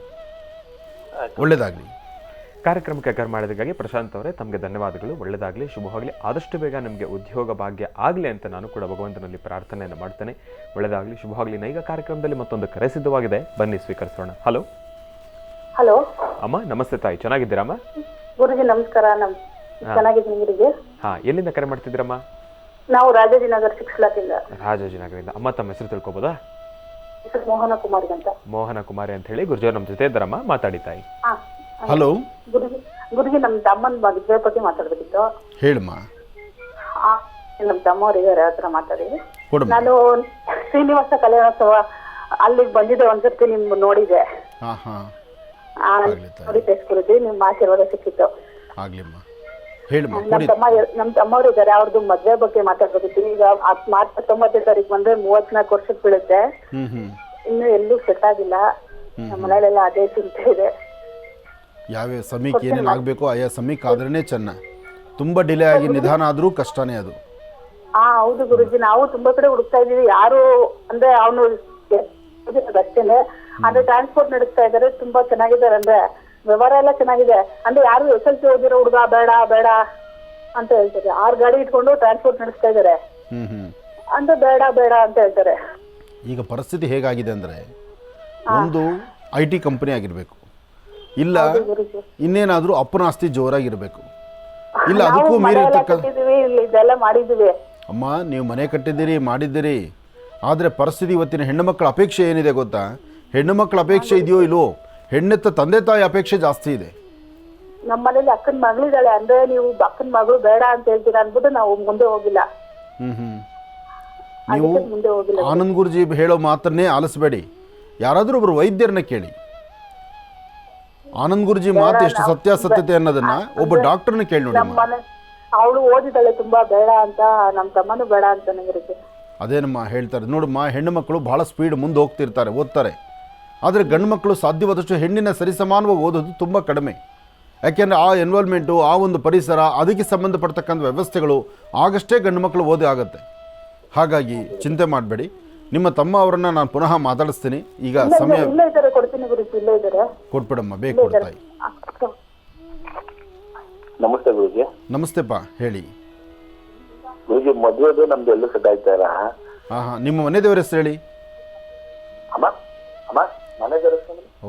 B: ಒಳ್ಳೆಯದಾಗಲಿ.
A: ಕಾರ್ಯಕ್ರಮಕ್ಕೆ ಕರೆ ಮಾಡೋದಕ್ಕಾಗಿ ಪ್ರಶಾಂತ್ ಅವರೇ ತಮಗೆ ಧನ್ಯವಾದಗಳು. ಒಳ್ಳೆಯದಾಗಲಿ, ಶುಭವಾಗಲಿ. ಆದಷ್ಟು ಬೇಗ ನಿಮಗೆ ಉದ್ಯೋಗ ಭಾಗ್ಯ ಆಗಲಿ ಅಂತ ನಾನು ಕೂಡ ಭಗವಂತನಲ್ಲಿ ಪ್ರಾರ್ಥನೆಯನ್ನು ಮಾಡ್ತೇನೆ. ಒಳ್ಳೆಯದಾಗಲಿ, ಶುಭವಾಗಲಿ. ಈಗ ಕಾರ್ಯಕ್ರಮದಲ್ಲಿ ಮತ್ತೊಂದು ಕರೆ ಸಿದ್ಧವಾಗಿದೆ, ಬನ್ನಿ ಸ್ವೀಕರಿಸೋಣ. ಹಲೋ
D: ಹಲೋ
A: ಅಮ್ಮ, ನಮಸ್ತೆ ತಾಯಿ, ಚೆನ್ನಾಗಿದ್ದೀರಮ್ಮ?
D: ಗುರುಜಿ ನಮಸ್ಕಾರ. ಚೆನ್ನಾಗಿದ್ದೀನಿ ಗುರುಜಿ.
A: ಹಾಂ, ಎಲ್ಲಿಂದ ಕರೆ ಮಾಡ್ತಿದ್ದೀರಮ್ಮ?
D: ನಾವು ರಾಜಾಜಿನಗರ್ 6 ಬ್ಲಾಕಿಂದ.
A: ರಾಜಾಜಿನಗರದಿಂದ. ಅಮ್ಮ, ತಮ್ಮ ಹೆಸರು ತಿಳ್ಕೊಬೋದಾ?
D: ಹೆಸರು ಮೋಹನ ಕುಮಾರಿ ಅಂತ.
A: ಮೋಹನ ಕುಮಾರಿ ಅಂತ ಹೇಳಿ. ಗುರುಜಿ ನಮ್ಮ ಜೊತೆ ಇದ್ದಾರಮ್ಮ, ಮಾತಾಡಿ ತಾಯಿ.
B: ಹಲೋ
D: ಗುರುಜಿ ನಮ್ಮ ತಮ್ಮನ ಮದುವೆ ಬಗ್ಗೆ ಮಾತಾಡ್ಬೇಕಿತ್ತು.
B: ಹೇಳಮ್ಮ.
D: ನಮ್ಮ ತಮ್ಮವ್ರು ಇದ್ದಾರೆ, ಹತ್ರ ಮಾತಾಡಿ.
B: ಕೊಡಮ್ಮ.
D: ನಾನು ಶ್ರೀನಿವಾಸ ಕಲ್ಯಾಣೋತ್ಸವ ಅಲ್ಲಿಗೆ ಬಂದಿದ್ದೆ, ಒಂದ್ಸರ್ತಿ ನಿಮ್ ನೋಡಿದೆ.
B: ಹಾಂ ಹಾಂ
D: ನೋಡಿ ಗುರುಜಿ, ನಿಮ್ಮ ಆಶೀರ್ವಾದ ಸಿಕ್ಕಿತ್ತು.
B: ಆಗ್ಲಿಮ್ಮ, ಹೇಳಮ್ಮ.
D: ನಮ್ಮ ತಮ್ಮವ್ರು ಇದ್ದಾರೆ, ಅವ್ರದ್ದು ಮದ್ವೆ ಬಗ್ಗೆ ಮಾತಾಡ್ಬೇಕಿತ್ತು. ಈಗ ಮಾರ್ಚ್ 19ನೇ ತಾರೀಕು ಬಂದ್ರೆ 34 ವರ್ಷಕ್ಕೆ ಬೀಳುತ್ತೆ. ಇನ್ನು ಎಲ್ಲೂ ಸೆಟ್ ಆಗಿಲ್ಲ. ನಮ್ಮ ಮನೆಯಲ್ಲೆಲ್ಲ ಅದೇ ಚಿಂತೆ ಇದೆ.
B: ಯಾವ್ಯಾವ ಸಮಯಕ್ಕೆ ಏನೇನು ಆಗಬೇಕು ಆಯಾ ಸಮಯಕ್ಕೆ ಆದ್ರೇ ಚೆನ್ನ. ತುಂಬ ಡಿಲೇ ಆಗಿ ನಿಧಾನ ಆದರೂ ಕಷ್ಟನೇ ಅದು.
D: ಹೌದು ಗುರುಜಿ, ನಾವು ತುಂಬಾ ಕಡೆ ಹುಡುಕ್ತಾ ಇದೀವಿ. ಯಾರು ಅಂದ್ರೆ ಅವನು ಅಷ್ಟೇನೆ, ಅಂದ್ರೆ ಟ್ರಾನ್ಸ್ಪೋರ್ಟ್ ನಡೆಸ್ತಾ ಇದಾರೆ, ತುಂಬಾ ಚೆನ್ನಾಗಿದ್ದಾರೆ. ಅಂದ್ರೆ ವ್ಯವಹಾರ ಎಲ್ಲ ಚೆನ್ನಾಗಿದೆ. ಅಂದ್ರೆ ಯಾರು SLC ಓದಿರೋ ಹುಡುಗ ಬೇಡ ಬೇಡ ಅಂತ ಹೇಳ್ತಾರೆ. 6 ಗಾಡಿ ಇಟ್ಕೊಂಡು ಟ್ರಾನ್ಸ್ಪೋರ್ಟ್ ನಡೆಸ್ತಾ ಇದಾರೆ ಅಂದ್ರೆ ಬೇಡ ಬೇಡ ಅಂತ ಹೇಳ್ತಾರೆ.
B: ಈಗ ಪರಿಸ್ಥಿತಿ ಹೇಗಾಗಿದೆ ಅಂದ್ರೆ, ಒಂದು IT ಕಂಪನಿ ಆಗಿರ್ಬೇಕು, ಇಲ್ಲ ಇನ್ನೇನಾದ್ರೂ ಅಪ್ಪನ ಆಸ್ತಿ ಜೋರಾಗಿರ್ಬೇಕು, ಇಲ್ಲ ಅದಕ್ಕೂ
D: ಇದೆಲ್ಲ ಮಾಡಿದೀವಿ.
B: ಅಮ್ಮ, ನೀವು ಮನೆ ಕಟ್ಟಿದ್ದೀರಿ, ಮಾಡಿದ್ದೀರಿ, ಆದರೆ ಪರಿಸ್ಥಿತಿ ಇವತ್ತಿನ ಹೆಣ್ಣು ಮಕ್ಕಳ ಅಪೇಕ್ಷೆ ಏನಿದೆ ಗೊತ್ತಾ? ಹೆಣ್ಣು ಮಕ್ಕಳ ಅಪೇಕ್ಷೆ ಇದೆಯೋ ಇಲ್ವೋ, ಹೆಣ್ಣೆತ್ತ ತಂದೆ ತಾಯಿ ಅಪೇಕ್ಷೆ ಜಾಸ್ತಿ ಇದೆ.
D: ನಮ್ಮ ಮನೇಲಿ ಅಕ್ಕನ ಮಗಳಿದ್ದಾಳೆ, ಅಂದ್ರೆ ನೀವು ಅಕ್ಕನ ಮಗಳು ಬೇಡ ಅಂತ ಹೇಳ್ತೀರಾ ಅನ್ಬಿಟ್ಟು ನಾವು ಮುಂದೆ ಹೋಗಿಲ್ಲ.
B: ನೀವು ಆನಂದ್ ಗುರುಜಿ ಹೇಳೋ ಮಾತನ್ನೇ ಆಲಿಸಬೇಡಿ, ಯಾರಾದ್ರೂ ಒಬ್ರು ವೈದ್ಯರನ್ನ ಕೇಳಿ. ಆನಂದ್ ಗುರುಜಿ ಮಾತು ಎಷ್ಟು ಸತ್ಯಾಸತ್ಯತೆ ಅನ್ನೋದನ್ನ ಒಬ್ಬ ಡಾಕ್ಟರ್ನ ಕೇಳಿ ನೋಡಿ.
D: ಅವಳು ಓದಿದಾಳೆ, ತುಂಬಾ ಬೇಡ ಅಂತ, ನಮ್ಮ ತಮ್ಮನೂ ಬೇಡ ಅಂತ ಗುರುಜಿ.
B: ಅದೇನಮ್ಮ ಹೇಳ್ತಾರೆ ನೋಡಮ್ಮ, ಹೆಣ್ಣು ಮಕ್ಕಳು ಬಹಳ ಸ್ಪೀಡ್ ಮುಂದೆ ಹೋಗ್ತಿರ್ತಾರೆ, ಓದ್ತಾರೆ. ಆದರೆ ಗಂಡು ಮಕ್ಕಳು ಸಾಧ್ಯವಾದಷ್ಟು ಹೆಣ್ಣಿನ ಸರಿಸಮಾನವಾಗಿ ಓದೋದು ತುಂಬ ಕಡಿಮೆ. ಯಾಕೆಂದರೆ ಆ ಎನ್ವೈರ್ಮೆಂಟು, ಆ ಒಂದು ಪರಿಸರ, ಅದಕ್ಕೆ ಸಂಬಂಧಪಡ್ತಕ್ಕಂಥ ವ್ಯವಸ್ಥೆಗಳು ಆಗಷ್ಟೇ ಗಂಡು ಮಕ್ಕಳು ಓದಿ ಆಗುತ್ತೆ. ಹಾಗಾಗಿ ಚಿಂತೆ ಮಾಡಬೇಡಿ. ನಿಮ್ಮ ತಮ್ಮ ಅವರನ್ನು ನಾನು ಪುನಃ ಮಾತಾಡಿಸ್ತೀನಿ. ಈಗ ಸಮಯ ಕೊಟ್ಬಿಡಮ್ಮ, ಬೇಕು ಕೊಡ್ತಾಯಿ.
E: ನಮಸ್ತೆ ಗುರುಜಿ.
B: ನಮಸ್ತೆಪ್ಪ, ಹೇಳಿ
E: ಗುರುಜಿ. ಮದುವೆದು ನಮ್ದು ಎಲ್ಲೂ ಸೆಟ್ ಆಯ್ತಾ ಇಲ್ಲ.
B: ಹಾಂ, ನಿಮ್ಮ ಮನೆ ದೇವರ ಹೆಸರು ಹೇಳಿ.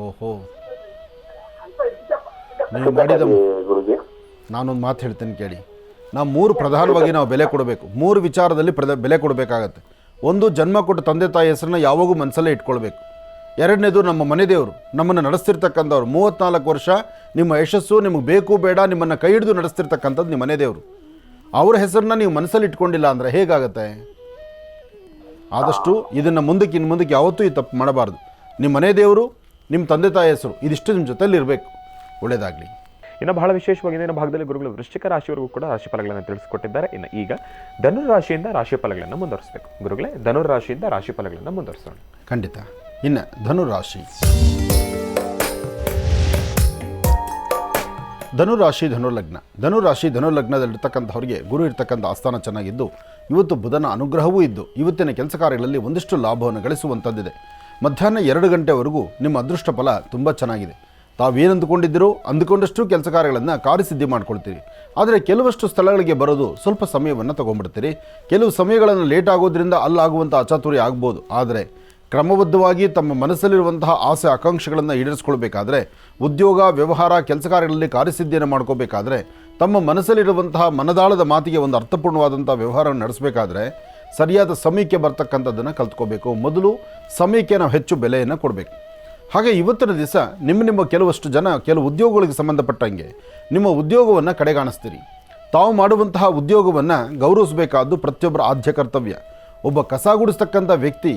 B: ಓಹೋ, ನೀವು ಮಾಡಿದ
E: ಗುರುಜಿ,
B: ನಾನೊಂದು ಮಾತು ಹೇಳ್ತೇನೆ ಕೇಳಿ. ನಾವು 3 ಪ್ರಧಾನವಾಗಿ ನಾವು ಬೆಲೆ ಕೊಡಬೇಕು. 3 ವಿಚಾರದಲ್ಲಿ ಬೆಲೆ ಕೊಡಬೇಕಾಗತ್ತೆ. ಒಂದು, ಜನ್ಮ ಕೊಟ್ಟ ತಂದೆ ತಾಯಿ ಹೆಸರನ್ನ ಯಾವಾಗೂ ಮನಸ್ಸಲ್ಲೇ ಇಟ್ಕೊಳ್ಬೇಕು. ಎರಡನೇದು, ನಮ್ಮ ಮನೆ ದೇವರು, ನಮ್ಮನ್ನು ನಡೆಸ್ತಿರ್ತಕ್ಕಂಥವ್ರು. 34 ವರ್ಷ ನಿಮ್ಮ ಯಶಸ್ಸು ನಿಮಗೆ ಬೇಕು ಬೇಡ ನಿಮ್ಮನ್ನು ಕೈ ಹಿಡಿದು ನಡೆಸ್ತಿರ್ತಕ್ಕಂಥದ್ದು ನಿಮ್ಮ ಮನೆ ದೇವರು. ಅವರ ಹೆಸರನ್ನ ನೀವು ಮನಸ್ಸಲ್ಲಿ ಇಟ್ಕೊಂಡಿಲ್ಲ ಅಂದರೆ ಹೇಗಾಗತ್ತೆ? ಆದಷ್ಟು ಇದನ್ನು ಇನ್ನು ಮುಂದಕ್ಕೆ ಯಾವತ್ತೂ ಈ ತಪ್ಪು ಮಾಡಬಾರ್ದು. ನಿಮ್ಮ ಮನೆ ದೇವರು, ನಿಮ್ಮ ತಂದೆ ತಾಯಿ ಹೆಸರು, ಇದಿಷ್ಟು ನಿಮ್ಮ ಜೊತೆಯಲ್ಲಿ ಇರಬೇಕು. ಒಳ್ಳೆಯದಾಗಲಿ.
A: ಇನ್ನು ಬಹಳ ವಿಶೇಷವಾಗಿ ಇಂದಿನ ಭಾಗದಲ್ಲಿ ಗುರುಗಳು ವೃಶ್ಚಿಕ ರಾಶಿಯವರೆಗೂ ಕೂಡ ರಾಶಿಫಲಗಳನ್ನು ತಿಳಿಸಿಕೊಟ್ಟಿದ್ದಾರೆ. ಇನ್ನು ಈಗ ಧನುರ್ ರಾಶಿಯಿಂದ ರಾಶಿಫಲಗಳನ್ನು ಮುಂದುವರಿಸಬೇಕು. ಗುರುಗಳೇ, ಧನುರ್ ರಾಶಿಯಿಂದ ರಾಶಿಫಲಗಳನ್ನು ಮುಂದುವರಿಸೋಣ.
B: ಖಂಡಿತ. ಇನ್ನು ಧನುರಾಶಿ. ಧನುರಾಶಿ ಧನುರ್ಲಗ್ನ. ಧನುರಾಶಿ ಧನುರ್ಲಗ್ನದಲ್ಲಿರ್ತಕ್ಕಂಥವ್ರಿಗೆ ಗುರು ಇರ್ತಕ್ಕಂಥ ಆಸ್ಥಾನ ಚೆನ್ನಾಗಿದ್ದು, ಇವತ್ತು ಬುಧನ ಅನುಗ್ರಹವೂ ಇದ್ದು ಇವತ್ತಿನ ಕೆಲಸ ಕಾರ್ಯಗಳಲ್ಲಿ ಒಂದಿಷ್ಟು ಲಾಭವನ್ನು ಗಳಿಸುವಂಥದ್ದಿದೆ. ಮಧ್ಯಾಹ್ನ 2 ಗಂಟೆವರೆಗೂ ನಿಮ್ಮ ಅದೃಷ್ಟ ಫಲ ತುಂಬ ಚೆನ್ನಾಗಿದೆ. ತಾವೇನು ಅಂದುಕೊಂಡಿದ್ದೀರೋ ಅಂದುಕೊಂಡಷ್ಟು ಕೆಲಸ ಕಾರ್ಯಗಳನ್ನು ಕಾರ್ಯಸಿದ್ಧಿ ಮಾಡ್ಕೊಳ್ತೀರಿ. ಆದರೆ ಕೆಲವಷ್ಟು ಸ್ಥಳಗಳಿಗೆ ಬರೋದು ಸ್ವಲ್ಪ ಸಮಯವನ್ನು ತೊಗೊಂಡ್ಬಿಡ್ತೀರಿ. ಕೆಲವು ಸಮಯಗಳನ್ನು ಲೇಟ್ ಆಗೋದ್ರಿಂದ ಅಲ್ಲಾಗುವಂಥ ಅಚಾತುರ್ಯ ಆಗ್ಬೋದು. ಆದರೆ ಕ್ರಮಬದ್ಧವಾಗಿ ತಮ್ಮ ಮನಸ್ಸಲ್ಲಿರುವಂತಹ ಆಸೆ ಆಕಾಂಕ್ಷೆಗಳನ್ನು ಈಡೇರಿಸ್ಕೊಳ್ಬೇಕಾದ್ರೆ, ಉದ್ಯೋಗ ವ್ಯವಹಾರ ಕೆಲಸ ಕಾರ್ಯಗಳಲ್ಲಿ ಕಾರ್ಯಸಿದ್ಧಿಯನ್ನು ಮಾಡ್ಕೋಬೇಕಾದ್ರೆ, ತಮ್ಮ ಮನಸ್ಸಲ್ಲಿರುವಂತಹ ಮನದಾಳದ ಮಾತಿಗೆ ಒಂದು ಅರ್ಥಪೂರ್ಣವಾದಂಥ ವ್ಯವಹಾರವನ್ನು ನಡೆಸಬೇಕಾದ್ರೆ ಸರಿಯಾದ ಸಮಯಕ್ಕೆ ಬರ್ತಕ್ಕಂಥದ್ದನ್ನು ಕಲ್ತ್ಕೋಬೇಕು. ಮೊದಲು ಸಮಯಕ್ಕೆ ನಾವು ಹೆಚ್ಚು ಬೆಲೆಯನ್ನು ಕೊಡಬೇಕು. ಹಾಗೆ ಇವತ್ತಿನ ದಿವಸ ನಿಮ್ಮ ಕೆಲವಷ್ಟು ಜನ ಕೆಲವು ಉದ್ಯೋಗಗಳಿಗೆ ಸಂಬಂಧಪಟ್ಟಂಗೆ ನಿಮ್ಮ ಉದ್ಯೋಗವನ್ನು ಕಡೆಗಾಣಿಸ್ತೀರಿ. ತಾವು ಮಾಡುವಂತಹ ಉದ್ಯೋಗವನ್ನು ಗೌರವಿಸಬೇಕಾದ್ದು ಪ್ರತಿಯೊಬ್ಬರ ಆದ್ಯ ಕರ್ತವ್ಯ. ಒಬ್ಬ ಕಸ ಗುಡಿಸ್ತಕ್ಕಂಥ ವ್ಯಕ್ತಿ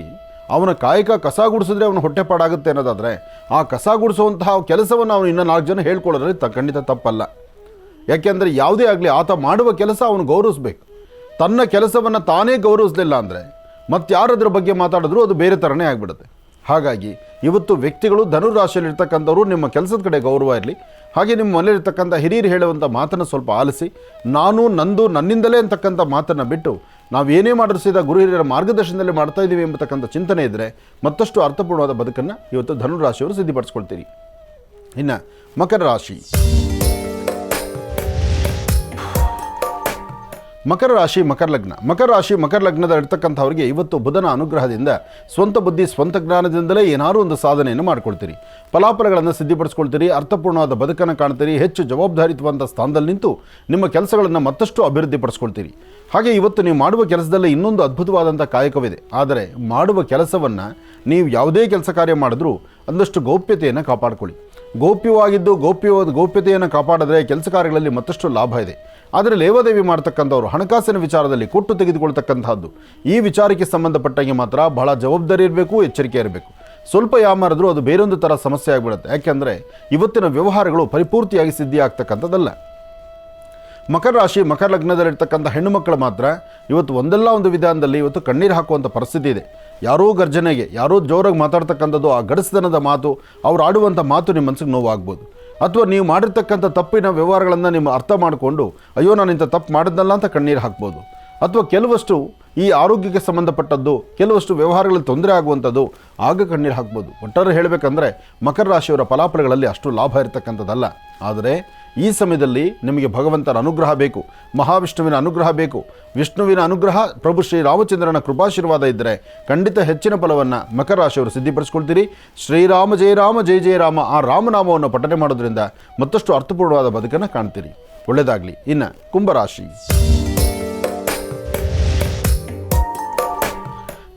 B: ಅವನ ಕಾಯಕ ಕಸ ಗುಡಿಸಿದ್ರೆ ಅವನ ಹೊಟ್ಟೆಪಾಡಾಗುತ್ತೆ ಅನ್ನೋದಾದರೆ ಆ ಕಸ ಗುಡಿಸುವಂತಹ ಕೆಲಸವನ್ನು ಅವನು ಇನ್ನೂ 4 ಜನ ಹೇಳ್ಕೊಳ್ಳೋದ್ರಲ್ಲಿ ಖಂಡಿತ ತಪ್ಪಲ್ಲ. ಯಾಕೆಂದರೆ ಯಾವುದೇ ಆಗಲಿ ಆತ ಮಾಡುವ ಕೆಲಸ ಅವನು ಗೌರವಿಸಬೇಕು. ತನ್ನ ಕೆಲಸವನ್ನು ತಾನೇ ಗೌರವಿಸಲಿಲ್ಲ ಅಂದರೆ ಮತ್ತಾರದ್ರ ಬಗ್ಗೆ ಮಾತಾಡಿದ್ರೂ ಅದು ಬೇರೆ ಥರನೇ ಆಗಿಬಿಡುತ್ತೆ. ಹಾಗಾಗಿ ಇವತ್ತು ವ್ಯಕ್ತಿಗಳು ಧನುರಾಶಿಯಲ್ಲಿರ್ತಕ್ಕಂಥವ್ರು ನಿಮ್ಮ ಕೆಲಸದ ಕಡೆ ಗೌರವ ಇರಲಿ. ಹಾಗೆ ನಿಮ್ಮ ಮನೆಯಲ್ಲಿರ್ತಕ್ಕಂಥ ಹಿರಿಯರು ಹೇಳುವಂಥ ಮಾತನ್ನು ಸ್ವಲ್ಪ ಆಲಿಸಿ, ನಾನು ನಂದು ನನ್ನಿಂದಲೇ ಅಂತಕ್ಕಂಥ ಮಾತನ್ನು ಬಿಟ್ಟು ನಾವೇನೇ ಮಾಡಿದ್ರು ಸೀದಾ ಗುರು ಹಿರಿಯರ ಮಾರ್ಗದರ್ಶನದಲ್ಲಿ ಮಾಡ್ತಾ ಇದ್ದೀವಿ ಎಂಬತಕ್ಕಂಥ ಚಿಂತನೆ ಇದ್ದರೆ ಮತ್ತಷ್ಟು ಅರ್ಥಪೂರ್ಣವಾದ ಬದುಕನ್ನು ಇವತ್ತು ಧನುರಾಶಿಯವರು ಸಿದ್ಧಪಡಿಸ್ಕೊಳ್ತೀರಿ. ಇನ್ನು ಮಕರ ರಾಶಿ. ಮಕರ ರಾಶಿ ಮಕರ ಲಗ್ನ. ಮಕರ ರಾಶಿ ಮಕರ ಲಗ್ನದಲ್ಲಿರ್ತಕ್ಕಂಥವ್ರಿಗೆ ಇವತ್ತು ಬುಧನ ಅನುಗ್ರಹದಿಂದ ಸ್ವಂತ ಬುದ್ಧಿ ಸ್ವಂತ ಜ್ಞಾನದಿಂದಲೇ ಏನಾದರೂ ಒಂದು ಸಾಧನೆಯನ್ನು ಮಾಡ್ಕೊಳ್ತೀರಿ. ಫಲಾಫಲಗಳನ್ನು ಸಿದ್ಧಪಡಿಸ್ಕೊಳ್ತೀರಿ. ಅರ್ಥಪೂರ್ಣವಾದ ಬದುಕನ್ನು ಕಾಣ್ತೀರಿ. ಹೆಚ್ಚು ಜವಾಬ್ದಾರಿಯುತವಂಥ ಸ್ಥಾನದಲ್ಲಿ ನಿಂತು ನಿಮ್ಮ ಕೆಲಸಗಳನ್ನು ಮತ್ತಷ್ಟು ಅಭಿವೃದ್ಧಿಪಡಿಸ್ಕೊಳ್ತೀರಿ. ಹಾಗೆ ಇವತ್ತು ನೀವು ಮಾಡುವ ಕೆಲಸದಲ್ಲಿ ಇನ್ನೊಂದು ಅದ್ಭುತವಾದಂಥ ಕಾಯಕವಿದೆ. ಆದರೆ ಮಾಡುವ ಕೆಲಸವನ್ನು ನೀವು ಯಾವುದೇ ಕೆಲಸ ಕಾರ್ಯ ಮಾಡಿದ್ರೂ ಒಂದಷ್ಟು ಗೌಪ್ಯತೆಯನ್ನು ಕಾಪಾಡಿಕೊಳ್ಳಿ. ಗೌಪ್ಯವಾಗಿದ್ದು ಗೌಪ್ಯತೆಯನ್ನು ಕಾಪಾಡಿದ್ರೆ ಕೆಲಸ ಕಾರ್ಯಗಳಲ್ಲಿ ಮತ್ತಷ್ಟು ಲಾಭ ಇದೆ. ಆದರೆ ಲೇವಾದೇವಿ ಮಾಡ್ತಕ್ಕಂಥವ್ರು ಹಣಕಾಸಿನ ವಿಚಾರದಲ್ಲಿ ಕೊಟ್ಟು ತೆಗೆದುಕೊಳ್ತಕ್ಕಂಥದ್ದು ಈ ವಿಚಾರಕ್ಕೆ ಸಂಬಂಧಪಟ್ಟಂಗೆ ಮಾತ್ರ ಬಹಳ ಜವಾಬ್ದಾರಿ ಇರಬೇಕು, ಎಚ್ಚರಿಕೆ ಇರಬೇಕು. ಸ್ವಲ್ಪ ಯಾಮಾರಿದ್ರೂ ಅದು ಬೇರೊಂದು ಥರ ಸಮಸ್ಯೆ ಆಗಿಬಿಡುತ್ತೆ. ಯಾಕೆಂದರೆ ಇವತ್ತಿನ ವ್ಯವಹಾರಗಳು ಪರಿಪೂರ್ತಿಯಾಗಿ ಸಿದ್ಧಿ ಆಗ್ತಕ್ಕಂಥದ್ದಲ್ಲ. ಮಕರ ರಾಶಿ ಮಕರ ಲಗ್ನದಲ್ಲಿರ್ತಕ್ಕಂಥ ಹೆಣ್ಣು ಮಕ್ಕಳು ಮಾತ್ರ ಇವತ್ತು ಒಂದಲ್ಲ ಒಂದು ವಿಧಾನದಲ್ಲಿ ಇವತ್ತು ಕಣ್ಣೀರು ಹಾಕುವಂಥ ಪರಿಸ್ಥಿತಿ ಇದೆ. ಯಾರೋ ಗರ್ಜನೆಗೆ ಯಾರೋ ಜೋರಾಗಿ ಮಾತಾಡ್ತಕ್ಕಂಥದ್ದು, ಆ ಗಡಸುತನದ ಮಾತು, ಅವ್ರು ಆಡುವಂಥ ಮಾತು ನಿಮ್ಮ ಮನಸ್ಸಿಗೆ ನೋವಾಗ್ಬೋದು. ಅಥವಾ ನೀವು ಮಾಡಿರ್ತಕ್ಕಂಥ ತಪ್ಪಿನ ವ್ಯವಹಾರಗಳನ್ನು ನಿಮ್ಮ ಅರ್ಥ ಮಾಡಿಕೊಂಡು ಅಯ್ಯೋ ನಾನು ಇಂಥ ತಪ್ಪು ಮಾಡಿದ್ನಲ್ಲ ಅಂತ ಕಣ್ಣೀರು ಹಾಕ್ಬೋದು. ಅಥವಾ ಕೆಲವಷ್ಟು ಈ ಆರೋಗ್ಯಕ್ಕೆ ಸಂಬಂಧಪಟ್ಟದ್ದು, ಕೆಲವಷ್ಟು ವ್ಯವಹಾರಗಳಲ್ಲಿ ತೊಂದರೆ ಆಗುವಂಥದ್ದು, ಆಗ ಕಣ್ಣೀರು ಹಾಕ್ಬೋದು. ಒಟ್ಟಾರೆ ಹೇಳಬೇಕಂದ್ರೆ ಮಕರ ರಾಶಿಯವರ ಫಲಾಫಲಗಳಲ್ಲಿ ಅಷ್ಟು ಲಾಭ ಇರತಕ್ಕಂಥದ್ದಲ್ಲ. ಆದರೆ ಈ ಸಮಯದಲ್ಲಿ ನಿಮಗೆ ಭಗವಂತನ ಅನುಗ್ರಹ ಬೇಕು, ಮಹಾವಿಷ್ಣುವಿನ ಅನುಗ್ರಹ ಬೇಕು. ವಿಷ್ಣುವಿನ ಅನುಗ್ರಹ, ಪ್ರಭು ಶ್ರೀರಾಮಚಂದ್ರನ ಕೃಪಾಶೀರ್ವಾದ ಇದ್ದರೆ ಖಂಡಿತ ಹೆಚ್ಚಿನ ಫಲವನ್ನು ಮಕರ ರಾಶಿಯವರು ಸಿದ್ಧಿಪಡಿಸ್ಕೊಳ್ತೀರಿ. ಶ್ರೀರಾಮ ಜಯ ರಾಮ ಜಯ ಜಯ ರಾಮ ಆ ರಾಮನಾಮವನ್ನು ಪಠನೆ ಮಾಡೋದ್ರಿಂದ ಮತ್ತಷ್ಟು ಅರ್ಥಪೂರ್ಣವಾದ ಬದುಕನ್ನು ಕಾಣ್ತೀರಿ. ಒಳ್ಳೆಯದಾಗಲಿ. ಇನ್ನು ಕುಂಭರಾಶಿ.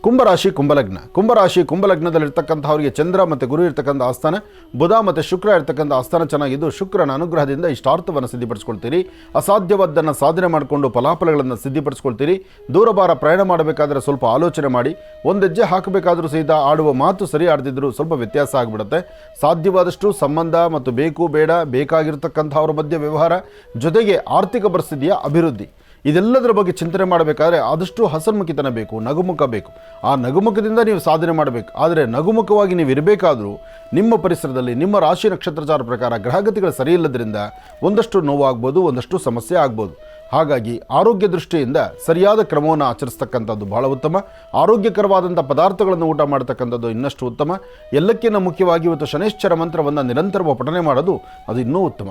B: ಕುಂಭರಾಶಿ ಕುಂಭಲಗ್ನ. ಕುಂಭರಾಶಿ ಕುಂಭಲಗ್ನದಲ್ಲಿರ್ತಕ್ಕಂಥವ್ರಿಗೆ ಚಂದ್ರ ಮತ್ತು ಗುರು ಇರ್ತಕ್ಕಂಥ ಆಸ್ಥಾನ, ಬುಧ ಮತ್ತು ಶುಕ್ರ ಇರ್ತಕ್ಕಂಥ ಆಸ್ಥಾನ ಚೆನ್ನಾಗಿದ್ದು ಶುಕ್ರನ ಅನುಗ್ರಹದಿಂದ ಇಷ್ಟಾರ್ಥವನ್ನು ಸಿದ್ಧಿಪಡಿಸ್ಕೊಳ್ತೀರಿ. ಅಸಾಧ್ಯವಾದ್ದನ್ನು ಸಾಧನೆ ಮಾಡಿಕೊಂಡು ಫಲಾಫಲಗಳನ್ನು ಸಿದ್ಧಿಪಡಿಸ್ಕೊಳ್ತೀರಿ. ದೂರಭಾರ ಪ್ರಯಾಣ ಮಾಡಬೇಕಾದ್ರೆ ಸ್ವಲ್ಪ ಆಲೋಚನೆ ಮಾಡಿ, ಒಂದು ಹೆಜ್ಜೆ ಹಾಕಬೇಕಾದ್ರೂ ಸಹಿತ ಆಡುವ ಮಾತು ಸರಿ ಆಡದಿದ್ದರೂ ಸ್ವಲ್ಪ ವ್ಯತ್ಯಾಸ ಆಗಿಬಿಡುತ್ತೆ. ಸಾಧ್ಯವಾದಷ್ಟು ಸಂಬಂಧ ಮತ್ತು ಬೇಕು ಬೇಡ ಬೇಕಾಗಿರ್ತಕ್ಕಂಥವ್ರ ಮಧ್ಯೆ ವ್ಯವಹಾರ, ಜೊತೆಗೆ ಆರ್ಥಿಕ ಪರಿಸ್ಥಿತಿಯ ಅಭಿವೃದ್ಧಿ, ಇದೆಲ್ಲದರ ಬಗ್ಗೆ ಚಿಂತನೆ ಮಾಡಬೇಕಾದ್ರೆ ಆದಷ್ಟು ಹಸನ್ಮುಖಿತನ ಬೇಕು, ನಗುಮುಖ ಬೇಕು. ಆ ನಗುಮುಖದಿಂದ ನೀವು ಸಾಧನೆ ಮಾಡಬೇಕು. ಆದರೆ ನಗುಮುಖವಾಗಿ ನೀವು ಇರಬೇಕಾದ್ರೂ ನಿಮ್ಮ ಪರಿಸರದಲ್ಲಿ ನಿಮ್ಮ ರಾಶಿ ನಕ್ಷತ್ರಚಾರ ಪ್ರಕಾರ ಗ್ರಹಗತಿಗಳು ಸರಿ ಇಲ್ಲದ್ರಿಂದ ಒಂದಷ್ಟು ನೋವಾಗ್ಬೋದು, ಒಂದಷ್ಟು ಸಮಸ್ಯೆ ಆಗ್ಬೋದು. ಹಾಗಾಗಿ ಆರೋಗ್ಯ ದೃಷ್ಟಿಯಿಂದ ಸರಿಯಾದ ಕ್ರಮವನ್ನು ಆಚರಿಸ್ತಕ್ಕಂಥದ್ದು ಬಹಳ ಉತ್ತಮ. ಆರೋಗ್ಯಕರವಾದಂಥ ಪದಾರ್ಥಗಳನ್ನು ಊಟ ಮಾಡ್ತಕ್ಕಂಥದ್ದು ಇನ್ನಷ್ಟು ಉತ್ತಮ. ಎಲ್ಲಕ್ಕಿಂತ ಮುಖ್ಯವಾಗಿ ಇವತ್ತು ಶನೈಶ್ಚರ ಮಂತ್ರವನ್ನು ನಿರಂತರವಾಗಿ ಪಠನೆ ಮಾಡೋದು ಅದು ಇನ್ನೂ ಉತ್ತಮ.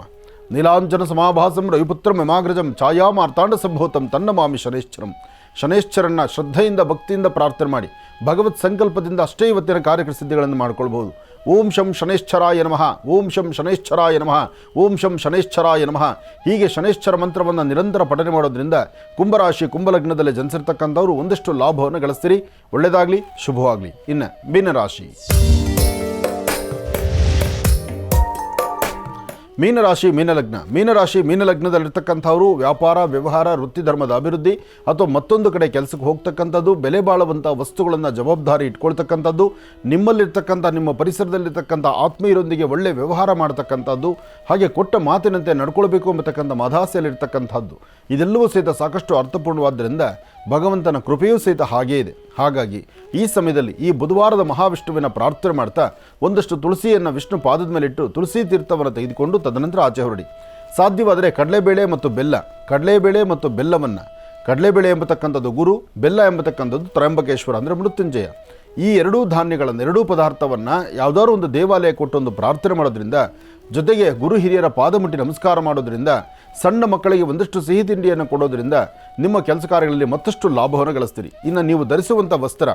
B: ನೀಲಾಂಜನ ಸಮಾಭಾಸಂ ರವಿಪುತ್ರ ಮಮಾಗ್ರಜಂ ಛಾಯಾ ಮಾರ್ತಾಂಡ ಸಂಭೂತಂ ತನ್ನ ಮಾಮಿ ಶನೈಶ್ಚರಂ. ಶನೈಶ್ಚರನ್ನ ಶ್ರದ್ಧೆಯಿಂದ ಭಕ್ತಿಯಿಂದ ಪ್ರಾರ್ಥನೆ ಮಾಡಿ ಭಗವತ್ ಸಂಕಲ್ಪದಿಂದ ಅಷ್ಟೇ ಇವತ್ತಿನ ಕಾರ್ಯಸಿದ್ಧಿಗಳನ್ನು ಮಾಡಿಕೊಳ್ಬಹುದು. ಓಂ ಶಂ ಶನೈಶ್ಚರಾಯ ನಮಃ, ಓಂ ಶಂ ಶನೈಶ್ಚರಾಯ ನಮಃ, ಓಂ ಶಂ ಶನೈಶ್ಚರಾಯ ನಮಃ. ಹೀಗೆ ಶನೈಶ್ಚರ ಮಂತ್ರವನ್ನು ನಿರಂತರ ಪಠನೆ ಮಾಡೋದ್ರಿಂದ ಕುಂಭರಾಶಿ ಕುಂಭಲಗ್ನದಲ್ಲಿ ಜನಿಸಿರ್ತಕ್ಕಂಥವ್ರು ಒಂದಷ್ಟು ಲಾಭವನ್ನು ಗಳಿಸ್ತೀರಿ. ಒಳ್ಳೆಯದಾಗಲಿ, ಶುಭವಾಗಲಿ. ಇನ್ನು ಮೀನರಾಶಿ. ಮೀನರಾಶಿ ಮೀನಲಗ್ನ. ಮೀನರಾಶಿ ಮೀನಲಗ್ನದಲ್ಲಿರ್ತಕ್ಕಂಥವರು ವ್ಯಾಪಾರ ವ್ಯವಹಾರ ವೃತ್ತಿ ಧರ್ಮದ ಅಭಿವೃದ್ಧಿ ಅಥವಾ ಮತ್ತೊಂದು ಕಡೆ ಕೆಲಸಕ್ಕೆ ಹೋಗ್ತಕ್ಕಂಥದ್ದು, ಬೆಲೆ ಬಾಳುವಂಥ ವಸ್ತುಗಳನ್ನು ಜವಾಬ್ದಾರಿ ಇಟ್ಕೊಳ್ತಕ್ಕಂಥದ್ದು, ನಿಮ್ಮಲ್ಲಿರ್ತಕ್ಕಂಥ ನಿಮ್ಮ ಪರಿಸರದಲ್ಲಿರ್ತಕ್ಕಂಥ ಆತ್ಮೀಯರೊಂದಿಗೆ ಒಳ್ಳೆಯ ವ್ಯವಹಾರ ಮಾಡ್ತಕ್ಕಂಥದ್ದು, ಹಾಗೆ ಕೊಟ್ಟ ಮಾತಿನಂತೆ ನಡ್ಕೊಳ್ಬೇಕು ಎಂಬತಕ್ಕಂಥ ಮಧಾಸೆಯಲ್ಲಿರ್ತಕ್ಕಂಥದ್ದು, ಇದೆಲ್ಲವೂ ಸಹಿತ ಸಾಕಷ್ಟು ಅರ್ಥಪೂರ್ಣವಾದ್ದರಿಂದ ಭಗವಂತನ ಕೃಪೆಯೂ ಸಹಿತ ಹಾಗೇ ಇದೆ. ಹಾಗಾಗಿ ಈ ಸಮಯದಲ್ಲಿ ಈ ಬುಧವಾರದ ಮಹಾವಿಷ್ಣುವಿನ ಪ್ರಾರ್ಥನೆ ಮಾಡ್ತಾ ಒಂದಷ್ಟು ತುಳಸಿಯನ್ನು ವಿಷ್ಣು ಪಾದದ ಮೇಲಿಟ್ಟು ತುಳಸಿ ತೀರ್ಥವನ್ನು ತೆಗೆದುಕೊಂಡು ತದನಂತರ ಆಚೆ ಹೊರಡಿ. ಸಾಧ್ಯವಾದರೆ ಕಡಲೆಬೇಳೆ ಮತ್ತು ಬೆಲ್ಲ, ಕಡಲೆಬೇಳೆ ಮತ್ತು ಬೆಲ್ಲವನ್ನು, ಕಡಲೆಬೇಳೆ ಎಂಬತಕ್ಕಂಥದ್ದು ಗುರು, ಬೆಲ್ಲ ಎಂಬತಕ್ಕಂಥದ್ದು ತ್ರಯಂಬಕೇಶ್ವರ ಅಂದರೆ ಮೃತ್ಯುಂಜಯ, ಈ ಎರಡೂ ಧಾನ್ಯಗಳನ್ನು ಎರಡೂ ಪದಾರ್ಥವನ್ನು ಯಾವುದಾದ್ರು ಒಂದು ದೇವಾಲಯ ಕೊಟ್ಟೊಂದು ಪ್ರಾರ್ಥನೆ ಮಾಡೋದ್ರಿಂದ, ಜೊತೆಗೆ ಗುರು ಹಿರಿಯರ ಪಾದ ಮುಟ್ಟಿ ನಮಸ್ಕಾರ ಮಾಡೋದ್ರಿಂದ, ಸಣ್ಣ ಮಕ್ಕಳಿಗೆ ಒಂದಷ್ಟು ಸಿಹಿ ತಿಂಡಿಯನ್ನು ಕೊಡೋದ್ರಿಂದ ನಿಮ್ಮ ಕೆಲಸ ಕಾರ್ಯಗಳಲ್ಲಿ ಮತ್ತಷ್ಟು ಲಾಭವನ್ನು ಗಳಿಸ್ತೀರಿ. ಇನ್ನು ನೀವು ಧರಿಸುವಂಥ ವಸ್ತ್ರ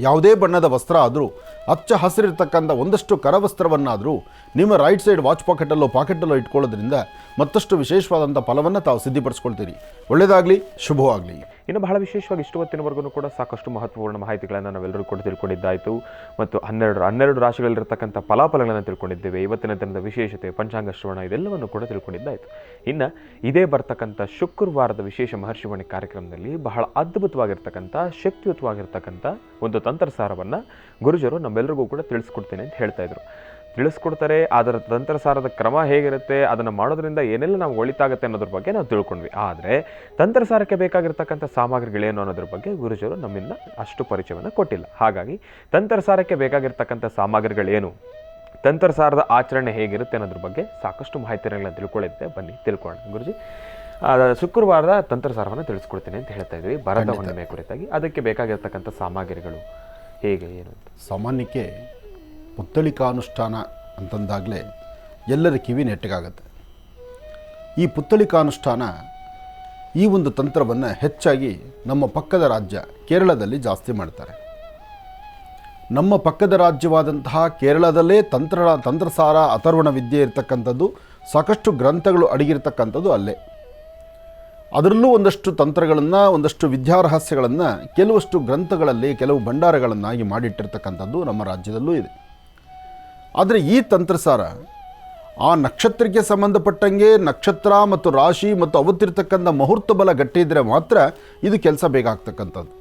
B: ಯಾವುದೇ ಬಣ್ಣದ ವಸ್ತ್ರ ಆದರೂ ಹಚ್ಚ ಹಸಿರಿರ್ತಕ್ಕಂಥ ಒಂದಷ್ಟು ಕರವಸ್ತ್ರವನ್ನಾದರೂ ನಿಮ್ಮ ರೈಟ್ ಸೈಡ್ ವಾಚ್ ಪಾಕೆಟಲ್ಲೋ ಇಟ್ಕೊಳ್ಳೋದ್ರಿಂದ ಮತ್ತಷ್ಟು ವಿಶೇಷವಾದಂಥ ಫಲವನ್ನು ತಾವು ಸಿದ್ಧಿಪಡಿಸ್ಕೊಳ್ತೀರಿ. ಒಳ್ಳೆಯದಾಗಲಿ, ಶುಭವಾಗಲಿ.
A: ಇನ್ನು ಬಹಳ ವಿಶೇಷವಾಗಿ ಇಷ್ಟು ಹೊತ್ತಿನವರೆಗೂ ಕೂಡ ಸಾಕಷ್ಟು ಮಹತ್ವಪೂರ್ಣ ಮಾಹಿತಿಗಳನ್ನು ನಾವೆಲ್ಲರೂ ಕೂಡ ತಿಳ್ಕೊಂಡಿದ್ದಾಯಿತು ಮತ್ತು 12 ರಾಶಿಗಳಲ್ಲಿರ್ತಕ್ಕಂಥ ಫಲಾಫಲಗಳನ್ನು ತಿಳ್ಕೊಂಡಿದ್ದೇವೆ. ಇವತ್ತಿನ ದಿನದ ವಿಶೇಷತೆ, ಪಂಚಾಂಗ ಶ್ರವಣ ಇದೆಲ್ಲವನ್ನು ಕೂಡ ತಿಳ್ಕೊಂಡಿದ್ದಾಯಿತು. ಇನ್ನು ಇದೇ ಬರ್ತಕ್ಕಂಥ ಶುಕ್ರವಾರದ ವಿಶೇಷ ಮಹರ್ಷಿವಾಣಿ ಕಾರ್ಯಕ್ರಮದಲ್ಲಿ ಬಹಳ ಅದ್ಭುತವಾಗಿರ್ತಕ್ಕಂಥ ಶಕ್ತಿಯುತವಾಗಿರ್ತಕ್ಕಂಥ ಒಂದು ತಂತ್ರಸಾರವನ್ನು ಗುರುಜರು ನಮ್ಮೆಲ್ಲರಿಗೂ ಕೂಡ ತಿಳಿಸ್ಕೊಡ್ತೀನಿ ಅಂತ ಹೇಳ್ತಾ ಇದ್ರು. ತಿಳಿಸ್ಕೊಡ್ತಾರೆ. ಅದರ ತಂತ್ರಸಾರದ ಕ್ರಮ ಹೇಗಿರುತ್ತೆ, ಅದನ್ನು ಮಾಡೋದ್ರಿಂದ ಏನೆಲ್ಲ ನಾವು ಒಳಿತಾಗುತ್ತೆ ಅನ್ನೋದ್ರ ಬಗ್ಗೆ ನಾವು ತಿಳ್ಕೊಂಡ್ವಿ. ಆದರೆ ತಂತ್ರಸಾರಕ್ಕೆ ಬೇಕಾಗಿರ್ತಕ್ಕಂಥ ಸಾಮಗ್ರಿಗಳೇನು ಅನ್ನೋದ್ರ ಬಗ್ಗೆ ಗುರುಜರು ನಮ್ಮಿಂದ ಅಷ್ಟು ಪರಿಚಯವನ್ನು ಕೊಟ್ಟಿಲ್ಲ. ಹಾಗಾಗಿ ತಂತ್ರಸಾರಕ್ಕೆ ಬೇಕಾಗಿರ್ತಕ್ಕಂಥ ಸಾಮಗ್ರಿಗಳೇನು, ತಂತ್ರಸಾರದ ಆಚರಣೆ ಹೇಗಿರುತ್ತೆ ಅನ್ನೋದ್ರ ಬಗ್ಗೆ ಸಾಕಷ್ಟು ಮಾಹಿತಿಗಳನ್ನ ತಿಳ್ಕೊಳ್ಳಿದ್ದೆ. ಬನ್ನಿ ತಿಳ್ಕೊಳ್ಳೋಣ. ಗುರುಜಿ, ಶುಕ್ರವಾರದ ತಂತ್ರಸಾರವನ್ನು ತಿಳಿಸ್ಕೊಡ್ತೀನಿ ಅಂತ ಹೇಳ್ತಾ ಇದ್ವಿ, ಬರದ ಹುಣ್ಣಿಮೆ ಕುರಿತಾಗಿ. ಅದಕ್ಕೆ ಬೇಕಾಗಿರ್ತಕ್ಕಂಥ ಸಾಮಗ್ರಿಗಳು ಹೇಗೆ ಏನು ಅಂತ.
B: ಸಾಮಾನ್ಯಕ್ಕೆ ಪುತ್ತಳಿಕಾನುಷ್ಠಾನ ಅಂತಂದಾಗಲೇ ಎಲ್ಲರ ಕಿವಿ ನೆಟ್ಟಗಾಗತ್ತೆ. ಈ ಪುತ್ತಳಿಕಾನುಷ್ಠಾನ ಈ ಒಂದು ತಂತ್ರವನ್ನು ಹೆಚ್ಚಾಗಿ ನಮ್ಮ ಪಕ್ಕದ ರಾಜ್ಯ ಕೇರಳದಲ್ಲಿ ಜಾಸ್ತಿ ಮಾಡ್ತಾರೆ. ನಮ್ಮ ಪಕ್ಕದ ರಾಜ್ಯವಾದಂತಹ ಕೇರಳದಲ್ಲೇ ತಂತ್ರಸಾರ ಅಥರ್ವಣ ವಿದ್ಯೆ ಇರತಕ್ಕಂಥದ್ದು, ಸಾಕಷ್ಟು ಗ್ರಂಥಗಳು ಅಡಗಿರ್ತಕ್ಕಂಥದ್ದು ಅಲ್ಲೇ. ಅದರಲ್ಲೂ ಒಂದಷ್ಟು ತಂತ್ರಗಳನ್ನು, ಒಂದಷ್ಟು ವಿದ್ಯಾರಹಸ್ಯಗಳನ್ನು ಕೆಲವಷ್ಟು ಗ್ರಂಥಗಳಲ್ಲಿ, ಕೆಲವು ಭಂಡಾರಗಳನ್ನಾಗಿ ಮಾಡಿಟ್ಟಿರ್ತಕ್ಕಂಥದ್ದು ನಮ್ಮ ರಾಜ್ಯದಲ್ಲೂ ಇದೆ. ಆದರೆ ಈ ತಂತ್ರಸಾರ ಆ ನಕ್ಷತ್ರಕ್ಕೆ ಸಂಬಂಧಪಟ್ಟಂಗೆ ನಕ್ಷತ್ರ ಮತ್ತು ರಾಶಿ ಮತ್ತು ಅವತ್ತಿರ್ತಕ್ಕಂಥ ಮುಹೂರ್ತ ಬಲ ಗಟ್ಟಿ ಇದ್ದರೆ ಮಾತ್ರ ಇದು ಕೆಲಸ ಬೇಕಾಗ್ತಕ್ಕಂಥದ್ದು.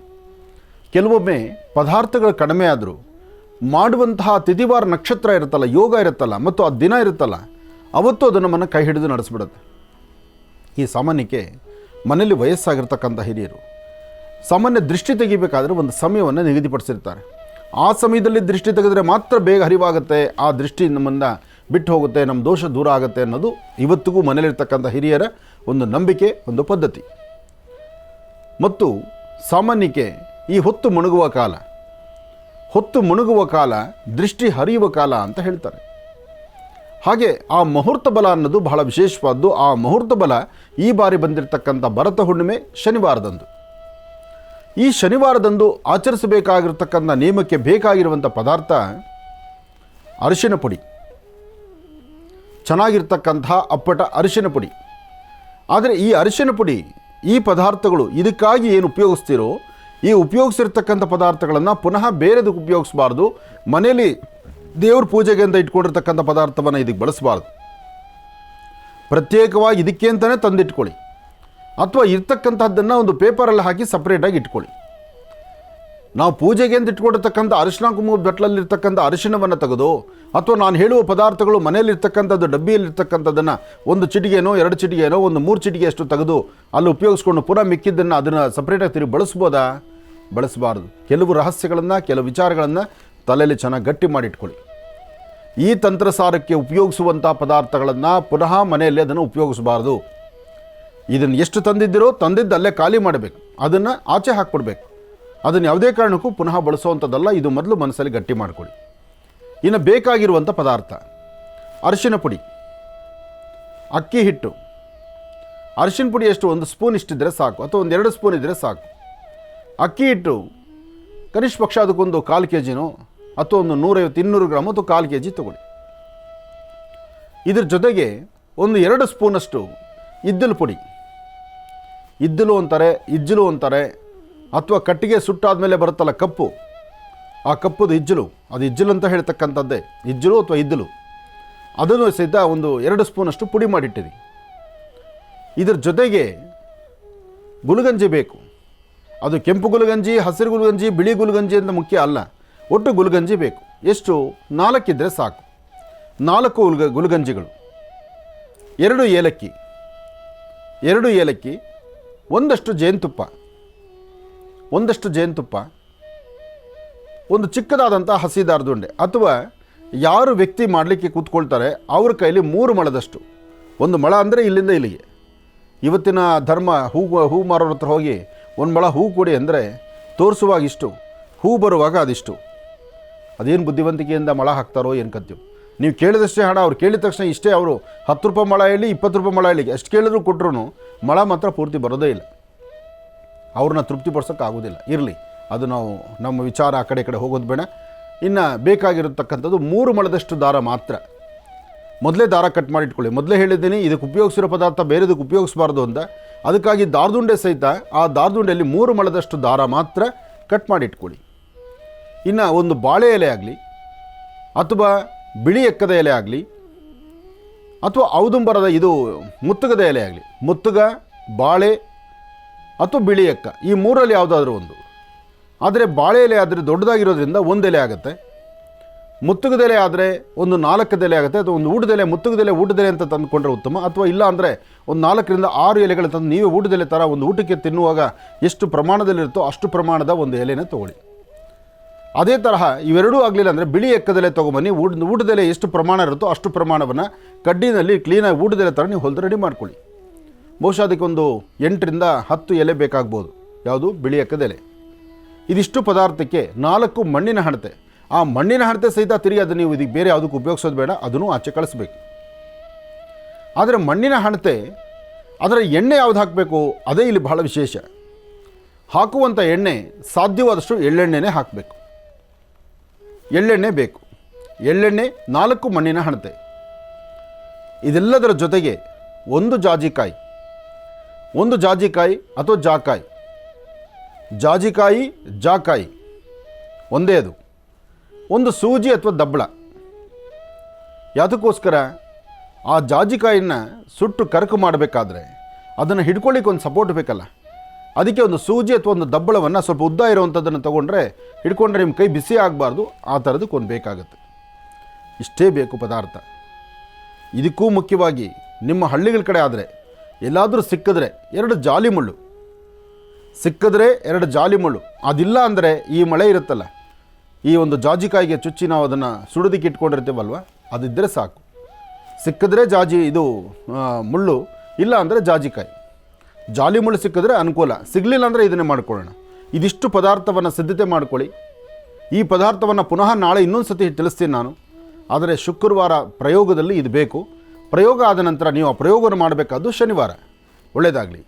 B: ಕೆಲವೊಮ್ಮೆ ಪದಾರ್ಥಗಳು ಕಡಿಮೆ ಆದರೂ ಮಾಡುವಂತಹ ತಿಥಿವಾರ ನಕ್ಷತ್ರ ಇರುತ್ತಲ್ಲ, ಯೋಗ ಇರುತ್ತಲ್ಲ ಮತ್ತು ಆ ದಿನ ಇರುತ್ತಲ್ಲ, ಅವತ್ತು ಅದು ನಮ್ಮನ್ನು ಕೈ ಹಿಡಿದು ನಡೆಸ್ಬಿಡುತ್ತೆ. ಈ ಸಾಮಾನ್ಯಕ್ಕೆ ಮನೆಯಲ್ಲಿ ವಯಸ್ಸಾಗಿರ್ತಕ್ಕಂಥ ಹಿರಿಯರು ಸಾಮಾನ್ಯ ದೃಷ್ಟಿ ತೆಗಿಬೇಕಾದ್ರೆ ಒಂದು ಸಮಯವನ್ನು ನಿಗದಿಪಡಿಸಿರ್ತಾರೆ. ಆ ಸಮಯದಲ್ಲಿ ದೃಷ್ಟಿ ತೆಗೆದರೆ ಮಾತ್ರ ಬೇಗ ಹರಿವಾಗುತ್ತೆ, ಆ ದೃಷ್ಟಿ ನಮ್ಮನ್ನು ಬಿಟ್ಟು ಹೋಗುತ್ತೆ, ನಮ್ಮ ದೋಷ ದೂರ ಆಗುತ್ತೆ ಅನ್ನೋದು ಇವತ್ತಿಗೂ ಮನೆಯಲ್ಲಿರ್ತಕ್ಕಂಥ ಹಿರಿಯರ ಒಂದು ನಂಬಿಕೆ, ಒಂದು ಪದ್ಧತಿ. ಮತ್ತು ಸಾಮಾನ್ಯಕ್ಕೆ ಈ ಹೊತ್ತು ಮುಣುಗುವ ಕಾಲ ದೃಷ್ಟಿ ಹರಿಯುವ ಕಾಲ ಅಂತ ಹೇಳ್ತಾರೆ. ಹಾಗೆ ಆ ಮುಹೂರ್ತ ಬಲ ಅನ್ನೋದು ಬಹಳ ವಿಶೇಷವಾದ್ದು. ಆ ಮುಹೂರ್ತ ಬಲ ಈ ಬಾರಿ ಬಂದಿರತಕ್ಕಂಥ ಭರತ ಹುಣ್ಣಿಮೆ ಶನಿವಾರದಂದು. ಈ ಶನಿವಾರದಂದು ಆಚರಿಸಬೇಕಾಗಿರ್ತಕ್ಕಂಥ ನೇಮಕ್ಕೆ ಬೇಕಾಗಿರುವಂಥ ಪದಾರ್ಥ ಅರಿಶಿನ ಪುಡಿ, ಚೆನ್ನಾಗಿರ್ತಕ್ಕಂಥ ಅಪ್ಪಟ ಅರಿಶಿನ ಪುಡಿ. ಆದರೆ ಈ ಅರಿಶಿನ ಪುಡಿ, ಈ ಪದಾರ್ಥಗಳು ಇದಕ್ಕಾಗಿ ಏನು ಉಪಯೋಗಿಸ್ತೀರೋ, ಈ ಉಪಯೋಗಿಸಿರ್ತಕ್ಕಂಥ ಪದಾರ್ಥಗಳನ್ನು ಪುನಃ ಬೇರೆದಕ್ಕೆ ಉಪಯೋಗಿಸಬಾರ್ದು. ಮನೆಯಲ್ಲಿ ದೇವ್ರ ಪೂಜೆಗೆ ಅಂತ ಇಟ್ಕೊಂಡಿರ್ತಕ್ಕಂಥ ಪದಾರ್ಥವನ್ನು ಇದಕ್ಕೆ ಬಳಸಬಾರ್ದು. ಪ್ರತ್ಯೇಕವಾಗಿ ಇದಕ್ಕೆ ಅಂತಲೇ ತಂದಿಟ್ಕೊಳ್ಳಿ, ಅಥವಾ ಇರ್ತಕ್ಕಂಥದ್ದನ್ನು ಒಂದು ಪೇಪರಲ್ಲಿ ಹಾಕಿ ಸಪ್ರೇಟಾಗಿ ಇಟ್ಕೊಳ್ಳಿ. ನಾವು ಪೂಜೆಗೆ ಅಂತ ಇಟ್ಕೊಂಡಿರ್ತಕ್ಕಂಥ ಅರಿಶಿನ ಕುಂಕುಮದ ಬಟ್ಲಲ್ಲಿರ್ತಕ್ಕಂಥ ಅರಿಶಿನವನ್ನು ತೆಗೆದು, ಅಥವಾ ನಾನು ಹೇಳುವ ಪದಾರ್ಥಗಳು ಮನೆಯಲ್ಲಿರ್ತಕ್ಕಂಥದ್ದು ಡಬ್ಬಿಯಲ್ಲಿರ್ತಕ್ಕಂಥದ್ದನ್ನು ಒಂದು ಚಿಟಿಗೆನೋ 2 ಚಿಟಿಗೆನೋ ಒಂದು 3 ಚಿಟಿಗೆಯಷ್ಟು ತೆಗೆದು ಅಲ್ಲಿ ಉಪಯೋಗಿಸ್ಕೊಂಡು ಪುನಃ ಮಿಕ್ಕಿದ್ದನ್ನು ಅದನ್ನು ಸಪ್ರೇಟಾಗಿ ತಿರುಗಿ ಬಳಸ್ಬೋದಾ? ಬಳಸಬಾರ್ದು. ಕೆಲವು ರಹಸ್ಯಗಳನ್ನು, ಕೆಲವು ವಿಚಾರಗಳನ್ನು ತಲೆಯಲ್ಲಿ ಚೆನ್ನಾಗಿ ಗಟ್ಟಿ ಮಾಡಿಟ್ಕೊಳ್ಳಿ. ಈ ತಂತ್ರಸಾರಕ್ಕೆ ಉಪಯೋಗಿಸುವಂಥ ಪದಾರ್ಥಗಳನ್ನು ಪುನಃ ಮನೆಯಲ್ಲಿ ಅದನ್ನು ಉಪಯೋಗಿಸಬಾರ್ದು. ಇದನ್ನು ಎಷ್ಟು ತಂದಿದ್ದು ಅಲ್ಲೇ ಖಾಲಿ ಮಾಡಬೇಕು, ಅದನ್ನು ಆಚೆ ಹಾಕ್ಬಿಡ್ಬೇಕು. ಅದನ್ನು ಯಾವುದೇ ಕಾರಣಕ್ಕೂ ಪುನಃ ಬಳಸುವಂಥದ್ದಲ್ಲ. ಇದು ಮೊದಲು ಮನಸ್ಸಲ್ಲಿ ಗಟ್ಟಿ ಮಾಡಿಕೊಳ್ಳಿ. ಇನ್ನು ಬೇಕಾಗಿರುವಂಥ ಪದಾರ್ಥ ಅರಿಶಿನ ಪುಡಿ, ಅಕ್ಕಿ ಹಿಟ್ಟು. ಅರಿಶಿನ ಪುಡಿ ಎಷ್ಟು, 1 ಸ್ಪೂನ್ ಇಷ್ಟಿದ್ರೆ ಸಾಕು, ಅಥವಾ 2 ಸ್ಪೂನ್ ಇದ್ದರೆ ಸಾಕು. ಅಕ್ಕಿ ಹಿಟ್ಟು ಕನಿಷ್ಠ ಪಕ್ಷ ಅದಕ್ಕೊಂದು 1/4 kgನೋ ಅಥವಾ ಒಂದು 150-200 ಗ್ರಾಮ್ ಅಥವಾ 1/4 kg ತೊಗೊಳ್ಳಿ. ಇದ್ರ ಜೊತೆಗೆ ಒಂದು 2 ಸ್ಪೂನಷ್ಟು ಇದ್ದಲು ಪುಡಿ, ಇದ್ದಲು ಅಂತಾರೆ, ಇಜ್ಜಲು ಅಂತಾರೆ, ಅಥವಾ ಕಟ್ಟಿಗೆ ಸುಟ್ಟಾದಮೇಲೆ ಬರುತ್ತಲ್ಲ ಕಪ್ಪು, ಆ ಕಪ್ಪುದು ಇಜ್ಜಲು, ಅದು ಇಜ್ಜಲು ಅಂತ ಹೇಳ್ತಕ್ಕಂಥದ್ದೇ ಇಜ್ಜಲು ಅಥವಾ ಇದ್ದಲು. ಅದನ್ನು ಸಹಿತ ಒಂದು 2 ಸ್ಪೂನಷ್ಟು ಪುಡಿ ಮಾಡಿಟ್ಟಿರಿ. ಇದ್ರ ಜೊತೆಗೆ ಗುಲಗಂಜಿ ಬೇಕು. ಅದು ಕೆಂಪು ಗುಲಗಂಜಿ, ಹಸಿರು ಗುಲಗಂಜಿ, ಬಿಳಿ ಗುಲಗಂಜಿ ಅಂತ ಮುಖ್ಯ ಅಲ್ಲ, ಒಟ್ಟು ಗುಲಗಂಜಿ ಬೇಕು. ಎಷ್ಟು? 4 ಇದ್ದರೆ ಸಾಕು. 4 ಗುಲಗಂಜಿಗಳು, 2 ಏಲಕ್ಕಿ, ಒಂದಷ್ಟು ಜೇನುತುಪ್ಪ, ಒಂದು ಚಿಕ್ಕದಾದಂಥ ಹಸಿ ದಾರದ ಉಂಡೆ, ಅಥವಾ ಯಾರು ವ್ಯಕ್ತಿ ಮಾಡಲಿಕ್ಕೆ ಕೂತ್ಕೊಳ್ತಾರೆ ಅವ್ರ ಕೈಲಿ 3 ಮೊಳದಷ್ಟು. 1 ಮೊಳ ಅಂದರೆ ಇಲ್ಲಿಂದ ಇಲ್ಲಿಗೆ. ಇವತ್ತಿನ ಧರ್ಮ ಹೂ ಮಾರೋರ ಹತ್ರ ಹೋಗಿ 1 ಮೊಳ ಹೂ ಕೊಡಿ ಅಂದರೆ ತೋರಿಸುವಾಗ ಇಷ್ಟು, ಹೂ ಬರುವಾಗ ಅದಿಷ್ಟು. ಅದೇನು ಬುದ್ಧಿವಂತಿಕೆಯಿಂದ ಮೊಳ ಹಾಕ್ತಾರೋ ಏನು ಕತ್ತೀವಿ. ನೀವು ಕೇಳಿದಷ್ಟೇ ಹಣ, ಅವ್ರು ಕೇಳಿದ ತಕ್ಷಣ ಇಷ್ಟೇ, ಅವರು 10 ರೂಪಾಯಿ ಮೊಳ ಹೇಳಿ 20 ರೂಪಾಯಿ ಮೊಳ ಹೇಳಿ ಎಷ್ಟು ಕೇಳಿದ್ರು ಕೊಟ್ಟರು ಮೊಳ ಮಾತ್ರ ಪೂರ್ತಿ ಬರೋದೇ ಇಲ್ಲ. ಅವ್ರನ್ನ ತೃಪ್ತಿಪಡಿಸೋಕ್ಕಾಗೋದಿಲ್ಲ. ಇರಲಿ, ಅದು ನಾವು ನಮ್ಮ ವಿಚಾರ ಆ ಕಡೆ ಹೋಗೋದು ಬೇಡ. ಇನ್ನು ಬೇಕಾಗಿರತಕ್ಕಂಥದ್ದು 3 ಮೊಳದಷ್ಟು ದಾರ ಮಾತ್ರ. ಮೊದಲೇ ದಾರ ಕಟ್ ಮಾಡಿ ಇಟ್ಕೊಳ್ಳಿ. ಮೊದಲೇ ಹೇಳಿದ್ದೀನಿ ಇದಕ್ಕೆ ಉಪಯೋಗಿಸಿರೋ ಪದಾರ್ಥ ಬೇರೆದಕ್ಕೆ ಉಪಯೋಗಿಸಬಾರ್ದು ಅಂತ. ಅದಕ್ಕಾಗಿ ದಾರದುಂಡೆ ಸಹಿತ ಆ ದಾರದುಂಡೆಯಲ್ಲಿ 3 ಮೊಳದಷ್ಟು ದಾರ ಮಾತ್ರ ಕಟ್ ಮಾಡಿ ಇಟ್ಕೊಳ್ಳಿ. ಇನ್ನು ಒಂದು ಬಾಳೆ ಎಲೆ ಆಗಲಿ ಅಥವಾ ಬಿಳಿ ಎಕ್ಕದ ಎಲೆ ಆಗಲಿ ಅಥವಾ ಔದುಂಬರದ ಇದು ಮುತ್ತುಗದ ಎಲೆ ಆಗಲಿ, ಮುತ್ತುಗ, ಬಾಳೆ ಅಥವಾ ಬಿಳಿ ಎಕ್ಕ, ಈ 3ರಲ್ಲಿ ಯಾವುದಾದ್ರೂ ಒಂದು. ಆದರೆ ಬಾಳೆ ಎಲೆ ಆದರೆ ದೊಡ್ಡದಾಗಿರೋದ್ರಿಂದ ಒಂದು ಎಲೆ ಆಗುತ್ತೆ, ಮುತ್ತುಗದೆಲೆ ಆದರೆ ಒಂದು 4 ಎಲೆ ಆಗುತ್ತೆ, ಅಥವಾ ಒಂದು ಊಟದೆಲೆ, ಊಟದೆಲೆ ಅಂತ ತಂದುಕೊಂಡ್ರೆ ಉತ್ತಮ. ಅಥವಾ ಇಲ್ಲ ಅಂದರೆ ಒಂದು 4ರಿಂದ 6 ಎಲೆಗಳು ತಂದು ನೀವೇ ಊಟದೆಲೆ ಥರ ಒಂದು ಊಟಕ್ಕೆ ತಿನ್ನುವಾಗ ಎಷ್ಟು ಪ್ರಮಾಣದಲ್ಲಿರುತ್ತೋ ಅಷ್ಟು ಪ್ರಮಾಣದ ಒಂದು ಎಲೆನ ತೊಗೊಳ್ಳಿ. ಅದೇ ತರಹ ಇವೆರಡೂ ಆಗಲಿಲ್ಲ ಅಂದರೆ ಬಿಳಿ ಎಕ್ಕದೆಲೆ ತೊಗೊಂಬನ್ನಿ, ಊಟದೆಲೆ ಎಷ್ಟು ಪ್ರಮಾಣ ಇರುತ್ತೋ ಅಷ್ಟು ಪ್ರಮಾಣವನ್ನು ಕಡ್ಡಿನಲ್ಲಿ ಕ್ಲೀನಾಗಿ ಊಟದೆಲೆ ಥರ ನೀವು ಹೊಲಿದು ರೆಡಿ ಮಾಡ್ಕೊಳ್ಳಿ. ಬಹುಶಃ ಅದಕ್ಕೊಂದು 8ರಿಂದ 10 ಎಲೆ ಬೇಕಾಗ್ಬೋದು. ಯಾವುದು? ಬಿಳಿ ಎಕ್ಕದೆಲೆ. ಇದಿಷ್ಟು ಪದಾರ್ಥಕ್ಕೆ 4 ಮಣ್ಣಿನ ಹಣತೆ. ಆ ಮಣ್ಣಿನ ಹಣತೆ ಸಹಿತ ತಿರುಗಿ ಅದು ನೀವು ಇದಕ್ಕೆ ಬೇರೆ ಯಾವುದಕ್ಕೂ ಉಪಯೋಗಿಸೋದು ಬೇಡ, ಅದನ್ನು ಆಚೆ ಕಳಿಸ್ಬೇಕು. ಆದರೆ ಮಣ್ಣಿನ ಹಣತೆ ಅದರ ಎಣ್ಣೆ ಯಾವುದು ಹಾಕಬೇಕು ಅದೇ ಇಲ್ಲಿ ಬಹಳ ವಿಶೇಷ. ಹಾಕುವಂಥ ಎಣ್ಣೆ ಸಾಧ್ಯವಾದಷ್ಟು ಎಳ್ಳೆಣ್ಣೆನೇ ಹಾಕಬೇಕು. ಎಳ್ಳೆಣ್ಣೆ ಬೇಕು. ಎಳ್ಳೆಣ್ಣೆ 4 ಮಣ್ಣಿನ ಹಣತೆ. ಇದೆಲ್ಲದರ ಜೊತೆಗೆ ಒಂದು ಜಾಜಿಕಾಯಿ ಅಥವಾ ಜಾಕಾಯಿ, ಜಾಕಾಯಿ ಒಂದೇ ಅದು. ಒಂದು ಸೂಜಿ ಅಥವಾ ದಬ್ಬಳ. ಯಾವುದಕ್ಕೋಸ್ಕರ? ಆ ಜಾಜಿಕಾಯಿನ ಸುಟ್ಟು ಕರಕು ಮಾಡಬೇಕಾದ್ರೆ ಅದನ್ನು ಹಿಡ್ಕೊಳ್ಳಿಕ್ಕೆ ಒಂದು ಸಪೋರ್ಟ್ ಬೇಕಲ್ಲ, ಅದಕ್ಕೆ ಒಂದು ಸೂಜಿ ಅಥವಾ ಒಂದು ದಬ್ಬಳವನ್ನು ಸ್ವಲ್ಪ ಉದ್ದ ಇರುವಂಥದ್ದನ್ನು ತೊಗೊಂಡ್ರೆ ಹಿಡ್ಕೊಂಡ್ರೆ ನಿಮ್ಮ ಕೈ ಬಿಸಿ ಆಗಬಾರ್ದು, ಆ ಥರದಕ್ಕೆ ಒಂದು ಬೇಕಾಗುತ್ತೆ. ಇಷ್ಟೇ ಬೇಕು ಪದಾರ್ಥ. ಇದಕ್ಕೂ ಮುಖ್ಯವಾಗಿ ನಿಮ್ಮ ಹಳ್ಳಿಗಳ ಕಡೆ ಆದರೆ ಎಲ್ಲಾದರೂ ಸಿಕ್ಕಿದ್ರೆ 2 ಜಾಲಿ ಮುಳ್ಳು ಸಿಕ್ಕಿದ್ರೆ 2 ಜಾಲಿ ಮುಳ್ಳು. ಅದಿಲ್ಲ ಅಂದರೆ ಈ ಮಳೆ ಇರುತ್ತಲ್ಲ, ಈ ಒಂದು ಜಾಜಿಕಾಯಿಗೆ ಚುಚ್ಚಿ ನಾವು ಅದನ್ನು ಸುಡೋದಕ್ಕೆ ಇಟ್ಕೊಂಡಿರ್ತೀವಲ್ವ, ಅದಿದ್ದರೆ ಸಾಕು. ಸಿಕ್ಕಿದ್ರೆ ಮುಳ್ಳು, ಇಲ್ಲ ಅಂದರೆ ಜಾಜಿಕಾಯಿ. ಜಾಲಿ ಮುಳ್ಳು ಸಿಕ್ಕಿದ್ರೆ ಅನುಕೂಲ, ಸಿಗಲಿಲ್ಲ ಅಂದರೆ ಇದನ್ನೇ ಮಾಡ್ಕೊಳ್ಳೋಣ. ಇದಿಷ್ಟು ಪದಾರ್ಥವನ್ನು ಸಿದ್ಧತೆ ಮಾಡ್ಕೊಳ್ಳಿ. ಈ ಪದಾರ್ಥವನ್ನು ಪುನಃ ನಾಳೆ ಇನ್ನೊಂದು ಸತಿ ತಿಳಿಸ್ತೀನಿ ನಾನು. ಆದರೆ ಶುಕ್ರವಾರ ಪ್ರಯೋಗದಲ್ಲಿ ಇದು ಬೇಕು. ಪ್ರಯೋಗ ಆದ ನಂತರ ನೀವು ಆ ಪ್ರಯೋಗವನ್ನು ಮಾಡಬೇಕಾದ್ದು ಶನಿವಾರ. ಒಳ್ಳೆಯದಾಗಲಿ.